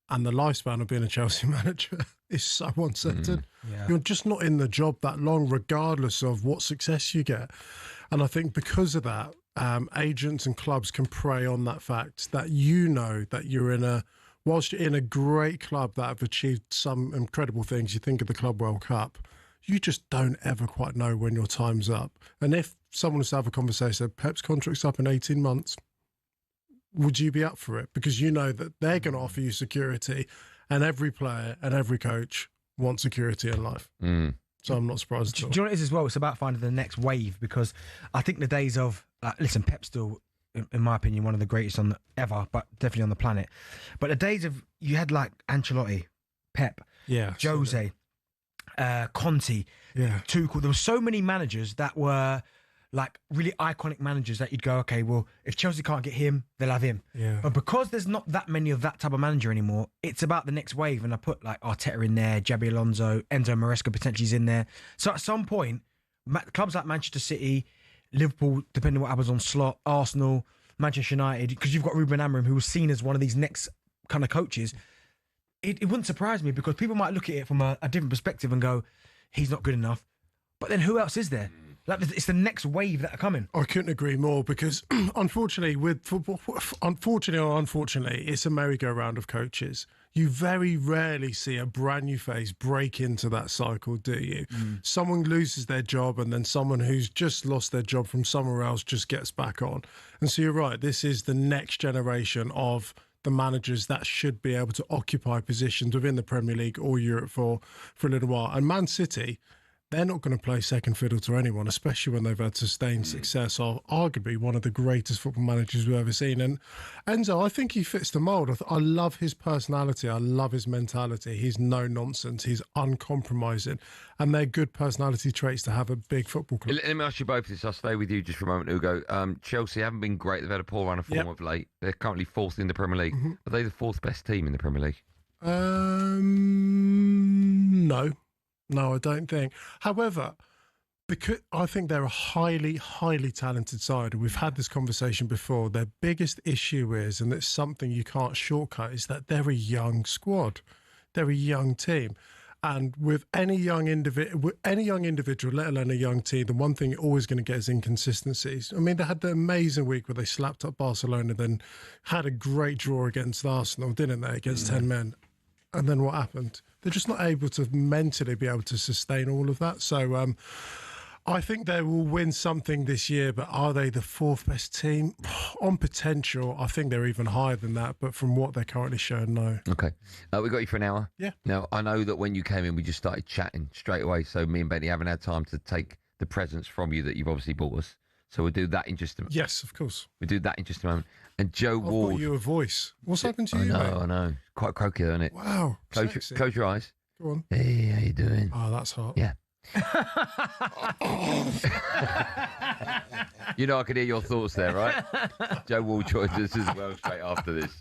And the lifespan of being a Chelsea manager is so uncertain. You're just not in the job that long, regardless of what success you get. And I think because of that, agents and clubs can prey on that fact that you know that you're whilst you're in a great club that have achieved some incredible things, you think of the Club World Cup, you just don't ever quite know when your time's up. And if someone was to have a conversation, Pep's contract's up in 18 months, would you be up for it? Because you know that they're going to offer you security, and every player and every coach wants security in life. So I'm not surprised at all. Do you know what it is as well? It's about finding the next wave, because I think the days of, listen, Pep's still, in my opinion, one of the greatest ever, but definitely on the planet. But the days of, you had like Ancelotti, Pep, Jose, Conte, Tuchel. There were so many managers that were like really iconic managers that you'd go, okay, well, if Chelsea can't get him, they'll have him. But because there's not that many of that type of manager anymore, it's about the next wave. And I put like Arteta in there, Xabi Alonso, Enzo Maresca potentially is in there. So at some point, clubs like Manchester City, Liverpool, depending on what happens on slot, Arsenal, Manchester United, because you've got Ruben Amorim, who was seen as one of these next kind of coaches. It wouldn't surprise me, because people might look at it from a different perspective and go, he's not good enough. But then who else is there? Like, it's the next wave that are coming. I couldn't agree more, because unfortunately, with football, unfortunately, it's a merry-go-round of coaches. You very rarely see a brand new face break into that cycle, do you? Someone loses their job, and then someone who's just lost their job from somewhere else just gets back on. And so you're right, this is the next generation of the managers that should be able to occupy positions within the Premier League or Europe for a little while. And Man City, they're not going to play second fiddle to anyone, especially when they've had sustained success, are arguably one of the greatest football managers we've ever seen. And Enzo, I think he fits the mould. I love his personality. I love his mentality. He's no nonsense. He's uncompromising. And they're good personality traits to have a big football club. Let me ask you both this. I'll stay with you just for a moment, Ugo. Chelsea haven't been great. They've had a poor run of form of late. They're currently fourth in the Premier League. Are they the fourth best team in the Premier League? No. No, I don't think. However, because I think they're a highly, highly talented side. We've had this conversation before. Their biggest issue is, and it's something you can't shortcut, is that they're a young squad. They're a young team. And with any young individual, let alone a young team, the one thing you're always going to get is inconsistencies. I mean, they had the amazing week where they slapped up Barcelona, then had a great draw against Arsenal, didn't they, against 10 men? And then what happened? They're just not able to mentally be able to sustain all of that. So I think they will win something this year, but are they the fourth best team? On potential, I think they're even higher than that, but from what they're currently showing, no. Okay. We got you for an hour. Yeah. Now, I know that when you came in, we just started chatting straight away, so me and Benny haven't had time to take the presents from you that you've obviously bought us. So we'll do that in just a moment. Yes, of course. We'll do that in just a moment. And Joe Ward. I've got you a voice. What's happened to you, mate? I know. Quite croaky, isn't it? Wow. Close your eyes. Go on. Hey, how you doing? Oh, that's hot. Yeah. You know I can hear your thoughts there, right? Joe Ward joins us as well straight after this.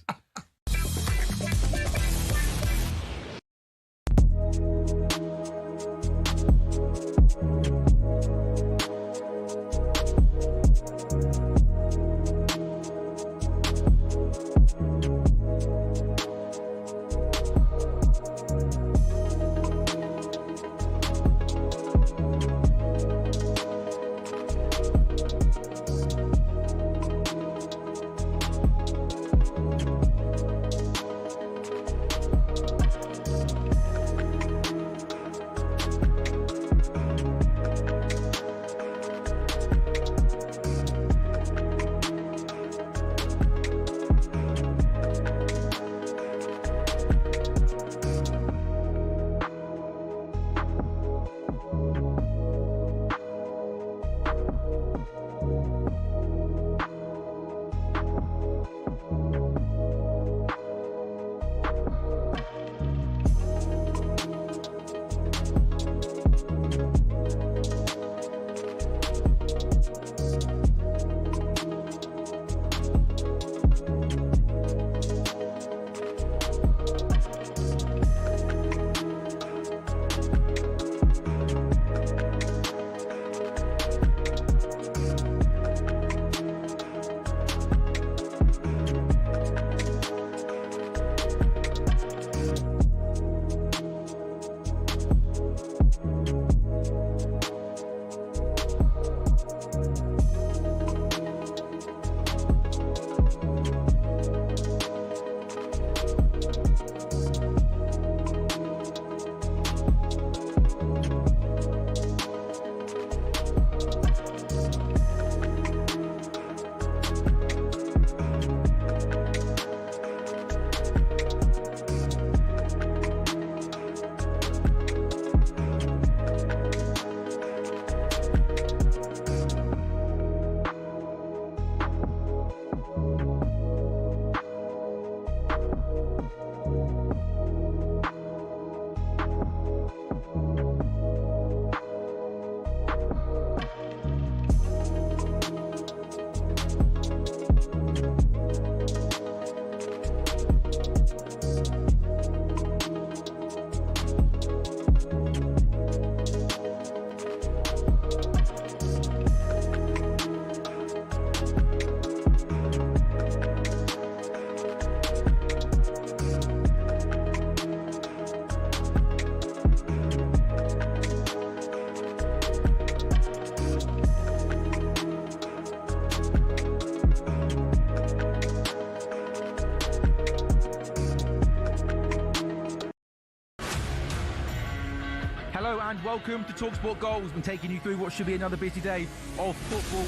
Hello and welcome to talkSPORT Goals. We're taking you through what should be another busy day of football.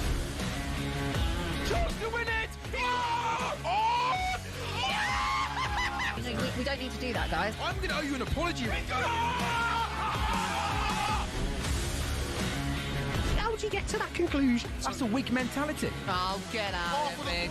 Chance to win it! We don't need to do that, guys. I'm going to owe you an apology. How would you get to that conclusion? That's a weak mentality. Oh, get out of it.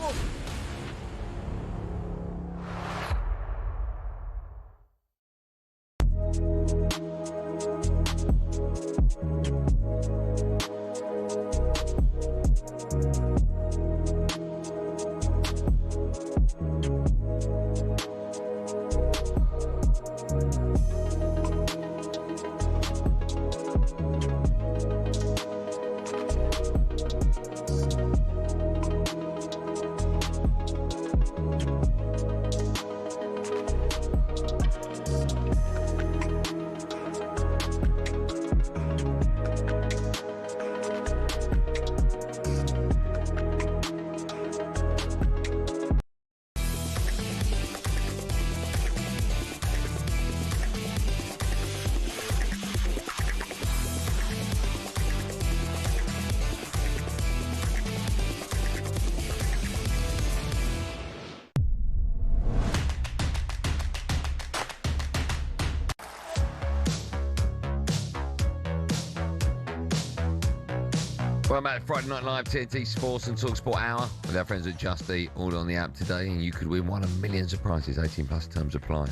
Well, Matt, Friday Night Live, TNT Sports and talkSPORT Hour with our friends at Just Eat, all on the app today, and you could win one of millions of prizes. 18 plus terms apply.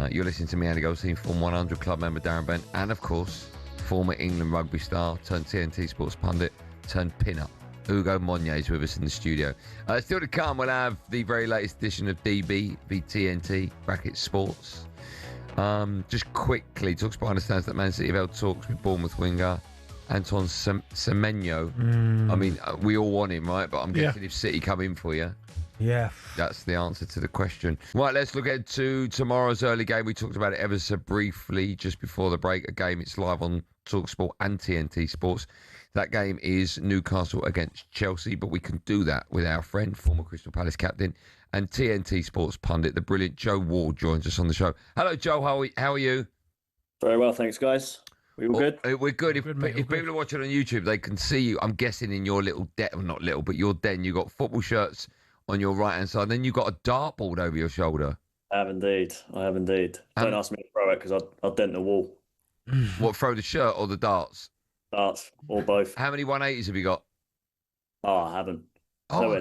You're listening to me, Andy Goldstein, former 100 Club member Darren Bent, and of course, former England rugby star, turned TNT Sports pundit, turned pin-up. Ugo Monye is with us in the studio. Still to come, we'll have the very latest edition of DB v TNT bracket Sports. Just quickly, talkSPORT understands that Man City have held talks with Bournemouth winger Anton Semenyo. I mean, we all want him, right? But I'm guessing if City come in for you, that's the answer to the question. Right, let's look ahead to tomorrow's early game. We talked about it ever so briefly just before the break. A game, it's live on talkSPORT and TNT Sports. That game is Newcastle against Chelsea, but we can do that with our friend, former Crystal Palace captain and TNT Sports pundit, the brilliant Joe Ward, joins us on the show. Hello, Joe. How are you? Very well, thanks, guys. We all good? We're good. If people are watching on YouTube, they can see you, I'm guessing, in your little den, well, not little, but your den. You've got football shirts on your right-hand side. Then you've got a dartboard over your shoulder. I have indeed. Don't ask me to throw it because I'll dent the wall. What, throw the shirt or the darts? Darts, or both. How many 180s have you got? Oh, I haven't. Oh,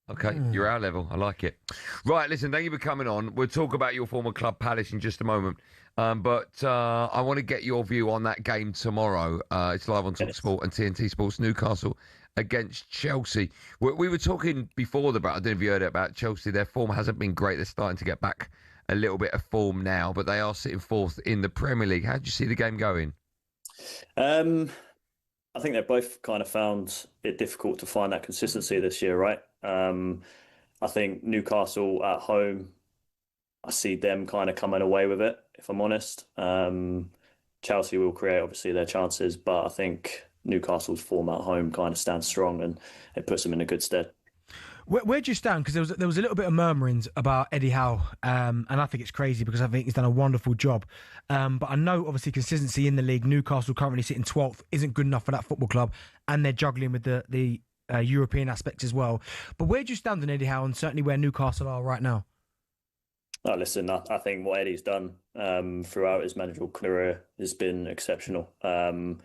okay. You're our level. I like it. Right, listen, thank you for coming on. We'll talk about your former club, Palace, in just a moment. But I want to get your view on that game tomorrow. It's live on talkSPORT and TNT Sports. Newcastle against Chelsea. We were talking before I don't know if you heard it, about Chelsea. Their form hasn't been great. They're starting to get back a little bit of form now, but they are sitting fourth in the Premier League. How do you see the game going? I think they've both kind of found it difficult to find that consistency this year, right? I think Newcastle at home, I see them kind of coming away with it, if I'm honest. Chelsea will create, obviously, their chances, but I think Newcastle's form at home kind of stands strong and it puts them in a good stead. Where do you stand? Because there was a little bit of murmurings about Eddie Howe, and I think it's crazy because I think he's done a wonderful job. But I know, obviously, consistency in the league, Newcastle currently sitting 12th, isn't good enough for that football club, and they're juggling with the European aspects as well. But where do you stand on Eddie Howe, and certainly where Newcastle are right now? Oh, listen, I think what Eddie's done throughout his managerial career has been exceptional. And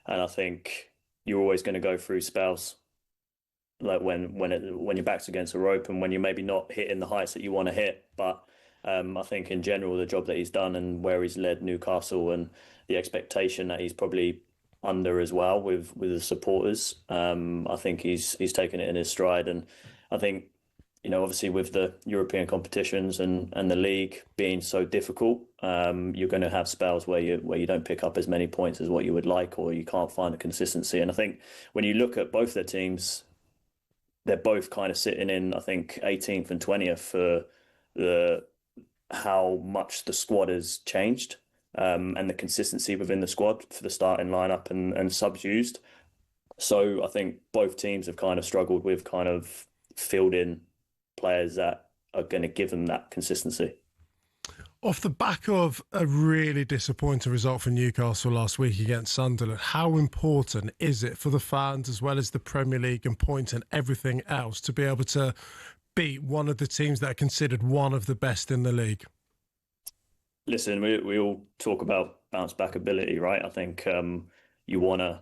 I think you're always going to go through spells, like when your back's against a rope and when you're maybe not hitting the heights that you want to hit. But I think in general, the job that he's done and where he's led Newcastle and the expectation that he's probably under as well with the supporters, I think he's taken it in his stride. And I think, obviously with the European competitions and the league being so difficult, you're going to have spells where you don't pick up as many points as what you would like, or you can't find the consistency. And I think when you look at both their teams, they're both kind of sitting in, I think, 18th and 20th for how much the squad has changed, and the consistency within the squad for the starting lineup and subs used. So I think both teams have kind of struggled with kind of fielding players that are going to give them that consistency. Off the back of a really disappointing result for Newcastle last week against Sunderland, how important is it for the fans as well as the Premier League and points and everything else to be able to beat one of the teams that are considered one of the best in the league? Listen, we all talk about bounce back ability, right? I think you want to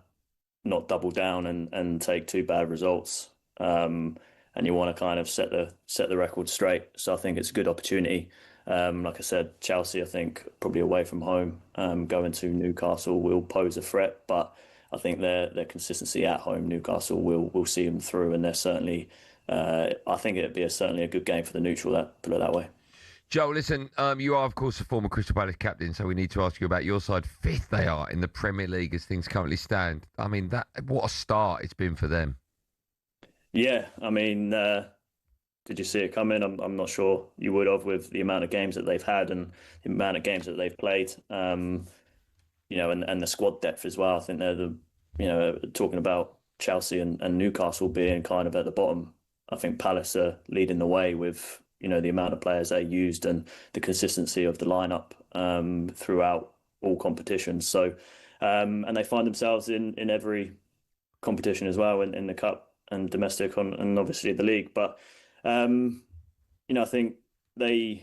not double down and take two bad results, and you want to kind of set the record straight. So I think it's a good opportunity. Like I said, Chelsea, I think probably away from home, going to Newcastle will pose a threat, but I think their consistency at home, Newcastle will see them through, and they're certainly. I think it'd be certainly a good game for the neutral. Put it that way. Joe, listen, you are, of course, a former Crystal Palace captain, so we need to ask you about your side. 5th they are in the Premier League as things currently stand. I mean, what a start it's been for them. Yeah, I mean, did you see it coming? I'm not sure you would have, with the amount of games that they've had and the amount of games that they've played, and the squad depth as well. I think they're talking about Chelsea and Newcastle being kind of at the bottom. I think Palace are leading the way with the amount of players they used and the consistency of the lineup throughout all competitions. So, and they find themselves in every competition as well, in the cup and domestic and obviously the league. But I think they've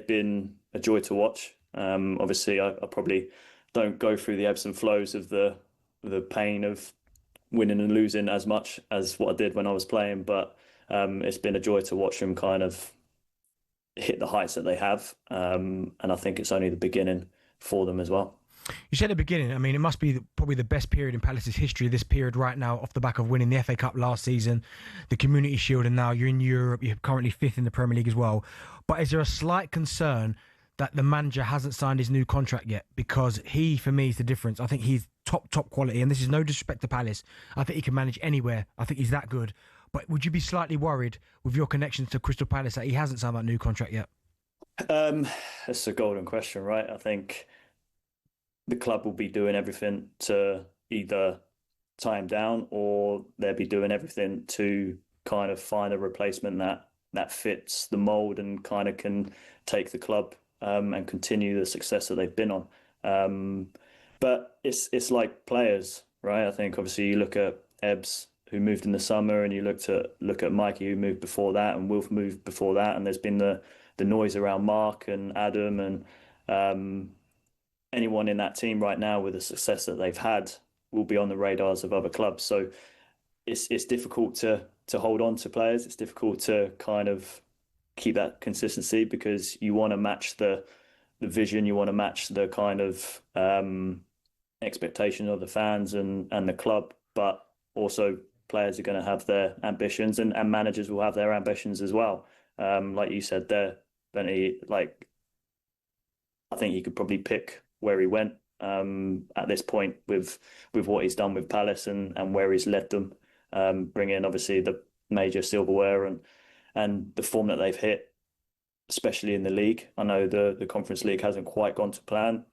been a joy to watch. Obviously, I probably don't go through the ebbs and flows of the pain of winning and losing as much as what I did when I was playing, but it's been a joy to watch them kind of hit the heights that they have, and I think it's only the beginning for them as well. You said at the beginning, I mean, it must be probably the best period in Palace's history, this period right now, off the back of winning the FA Cup last season, the Community Shield, and now you're in Europe, you're currently 5th in the Premier League as well. But is there a slight concern that the manager hasn't signed his new contract yet? Because he, for me, is the difference. I think he's top quality, and this is no disrespect to Palace. I think he can manage anywhere. I think he's that good. But would you be slightly worried with your connections to Crystal Palace that he hasn't signed that new contract yet? That's a golden question, right? I think the club will be doing everything to either tie him down, or they'll be doing everything to kind of find a replacement that fits the mould and kind of can take the club and continue the success that they've been on. But it's like players, right? I think obviously you look at Ebbs, who moved in the summer, and you look at Mikey, who moved before that, and Wilf moved before that, and there's been the noise around Mark and Adam and anyone in that team right now with the success that they've had will be on the radars of other clubs. So it's difficult to hold on to players. It's difficult to kind of keep that consistency because you want to match the vision, you want to match the kind of expectation of the fans and the club, but also players are going to have their ambitions and managers will have their ambitions as well. Like you said there, Benny, like I think you could probably pick where he went at this point with what he's done with Palace and where he's led them, bringing obviously the major silverware and the form that they've hit, especially in the league. I know the Conference League hasn't quite gone to plan,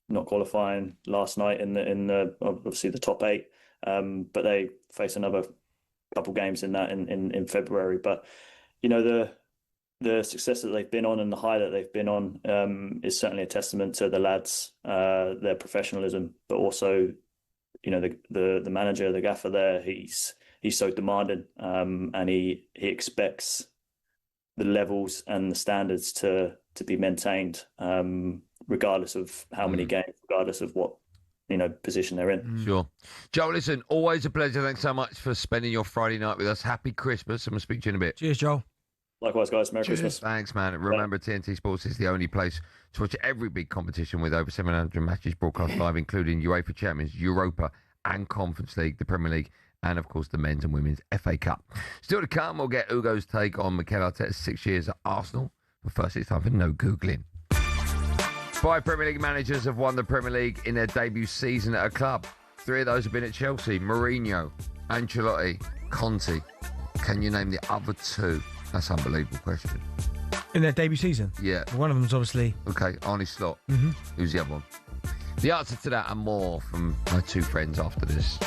not qualifying last night in the obviously the top 8, but they face another couple games in that in February. But the success that they've been on and the high that they've been on is certainly a testament to the lads, their professionalism, but also the manager, the gaffer there. He's so demanding, and he expects the levels and the standards to be maintained, regardless of how many games, regardless of what position they're in. Sure. Joel, listen, always a pleasure. Thanks so much for spending your Friday night with us. Happy Christmas, and we'll speak to you in a bit. Cheers, Joel. Likewise, guys. Merry Christmas. Thanks, man. Remember, TNT Sports is the only place to watch every big competition with over 700 matches broadcast live, including UEFA Champions, Europa and Conference League, the Premier League, and, of course, the men's and women's FA Cup. Still to come, we'll get Ugo's take on Mikel Arteta's 6 years at Arsenal. But first, it's time for no Googling. 5 Premier League managers have won the Premier League in their debut season at a club. 3 of those have been at Chelsea: Mourinho, Ancelotti, Conte. Can you name the other 2? That's an unbelievable question. In their debut season? Yeah. One of them's obviously... Okay, Arne Slot. Mm-hmm. Who's the other one? The answer to that and more from my 2 friends after this.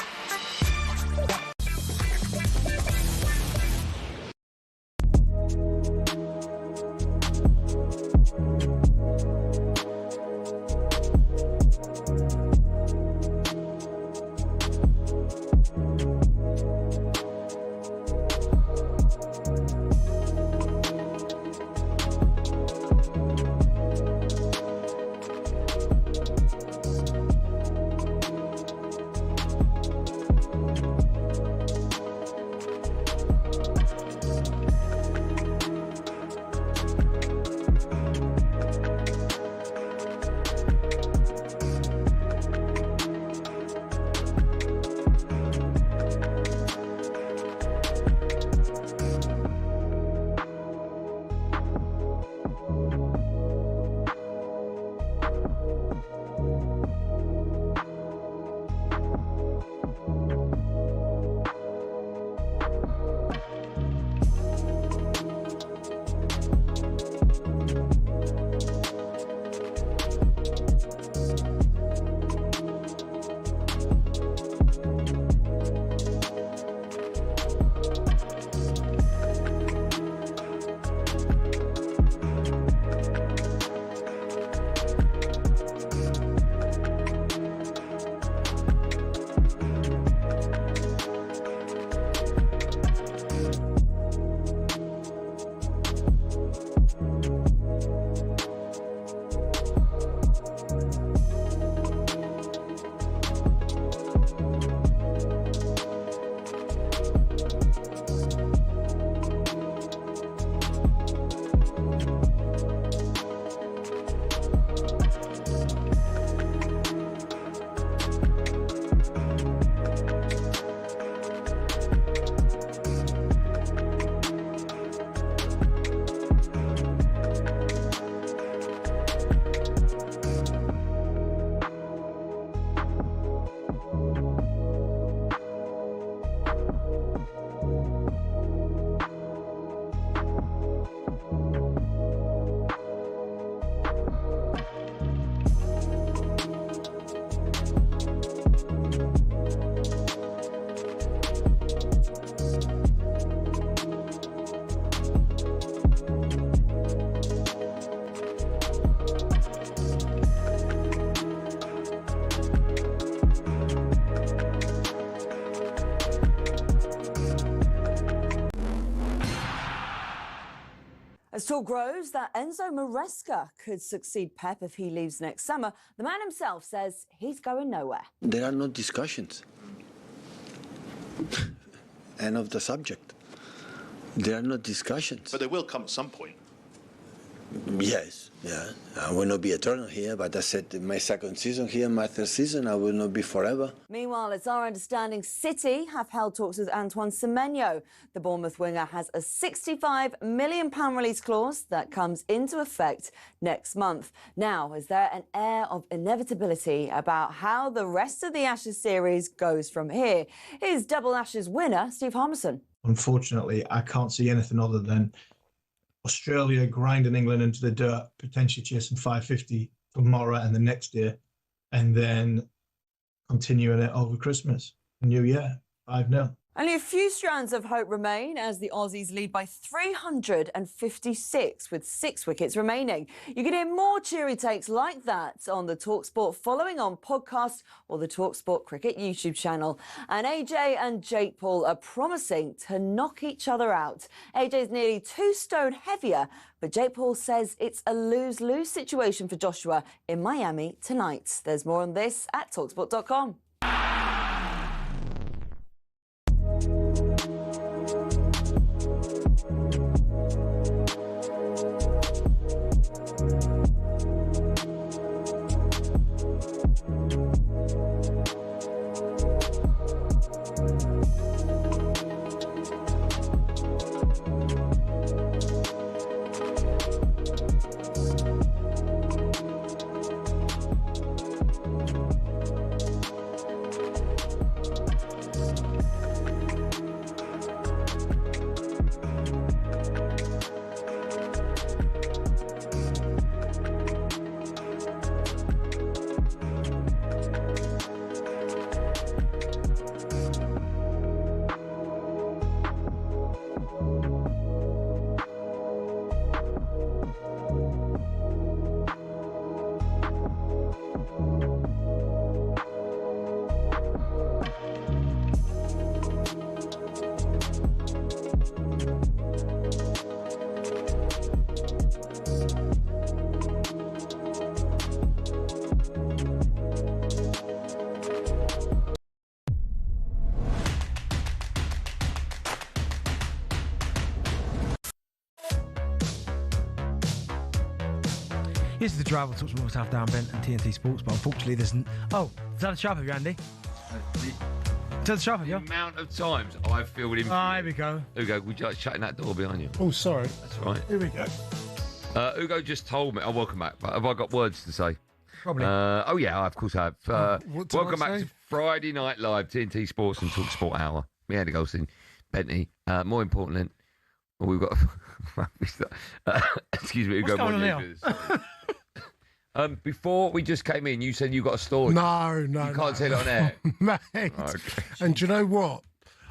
Talk grows that Enzo Maresca could succeed Pep if he leaves next summer. The man himself says he's going nowhere. There are no discussions. End of the subject. There are no discussions. But they will come at some point. Yes, yeah. I will not be eternal here, but I said in my second season here, my third season, I will not be forever. Meanwhile, it's our understanding City have held talks with Antoine Semenyo. The Bournemouth winger has a £65 million release clause that comes into effect next month. Now, is there an air of inevitability about how the rest of the Ashes series goes from here? Here's double Ashes winner Steve Harmison. Unfortunately, I can't see anything other than Australia grinding England into the dirt, potentially chasing 550 tomorrow and the next year, and then continuing it over Christmas, New Year, 5-0. Only a few strands of hope remain as the Aussies lead by 356 with 6 wickets remaining. You can hear more cheery takes like that on the talkSPORT following on podcast or the talkSPORT Cricket YouTube channel. And AJ and Jake Paul are promising to knock each other out. AJ's nearly 2 stone heavier, but Jake Paul says it's a lose-lose situation for Joshua in Miami tonight. There's more on this at talksport.com. This is the drive on talkSPORT with Darren Bent and TNT Sports, but unfortunately there's... Oh, is that a sharp of you, Andy? Is that a sharp of you? The amount of times I've filled in... Here we go. Ugo, would you like shutting that door behind you? Oh, sorry. That's right. Here we go. Ugo just told me... Oh, welcome back. Have I got words to say? Probably. Oh, yeah, of course I have. What did Welcome I back say? to Friday Night Live, TNT Sports and talkSPORT Hour. Me, Andy Goldstein, Bentley. More importantly, we've got... excuse me, Ugo Monye. Before we just came in, you said you got a story. No. You can't tell it on air. Mate. Okay. And do you know what?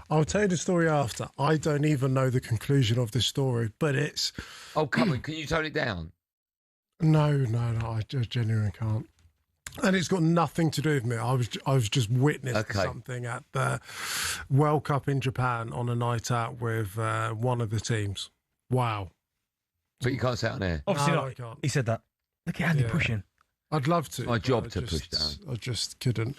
I'll tell you the story after. I don't even know the conclusion of this story, but it's... Oh, come on. Can you tone it down? No, I genuinely can't. And it's got nothing to do with me. I was just witness to something at the World Cup in Japan on a night out with one of the teams. Wow. But you can't say it on air? Obviously No, not. I can't. He said that. Look at Andy pushing. I'd love to. My job but to push down. I just couldn't.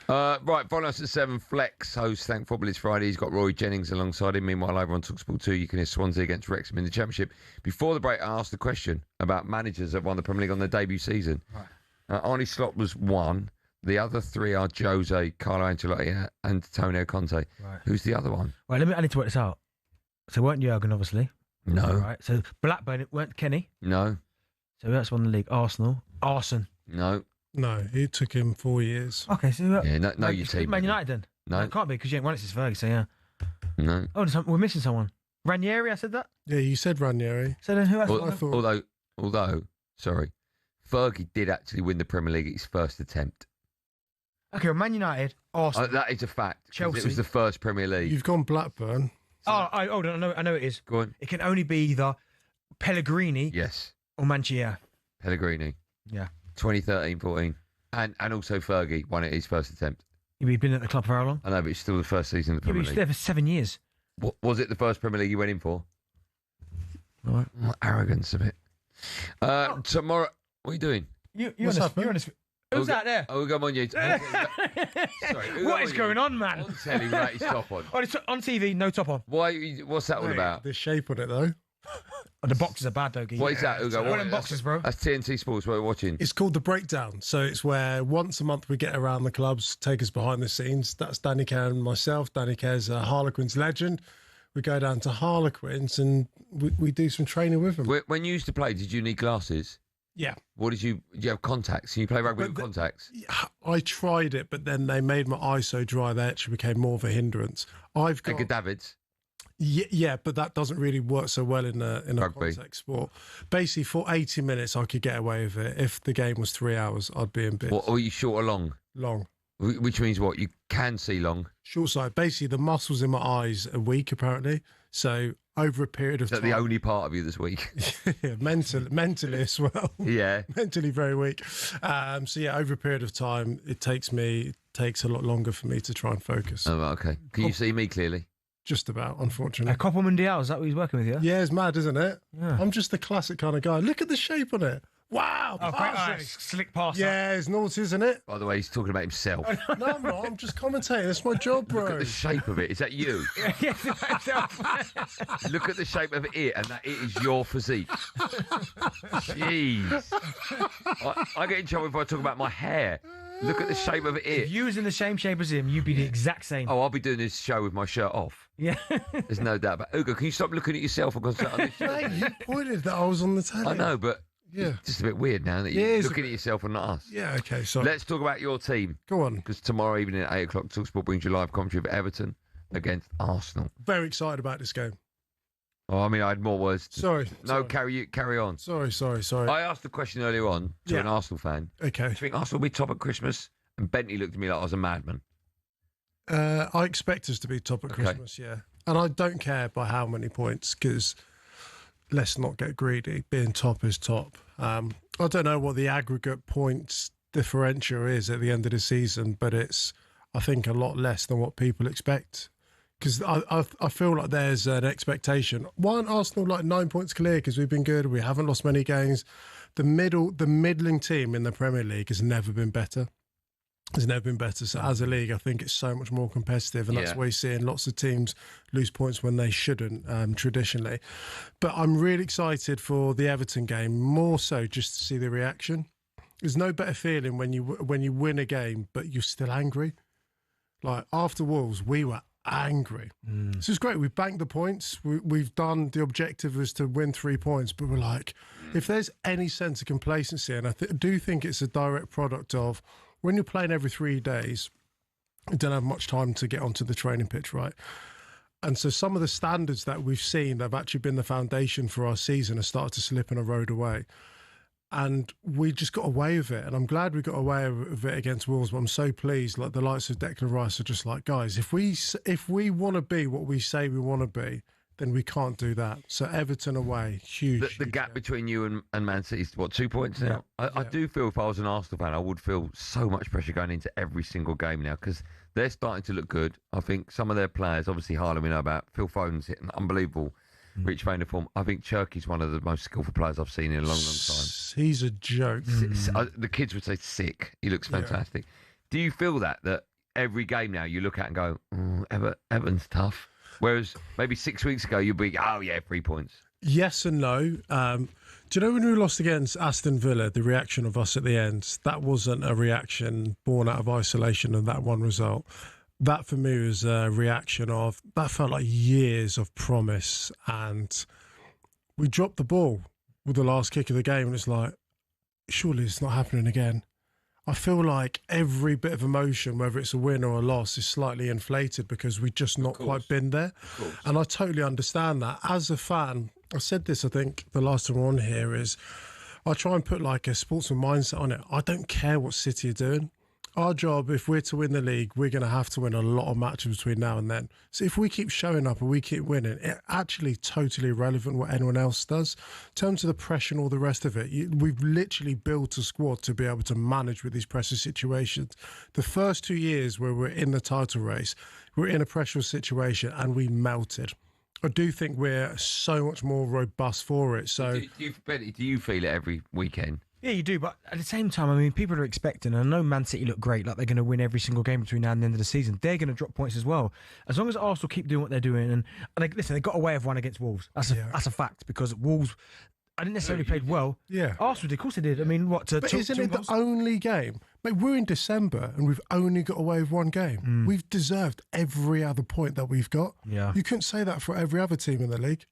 Right, follow us at 7. Flex, host Thank Football It's Friday. He's got Roy Jennings alongside him. Meanwhile, over on talkSPORT 2, you can hear Swansea against Wrexham in the Championship. Before the break, I asked the question about managers that won the Premier League on their debut season. Right. Arne Slot was one. The other 3 are Jose, Carlo Ancelotti, and Antonio Conte. Right. Who's the other one? Right, I need to work this out. So it weren't Jurgen, obviously. No. Right. So Blackburn, it weren't Kenny. No. So who else won the league? Arsenal. Arson. No. No, it took him 4 years. Okay, so yeah, no, your team. Man United then? No. It can't be because you ain't won it since Fergie, so yeah. No. Oh, we're missing someone. Ranieri, I said that? Yeah, you said Ranieri. So then who else? Although, sorry, Fergie did actually win the Premier League at his first attempt. Okay, well, Man United, Arsenal. That is a fact. Chelsea. It was the first Premier League. You've gone Blackburn. Hold on, I know it is. Go on. It can only be either Pellegrini. Yes. Or Mancia. Pellegrini. Yeah. 2013-14. And also Fergie won it at his first attempt. You've been at the club for how long? I know, but it's still the first season of the Premier League. League. There for 7 years. Was it the first Premier League you went in for? Right. Arrogance a bit. Tomorrow, what are you doing? You're on a Who's that there? Ugo Monye. Sorry, What is going on, man? On telly without his top on. On TV, no top on. What's that all about? The shape on it, though. The boxes are bad, though. What is that, Ugo? One of them boxes, bro. That's TNT Sports we're watching. It's called The Breakdown. So it's where once a month we get around the clubs, take us behind the scenes. That's Danny Kerr and myself. Danny Kerr's a Harlequins legend. We go down to Harlequins and we do some training with them. When you used to play, did you need glasses? Yeah. What did you have contacts? Can you play rugby with contacts? I tried it, but then they made my eyes so dry they actually became more of a hindrance. I've got Edgar Davids. Yeah, but that doesn't really work so well in a Rugby. contact sport. Basically, for 80 minutes, I could get away with it. If the game was 3 hours, I'd be in bits. Or are you short or long? Long. Which means what? You can see long? Short side. Basically, the muscles in my eyes are weak, apparently. So over a period of time... Is that the only part of you this week? Yeah, mentally as well. Yeah. Mentally very weak. So yeah, over a period of time, it takes a lot longer for me to try and focus. Oh, okay. Can you see me clearly? Just about, unfortunately. A Copa Mundial, is that what he's working with, yeah? Yeah, it's mad, isn't it? Yeah. I'm just the classic kind of guy. Look at the shape on it. Wow. Oh, great. Slick pass. Yeah, it's naughty, isn't it? By the way, he's talking about himself. No, I'm not. I'm just commentating. That's my job, bro. Look at the shape of it. Is that you? Yes, Look at the shape of it, and that it is your physique. Jeez. I get in trouble if I talk about my hair. Look at the shape of it. If you was in the same shape as him, you'd be the exact same. Oh, I'll be doing this show with my shirt off. Yeah. There's no doubt about it. Ugo, can you stop looking at yourself and concentrate on this show? Mate, you pointed that I was on the telly. I know, but yeah, it's just a bit weird now that you're looking at yourself and not us. Yeah, okay, so let's talk about your team. Go on. Because tomorrow evening at 8 o'clock, talkSPORT brings you live commentary of Everton against Arsenal. Very excited about this game. Oh, I mean, I had more words. Sorry. Carry on. Sorry. I asked the question earlier on to an Arsenal fan. Okay. Do you think Arsenal will be top at Christmas? And Bentley looked at me like I was a madman. I expect us to be top at Christmas, yeah. And I don't care by how many points, because let's not get greedy. Being top is top. I don't know what the aggregate points differential is at the end of the season, but it's, I think, a lot less than what people expect. Because I feel like there's an expectation. Why aren't Arsenal like 9 points clear? Because we've been good. We haven't lost many games. The middling team in the Premier League has never been better. It's never been better. So as a league, I think it's so much more competitive, and that's why you're seeing lots of teams lose points when they shouldn't traditionally. But I'm really excited for the Everton game, more so just to see the reaction. There's no better feeling when you win a game, but you're still angry. Like after Wolves, we were angry. So it's great. We've banked the points. We've done the objective was to win 3 points, but we're like, if there's any sense of complacency, and I do think it's a direct product of when you're playing every 3 days, you don't have much time to get onto the training pitch, right? And so some of the standards that we've seen that have actually been the foundation for our season have started to slip and erode away. And we just got away with it. And I'm glad we got away with it against Wolves, but I'm so pleased. Like the likes of Declan Rice are just like, guys, if we want to be what we say we want to be, then we can't do that. So Everton away, huge. The gap between you and Man City is, what, 2 points now? Yeah. I do feel if I was an Arsenal fan, I would feel so much pressure going into every single game now because they're starting to look good. I think some of their players, obviously Haaland we know about, Phil Foden's hitting unbelievable rich vein of form. I think Cherky's one of the most skillful players I've seen in a long time. He's a joke. The kids would say sick. He looks fantastic. Do you feel that every game now you look at and go, Everton's tough? Whereas maybe 6 weeks ago, you'd be, 3 points. Yes and no. Do you know when we lost against Aston Villa, the reaction of us at the end, that wasn't a reaction born out of isolation of that one result. That for me was a reaction of, that felt like years of promise. And we dropped the ball with the last kick of the game. And it's like, surely it's not happening again. I feel like every bit of emotion, whether it's a win or a loss, is slightly inflated because we've just not quite been there. And I totally understand that. As a fan, I said this, I think, the last time we're on here, is I try and put like a sportsman mindset on it. I don't care what City are doing. Our job, if we're to win the league, we're going to have to win a lot of matches between now and then. So if we keep showing up and we keep winning, it's actually totally irrelevant what anyone else does. In terms of the pressure and all the rest of it, we've literally built a squad to be able to manage with these pressure situations. The first 2 years where we're in the title race, we're in a pressure situation and we melted. I do think we're so much more robust for it. So, do you feel it every weekend? Yeah, you do, but at the same time, I mean, people are expecting, and I know Man City look great, like they're going to win every single game between now and the end of the season. They're going to drop points as well. As long as Arsenal keep doing what they're doing, and listen, they got away with one against Wolves. That's a fact, because Wolves, I didn't necessarily played well. Yeah. Arsenal did, of course they did. I mean, what? But isn't it the only game? Mate, we're in December and we've only got away with one game. We've deserved every other point that we've got. Yeah. You couldn't say that for every other team in the league.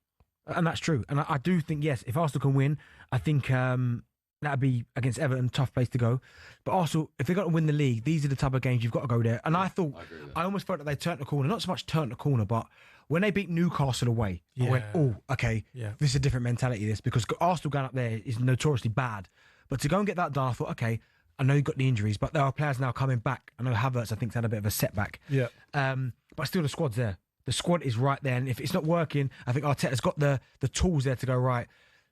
And that's true. And I do think, yes, if Arsenal can win, I think that'd be against Everton, tough place to go. But Arsenal, if they're going to win the league, these are the type of games you've got to go there. And I almost felt that they turned the corner. Not so much turned the corner, but when they beat Newcastle away, I went, oh, okay, this is a different mentality, this, because Arsenal going up there is notoriously bad. But to go and get that done, I thought, okay, I know you've got the injuries, but there are players now coming back. I know Havertz, I think, had a bit of a setback. Yeah. But still, the squad's there. The squad is right there. And if it's not working, I think Arteta's got the tools there to go, right,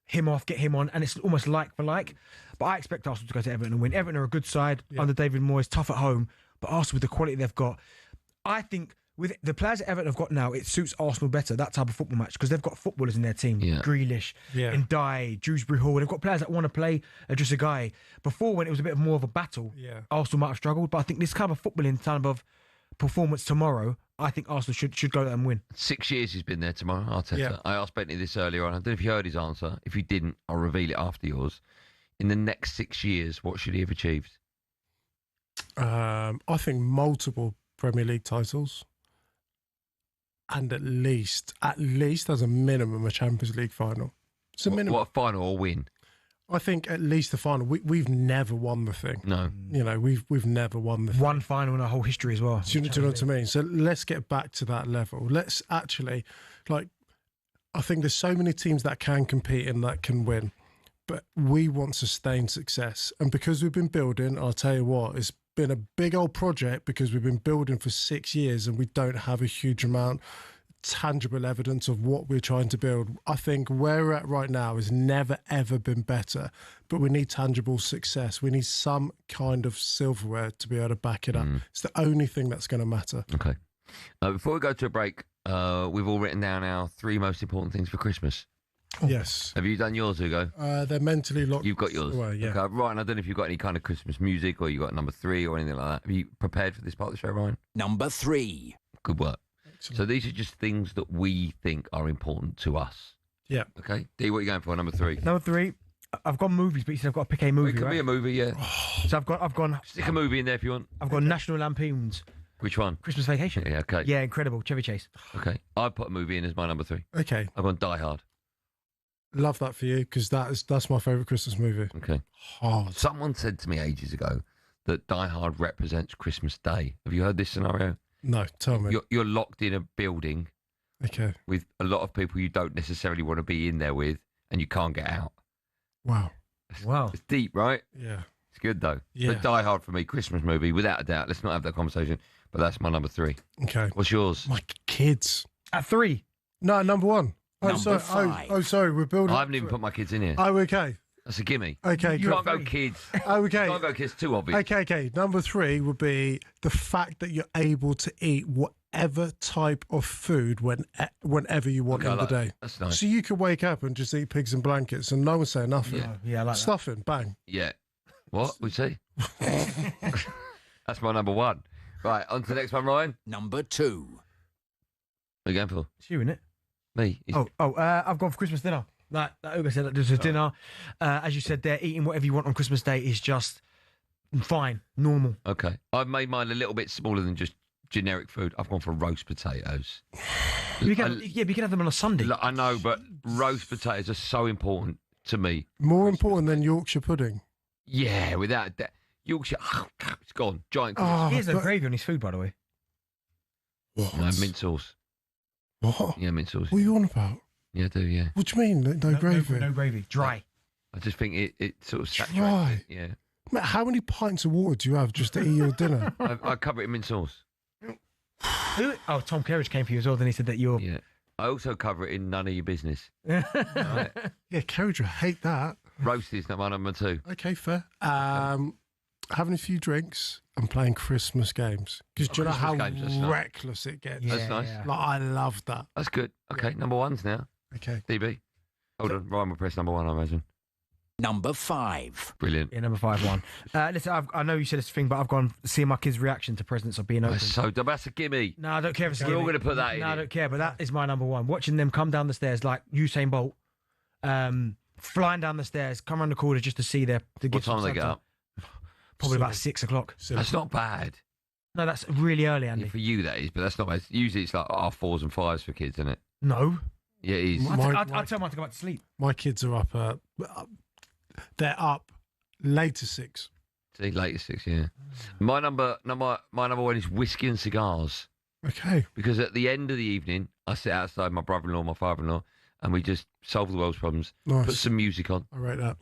him off, get him on, and it's almost like for like. But I expect Arsenal to go to Everton and win. Everton are a good side under David Moyes, tough at home, but Arsenal with the quality they've got, I think with the players that Everton have got now, it suits Arsenal better, that type of football match, because they've got footballers in their team. Grealish, Ndiaye, Dewsbury Hall. They've got players that want to play just a guy. Before, when it was a bit more of a battle, Arsenal might have struggled, but I think this kind of footballing type of performance tomorrow, I think Arsenal should go there and win. 6 years he's been there tomorrow, Arteta. Yeah. I asked Bentley this earlier on. I don't know if you heard his answer. If you didn't, I'll reveal it after yours. In the next 6 years, what should he have achieved? I think multiple Premier League titles. And at least as a minimum, a Champions League final. It's a minimum. What, a final or win? I think at least the final. We've never won the thing. No. You know, we've never won the thing. One final in our whole history as well. Do you know what I mean? So let's get back to that level. Let's actually, I think there's so many teams that can compete and that can win, but we want sustained success. And because we've been building, I'll tell you what, it's been a big old project because we've been building for 6 years and we don't have a huge amount tangible evidence of what we're trying to build. I think where we're at right now has never ever been better, but we need tangible success. We need some kind of silverware to be able to back it up. It's the only thing that's going to matter. Okay. Before we go to a break, we've all written down our 3 most important things for Christmas. Yes. Have you done yours, Ugo? They're mentally locked. You've got yours. Away, yeah. Okay, Ryan, I don't know if you've got any kind of Christmas music or you got number 3 or anything like that. Have you prepared for this part of the show, Ryan? Number 3. Good work. Excellent. So these are just things that we think are important to us. Yeah. Okay. D, what are you going for? Number 3. Number 3. I've got movies, but you said I've got to pick a movie. It could be a movie, yeah. So I've gone. Stick a movie in there if you want. I've got National Lampoon's. Which one? Christmas Vacation. Yeah. Okay. Yeah, incredible. Chevy Chase. Okay. I put a movie in as my number 3. Okay. I've gone Die Hard. Love that for you because that's my favourite Christmas movie. Okay. Hard. Someone said to me ages ago that Die Hard represents Christmas Day. Have you heard this scenario? No, tell me. You're locked in a building. Okay. With a lot of people you don't necessarily want to be in there with, and you can't get out. Wow. Wow. It's deep, right? Yeah. It's good though. Yeah. But Die Hard for me, Christmas movie, without a doubt. Let's not have that conversation. But that's my number 3. Okay. What's yours? My kids. At 3. No, number 1. Oh, Number sorry. 5. Oh, sorry. We're building. I haven't even put my kids in here. Oh, okay. That's a gimme. Okay. You can't go kids. Oh, okay. You can't go kids. Too obvious. Okay. Number 3 would be the fact that you're able to eat whatever type of food whenever you want in the day. That's nice. So you could wake up and just eat pigs and blankets and no one's saying nothing. Yeah, I like that. Stuffing, bang. Yeah. What? We see? That's my number 1. Right, on to the next one, Ryan. Number 2. What are you going for? It's you, innit? Me. I've gone for Christmas dinner. Like Ugo said, there's a dinner. As you said there, eating whatever you want on Christmas Day is just fine, normal. Okay. I've made mine a little bit smaller than just generic food. I've gone for roast potatoes. You can have them on a Sunday. I know, but roast potatoes are so important to me. More important than Yorkshire pudding. Yeah, without that. Yorkshire, it's gone. Giant. He has no gravy on his food, by the way. What? No, mint sauce. What? Yeah, mint sauce. What are you on about? Yeah, I do, yeah. What do you mean? No gravy? No gravy. Dry. I just think it sort of saturates Dry? it. Yeah. Mate, how many pints of water do you have just to eat your dinner? I cover it in mint sauce. Oh, Tom Kerridge came for you as well, then he said that you're... Yeah. I also cover it in none of your business. Right. Yeah, Kerridge would hate that. Roast is my number 2. Okay, fair. having a few drinks and playing Christmas games. Because do you know how reckless it gets? That's nice. Like, I love that. That's good. Okay, number one's now. Okay. DB. Hold on. Ryan will press number one, I imagine. Number 5. Brilliant. Yeah, number 5 one. Listen, I know you said this thing, but I've gone seeing my kids' reaction to presents of being open. So that's a gimme. No, I don't care if it's a We're all gimme. going to put that in. No, I don't care, but that is my number 1. Watching them come down the stairs like Usain Bolt, flying down the stairs, come around the corner just to see the What gifts. time do they get up? Probably about 6 o'clock. That's not bad. No, that's really early, Andy. Yeah, for you, that is, but that's not bad. Usually it's like 4s and 5s for kids, isn't it? No. Yeah, it is. I tell mine to go back to sleep. My kids are up. They're up late to 6. See, late to 6, yeah. My number 1 is whiskey and cigars. Okay. Because at the end of the evening, I sit outside my brother-in-law, my father-in-law, and we just solve the world's problems. Nice. Put some music on. I rate that.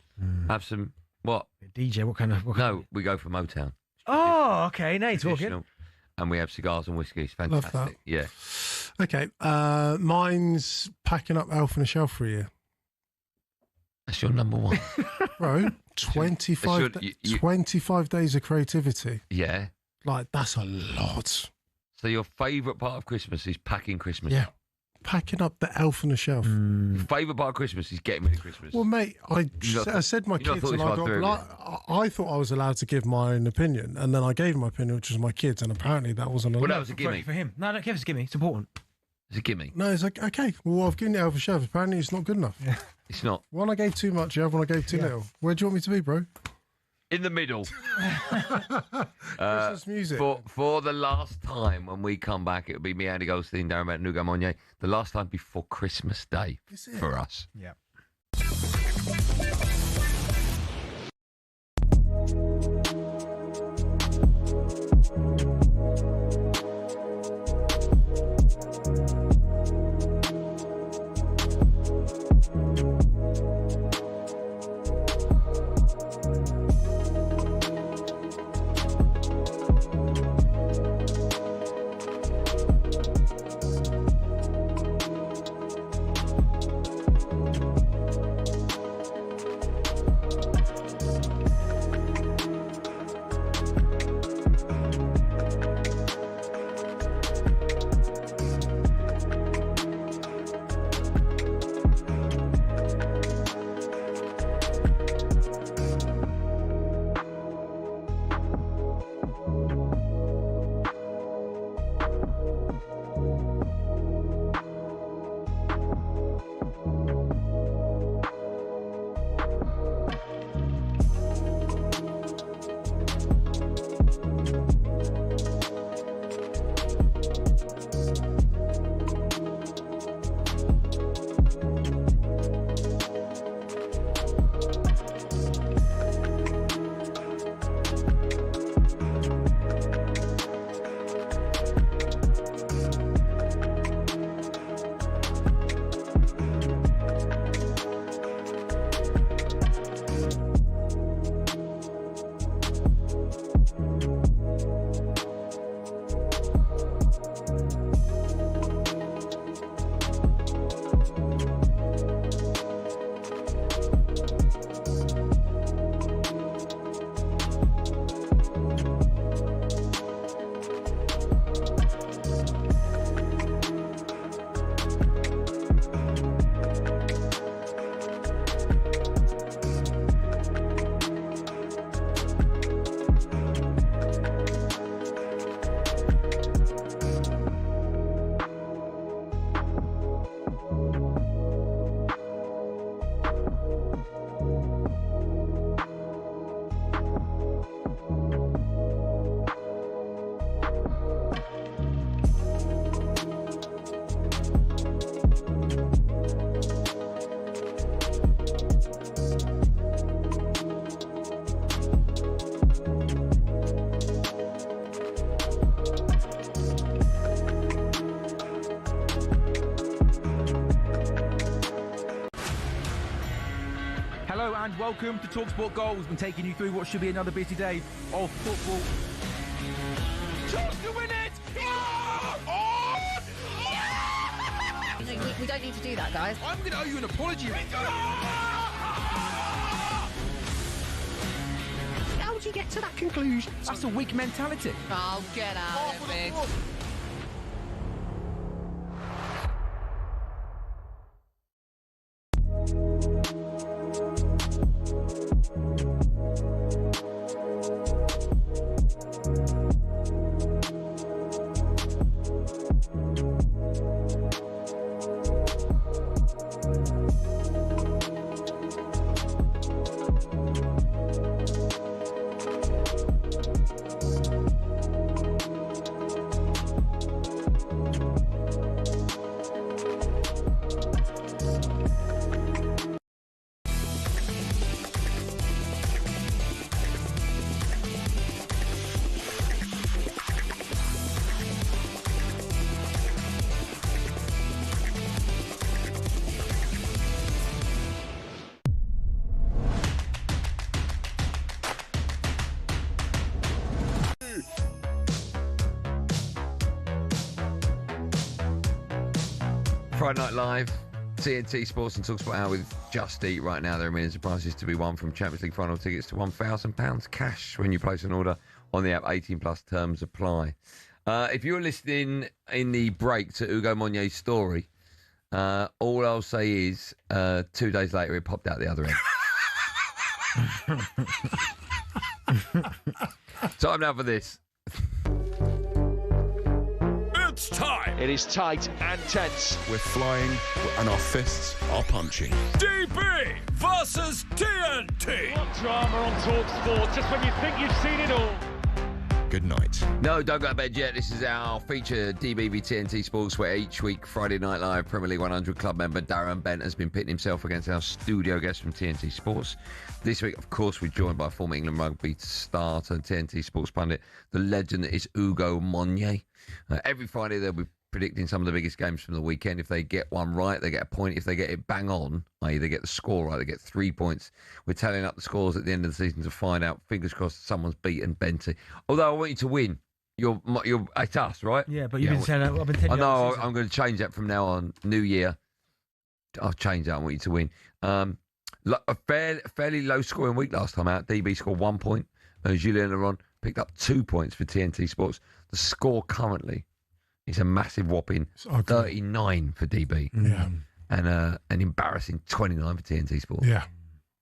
Have some what? DJ. What kind of? No, we go for Motown. Oh, okay. Now you're talking. And we have cigars and whiskey. It's Love fantastic. that. Yeah. Okay. Mine's packing up Elf on a Shelf for a year. That's your number 1. Bro, 25 days of creativity. Yeah. Like, that's a lot. So your favourite part of Christmas is packing Christmas? Yeah. Packing up the Elf on the Shelf. Your favourite part of Christmas is getting rid of Christmas? Well, mate, I said my kids, and I thought I was allowed to give my own opinion, and then I gave my opinion, which was my kids, and apparently that wasn't allowed. Well, that was a gimme. For him. No, don't give us a gimme. It's important. It's a gimme. No, it's like, okay, well, I've given you Elf on the Shelf. Apparently it's not good enough. Yeah. It's not. One I gave too much, the other one I gave too little. Where do you want me to be, bro? In the middle. Christmas music. For the last time when we come back, it'll be me, Andy Goldstein, Darren Bent, Ugo Monye. The last time before Christmas Day for us. Yeah. And welcome to talkSPORT Goals. We've been taking you through what should be another busy day of football. Chance to win it! We don't need to do that, guys. I'm going to owe you an apology. How would do you get to that conclusion? That's a weak mentality. Oh, get out of it. Friday Night Live, TNT Sports and talkSPORT Hour with Just Eat. Right now, there are millions of prizes to be won, from Champions League final tickets to £1,000 cash when you place an order on the app. 18 plus terms apply. If you're listening in the break to Ugo Monye's story, all I'll say is 2 days later it popped out the other end. Time now for this. It's time. It is tight and tense. We're flying and our fists are punching. DB versus TNT. What drama on talkSPORT, just when you think you've seen it all. Good night. No, don't go to bed yet. This is our feature DBV TNT Sports, where each week Friday Night Live Premier League 100 club member Darren Bent has been pitting himself against our studio guest from TNT Sports. This week, of course, we're joined by former England rugby star and TNT Sports pundit, the legend that is Ugo Monye. Every Friday they'll be predicting some of the biggest games from the weekend. If they get one right, they get a point. If they get it bang on, i.e. they get the score right, they get 3 points. We're tallying up the scores at the end of the season to find out. Fingers crossed someone's beaten Benty. Although I want you to win. You're at us, right? Yeah, but you've been saying that. I've been telling you. I know. I'm going to change that from now on. New year. I'll change that. I want you to win. A fairly low scoring week last time out. DB scored 1 point. Julien Laurent picked up 2 points for TNT Sports. The score currently is a massive whopping 39 for DB. Yeah. And an embarrassing 29 for TNT Sports. Yeah.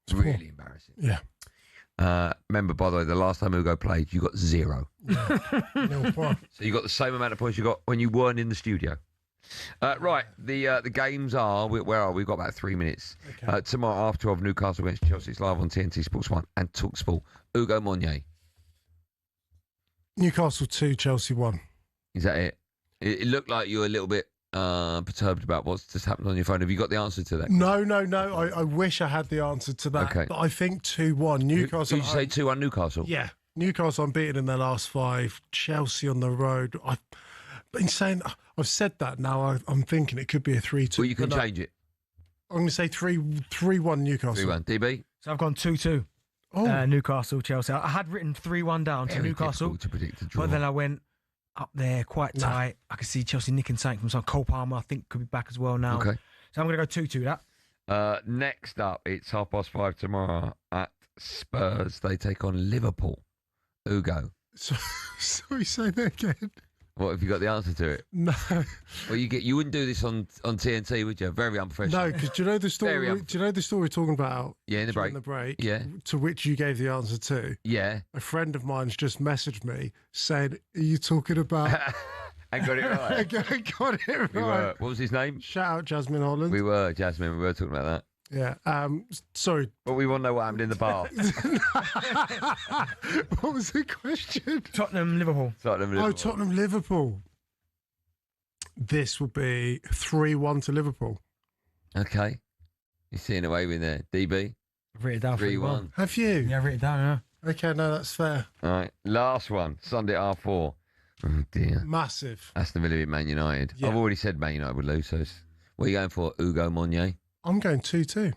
It's really embarrassing. Yeah. Remember, by the way, the last time Ugo played, you got 0. No point. So you got the same amount of points you got when you weren't in the studio. Right, the games are, where are we? We've got about 3 minutes. Okay. Tomorrow, after 12, Newcastle against Chelsea. It's live on TNT Sports 1 and talkSPORT. Ugo Monye. Newcastle 2, Chelsea 1. Is that it? It looked like you were a little bit perturbed about what's just happened on your phone. Have you got the answer to that? No. I wish I had the answer to that. Okay. But I think 2-1. Newcastle. Did you say 2-1 Newcastle? Yeah. Newcastle unbeaten in their last 5. Chelsea on the road. I've said that now. I'm thinking it could be a 3-2. Well, you can change it. I'm going to say 3-1 Newcastle. 3-1. DB? So I've gone 2-2. Newcastle, Chelsea. I had written 3-1 down to Newcastle. To predict a draw. But then I went up there quite tight. I could see Chelsea nicking something from some Cole Palmer. I think could be back as well now. Okay. So I'm going to go 2-2 that. Next up, it's 5:30 tomorrow at Spurs. They take on Liverpool. Ugo. Sorry, say that again. What, have you got the answer to it? No. Well, you wouldn't do this on TNT, would you? Very unprofessional. No, because do you know the story? Do you know the story we're talking about? Yeah, in the break. In the break. Yeah. To which you gave the answer to. Yeah. A friend of mine's just messaged me saying, "Are you talking about?" I got it right. I got it right. What was his name? Shout out Jasmine Holland. We were Jasmine. We were talking about that. Yeah. Sorry. But we want to know what happened in the bar. What was the question? Tottenham, Liverpool. Oh, Tottenham, Liverpool. This will be 3-1 to Liverpool. Okay. You're seeing away with there. DB? I've written it down 3-1. Have you? Yeah, I've written it down, yeah. Okay, no, that's fair. All right. Last one. Sunday at 4:30. Oh, dear. Massive. Aston Villa beat Man United. Yeah. I've already said Man United would lose, so what are you going for, Ugo Monye? I'm going 2-2.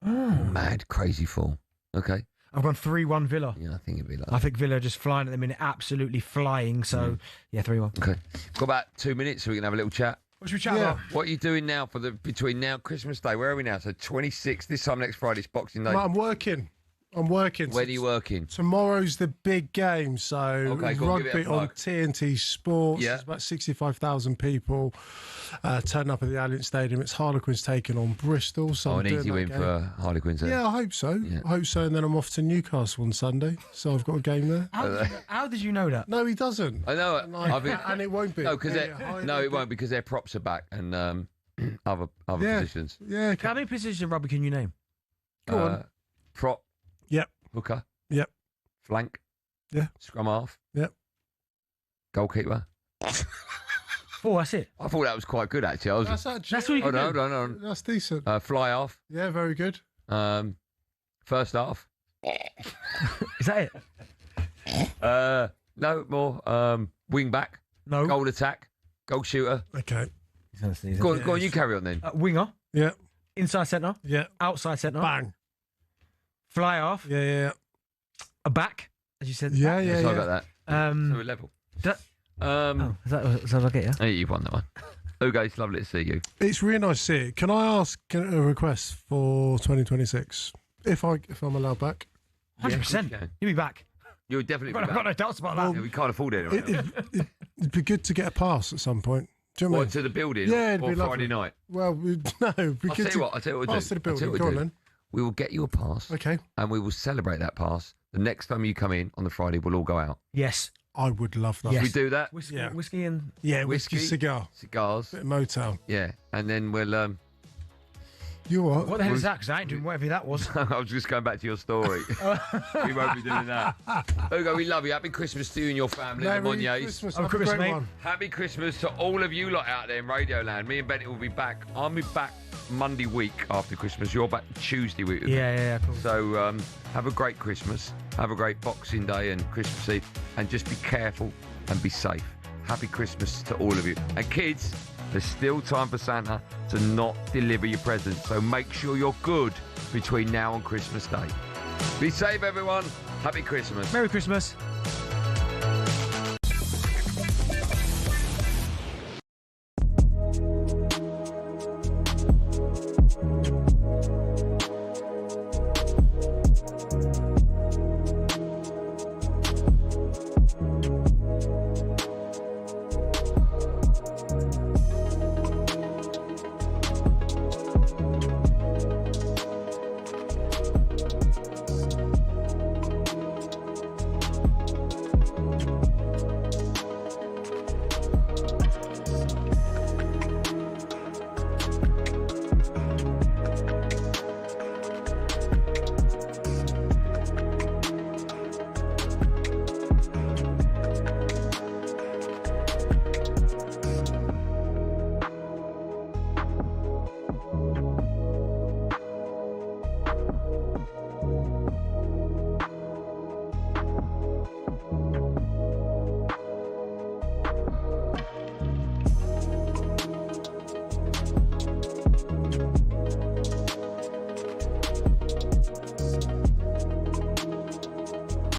Mad, crazy fall. Okay. I've gone 3-1 Villa. Yeah, I think it'd be like I think Villa are just flying at the minute, absolutely flying. So, yeah, 3-1. Okay. Got about 2 minutes so we can have a little chat. What should we chat about? What are you doing now between now Christmas Day? Where are we now? So 26th, this time next Friday, it's Boxing Day. I'm working. I'm working. When are you working? Tomorrow's the big game. So Okay, go on, give it a rugby on plug. TNT Sports. Yeah. There's about 65,000 people turn up at the Allianz Stadium. It's Harlequins taking on Bristol. So I'm An doing easy that win game. for Harlequins. Yeah, I hope so. I hope so. And then I'm off to Newcastle on Sunday. So I've got a game there. How did you know that? No, he doesn't. I know. And it won't be. No, because Yeah, it won't because their props are back and other positions. Yeah. How many positions in rugby can you name? Go on. Prop. Yep. Hooker. Yep. Flank. Yeah. Scrum half. Yep. Goalkeeper. Oh, that's it. I thought that was quite good actually. I was That's actually. That's what you can hold do. on. That's decent. Fly half. Yeah, very good. First half. Is that it? No more. Wing back. No. Goal attack. Goal shooter. Okay. Go on. You carry on then. Winger. Yeah. Inside centre. Yeah. Outside centre. Bang. Fly half. Yeah. A back, as you said. Yeah. Sorry about that. So we're level. Is that okay, yeah? Hey, you've won that one. Ugo, it's lovely to see you. It's really nice to see it. Can I ask a request for 2026? If I'm allowed back? 100%. You'll be back. You'll definitely be I've back. got no doubts about that. Yeah, we can't afford it right now. It'd be good to get a pass at some point. Do you know what I What, mean? to the building? Yeah, it'd or be Friday lovely. night? Well, no. It'd be I'll good tell you what we'll pass do. to the building. I'll tell you Go what on we'll then. do. We will get you a pass. Okay. And we will celebrate that pass. The next time you come in on the Friday, we'll all go out. Yes. I would love that. Should we do that? Whiskey and... Yeah, whiskey, cigar. Cigars. Bit of Motown. Yeah. And then we'll... You what? What the hell is that? Because I ain't doing whatever that was. I was just going back to your story. We won't be doing that. Ugo, we love you. Happy Christmas to you and your family. Merry the Monye's. Christmas. Have a great one. Happy Christmas to all of you lot out there in Radio Land. Me and Bennett will be back. I'll be back Monday week after Christmas. You're back Tuesday week. Yeah, cool. So have a great Christmas. Have a great Boxing Day and Christmas Eve. And just be careful and be safe. Happy Christmas to all of you. And kids, there's still time for Santa to not deliver your presents. So make sure you're good between now and Christmas Day. Be safe, everyone. Happy Christmas. Merry Christmas.